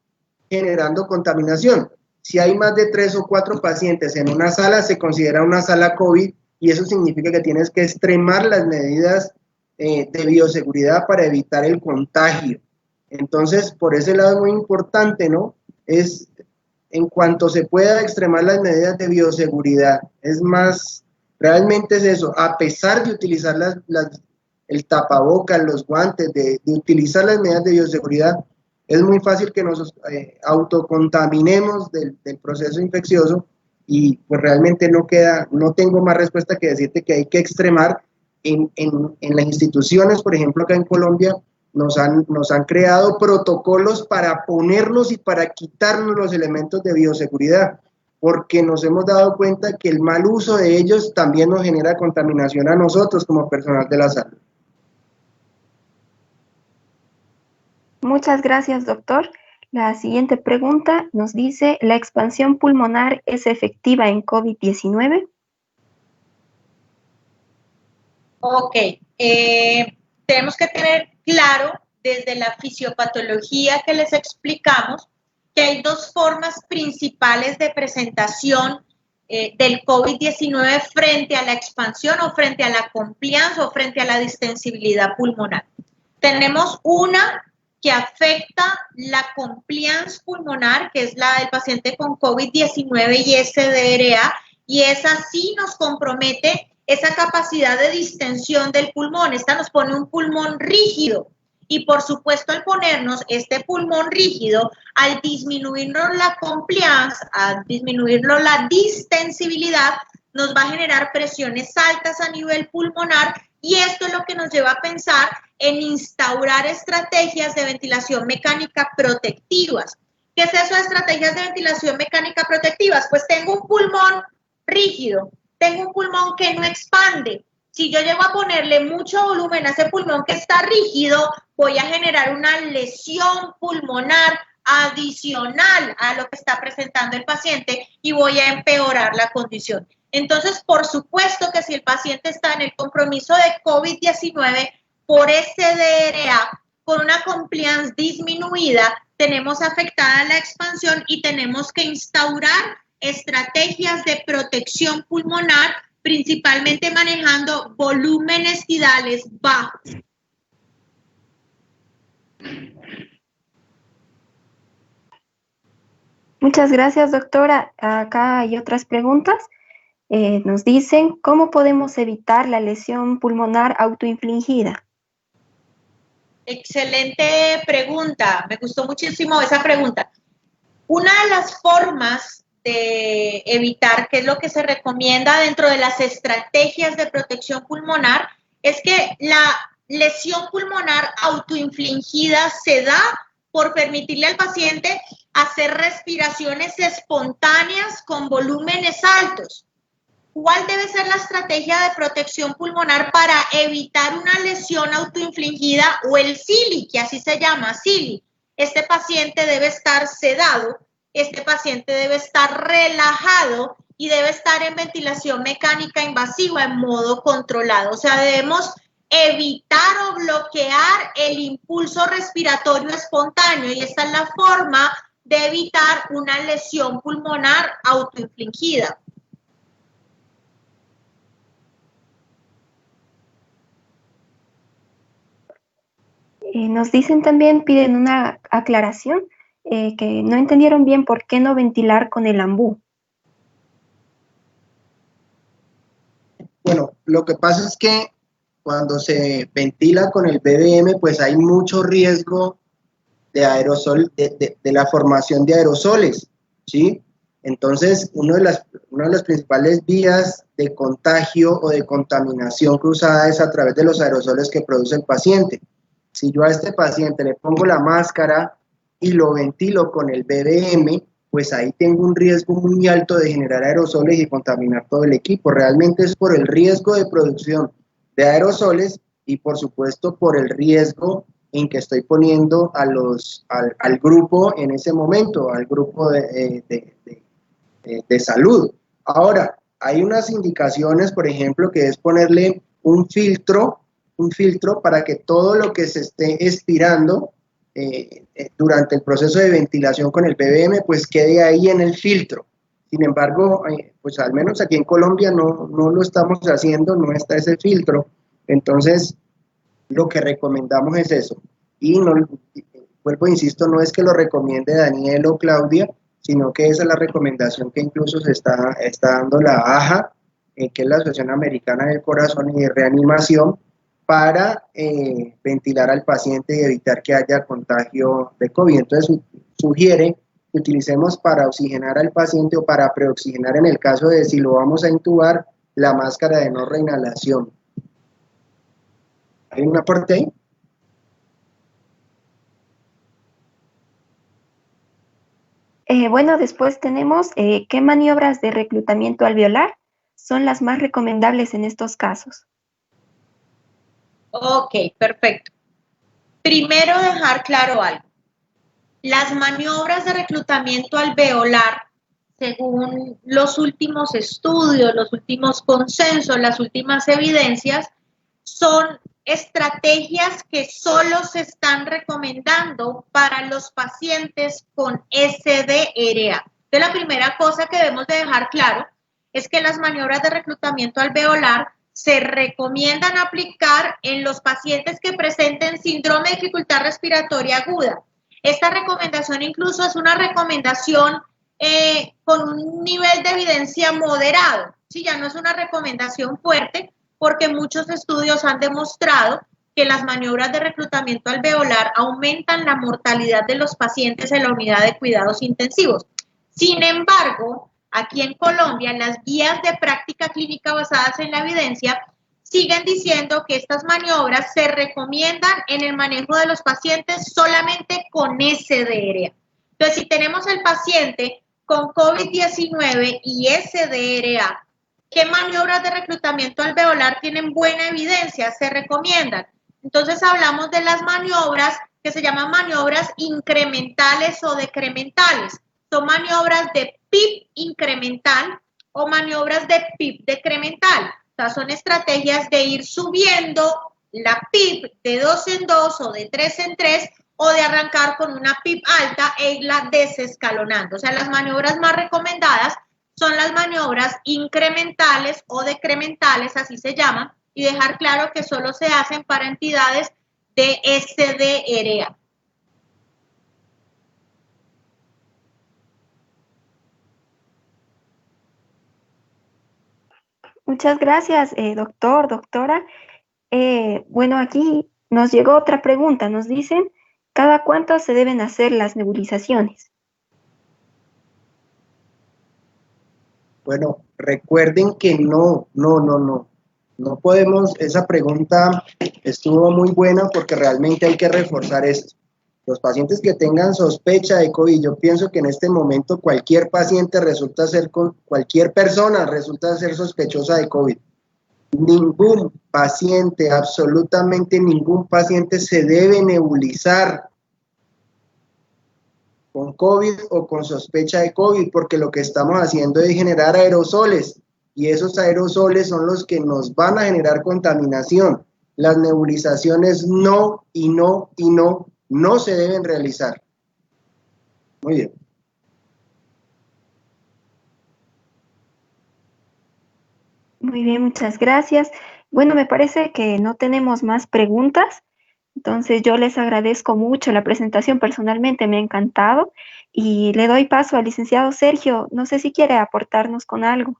Speaker 4: generando contaminación. Si hay más de 3 o 4 pacientes en una sala, se considera una sala COVID y eso significa que tienes que extremar las medidas de bioseguridad para evitar el contagio. Entonces, por ese lado es muy importante, ¿no? Es en cuanto se pueda extremar las medidas de bioseguridad. Es más, realmente es eso, a pesar de utilizar el tapabocas, los guantes, de utilizar las medidas de bioseguridad, es muy fácil que nos autocontaminemos del proceso infeccioso y pues realmente no tengo más respuesta que decirte que hay que extremar en las instituciones, por ejemplo acá en Colombia, nos han creado protocolos para ponernos y para quitarnos los elementos de bioseguridad, porque nos hemos dado cuenta que el mal uso de ellos también nos genera contaminación a nosotros como personal de la salud.
Speaker 1: Muchas gracias, doctor. La siguiente pregunta nos dice, ¿la expansión pulmonar es efectiva en COVID-19?
Speaker 3: Ok, tenemos que tener claro desde la fisiopatología que les explicamos que hay dos formas principales de presentación del COVID-19 frente a la expansión o frente a la compliance o frente a la distensibilidad pulmonar. Tenemos una que afecta la compliance pulmonar, que es la del paciente con COVID-19 y SDRA, y esa sí nos compromete esa capacidad de distensión del pulmón. Esta nos pone un pulmón rígido y por supuesto al ponernos este pulmón rígido, al disminuirnos la compliance, al disminuirnos la distensibilidad, nos va a generar presiones altas a nivel pulmonar y esto es lo que nos lleva a pensar en instaurar estrategias de ventilación mecánica protectivas. ¿Qué es eso de estrategias de ventilación mecánica protectivas? Pues tengo un pulmón rígido, tengo un pulmón que no expande. Si yo llego a ponerle mucho volumen a ese pulmón que está rígido, voy a generar una lesión pulmonar adicional a lo que está presentando el paciente y voy a empeorar la condición. Entonces, por supuesto que si el paciente está en el compromiso de COVID-19 por SDRA, con una compliance disminuida, tenemos afectada la expansión y tenemos que instaurar estrategias de protección pulmonar, principalmente manejando volúmenes tidales bajos.
Speaker 1: Muchas gracias, doctora. Acá hay otras preguntas. Nos dicen, ¿cómo podemos evitar la lesión pulmonar autoinfligida?
Speaker 3: Excelente pregunta. Me gustó muchísimo esa pregunta. Una de las formas de evitar, qué es lo que se recomienda dentro de las estrategias de protección pulmonar, es que la lesión pulmonar autoinfligida se da por permitirle al paciente hacer respiraciones espontáneas con volúmenes altos. ¿Cuál debe ser la estrategia de protección pulmonar para evitar una lesión autoinfligida o el SILI, que así se llama, SILI? Este paciente debe estar sedado, este paciente debe estar relajado y debe estar en ventilación mecánica invasiva en modo controlado. O sea, debemos evitar o bloquear el impulso respiratorio espontáneo y esta es la forma de evitar una lesión pulmonar autoinfligida.
Speaker 1: Nos dicen también, piden una aclaración, que no entendieron bien por qué no ventilar con el ambú.
Speaker 4: Bueno, lo que pasa es que cuando se ventila con el BBM, pues hay mucho riesgo de aerosol, de la formación de aerosoles, ¿sí? Entonces, una de las principales vías de contagio o de contaminación cruzada es a través de los aerosoles que produce el paciente. Si yo a este paciente le pongo la máscara y lo ventilo con el BBM, pues ahí tengo un riesgo muy alto de generar aerosoles y contaminar todo el equipo. Realmente es por el riesgo de producción de aerosoles y por supuesto por el riesgo en que estoy poniendo al grupo en ese momento, al grupo de salud. Ahora, hay unas indicaciones, por ejemplo, que es ponerle un filtro para que todo lo que se esté expirando durante el proceso de ventilación con el BBM, pues quede ahí en el filtro. Sin embargo, pues al menos aquí en Colombia no lo estamos haciendo, no está ese filtro. Entonces, lo que recomendamos es eso. Y no, vuelvo, insisto, no es que lo recomiende Daniel o Claudia, sino que esa es la recomendación que incluso se está dando la AJA, que es la Asociación Americana del Corazón y de Reanimación, para ventilar al paciente y evitar que haya contagio de COVID. Entonces sugiere que utilicemos para oxigenar al paciente o para preoxigenar en el caso de si lo vamos a intubar, la máscara de no reinhalación. ¿Hay un aporte ahí?
Speaker 1: Bueno, después tenemos qué maniobras de reclutamiento alveolar son las más recomendables en estos casos.
Speaker 3: Ok, perfecto. Primero dejar claro algo. Las maniobras de reclutamiento alveolar, según los últimos estudios, los últimos consensos, las últimas evidencias, son estrategias que solo se están recomendando para los pacientes con SDRA. Entonces, la primera cosa que debemos de dejar claro es que las maniobras de reclutamiento alveolar se recomiendan aplicar en los pacientes que presenten síndrome de dificultad respiratoria aguda. Esta recomendación incluso es una recomendación con un nivel de evidencia moderado, ¿sí? Ya no es una recomendación fuerte, porque muchos estudios han demostrado que las maniobras de reclutamiento alveolar aumentan la mortalidad de los pacientes en la unidad de cuidados intensivos. Sin embargo, aquí en Colombia, las guías de práctica clínica basadas en la evidencia siguen diciendo que estas maniobras se recomiendan en el manejo de los pacientes solamente con SDRA. Entonces, si tenemos el paciente con COVID-19 y SDRA, ¿qué maniobras de reclutamiento alveolar tienen buena evidencia? Se recomiendan. Entonces hablamos de las maniobras que se llaman maniobras incrementales o decrementales. Son maniobras de PIP incremental o maniobras de PIP decremental. O sea, son estrategias de ir subiendo la PIP de 2 en 2 o de 3 en 3 o de arrancar con una PIP alta e irla desescalonando. O sea, las maniobras más recomendadas son las maniobras incrementales o decrementales, así se llaman, y dejar claro que solo se hacen para entidades de SDRA.
Speaker 1: Muchas gracias, doctor, doctora. Bueno, aquí nos llegó otra pregunta. Nos dicen, ¿cada cuánto se deben hacer las nebulizaciones?
Speaker 4: Bueno, recuerden que no podemos, esa pregunta estuvo muy buena porque realmente hay que reforzar esto. Los pacientes que tengan sospecha de COVID, yo pienso que en este momento cualquier paciente cualquier persona resulta ser sospechosa de COVID. Ningún paciente, absolutamente ningún paciente se debe nebulizar con COVID o con sospecha de COVID, porque lo que estamos haciendo es generar aerosoles, y esos aerosoles son los que nos van a generar contaminación. Las nebulizaciones no se deben realizar. Muy bien.
Speaker 1: Muy bien, muchas gracias. Bueno, me parece que no tenemos más preguntas. Entonces yo les agradezco mucho la presentación, personalmente me ha encantado y le doy paso al licenciado Sergio. No sé si quiere aportarnos con algo.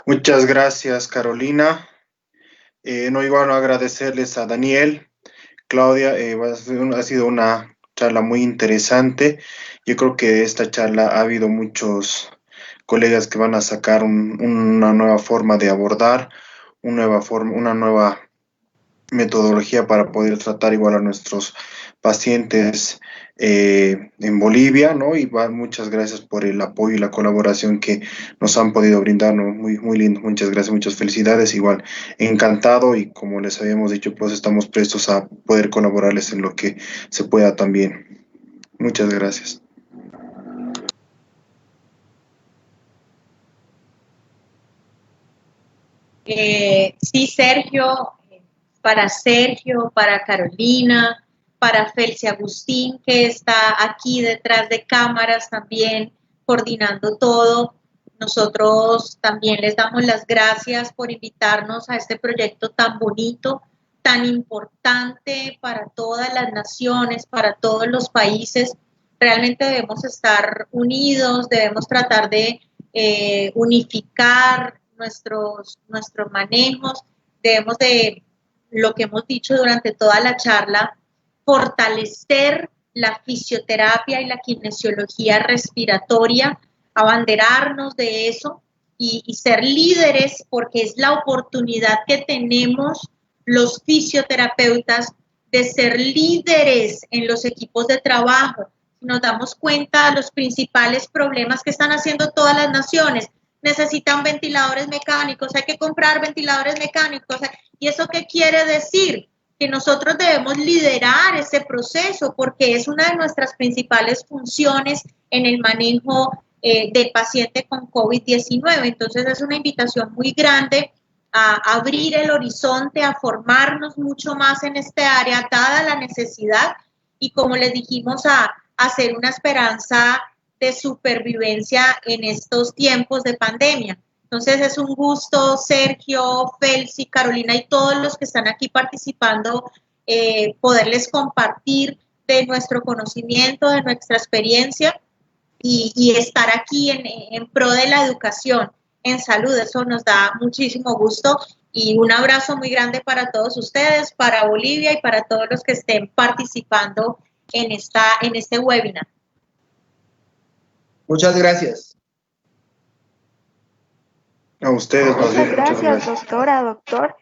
Speaker 2: Muchas gracias, Carolina. No igual agradecerles a Daniel, Claudia, ha sido una charla muy interesante. Yo creo que de esta charla ha habido muchos colegas que van a sacar una nueva forma de abordar, una nueva metodología para poder tratar igual a nuestros pacientes en Bolivia, ¿no? Y muchas gracias por el apoyo y la colaboración que nos han podido brindar, ¿no? Muy, muy lindo, muchas gracias, muchas felicidades, igual encantado y como les habíamos dicho, pues estamos prestos a poder colaborarles en lo que se pueda también. Muchas gracias.
Speaker 3: Sí, Sergio, para Carolina, para Felci Agustín, que está aquí detrás de cámaras también coordinando todo. Nosotros también les damos las gracias por invitarnos a este proyecto tan bonito, tan importante para todas las naciones, para todos los países. Realmente debemos estar unidos, debemos tratar de unificar nuestros manejos, debemos de, lo que hemos dicho durante toda la charla, fortalecer la fisioterapia y la kinesiología respiratoria, abanderarnos de eso y ser líderes, porque es la oportunidad que tenemos los fisioterapeutas de ser líderes en los equipos de trabajo. Nos damos cuenta de los principales problemas que están haciendo todas las naciones. Necesitan ventiladores mecánicos, hay que comprar ventiladores mecánicos. ¿Y eso qué quiere decir? Que nosotros debemos liderar ese proceso porque es una de nuestras principales funciones en el manejo del paciente con COVID-19. Entonces es una invitación muy grande a abrir el horizonte, a formarnos mucho más en este área, dada la necesidad, y como les dijimos, a hacer una esperanza de supervivencia en estos tiempos de pandemia. Entonces es un gusto, Sergio, Felci, Carolina y todos los que están aquí participando, poderles compartir de nuestro conocimiento, de nuestra experiencia y estar aquí en pro de la educación en salud. Eso nos da muchísimo gusto y un abrazo muy grande para todos ustedes, para Bolivia y para todos los que estén participando en este webinar.
Speaker 4: Muchas gracias.
Speaker 2: A ustedes,
Speaker 1: muchas gracias, doctora, doctor.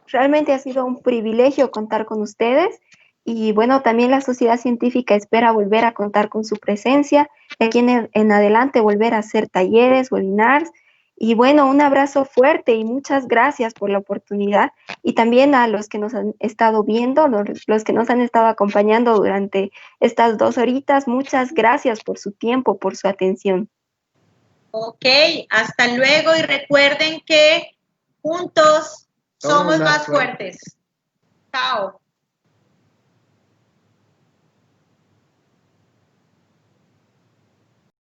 Speaker 1: Realmente ha sido un privilegio contar con ustedes y bueno, también la sociedad científica espera volver a contar con su presencia, de aquí en adelante volver a hacer talleres, webinars y bueno, un abrazo fuerte y muchas gracias por la oportunidad y también a los que nos han estado viendo, los que nos han estado acompañando durante estas 2 horitas, muchas gracias por su tiempo, por su atención.
Speaker 3: Ok, hasta luego y recuerden que juntos somos más fuertes. Chao.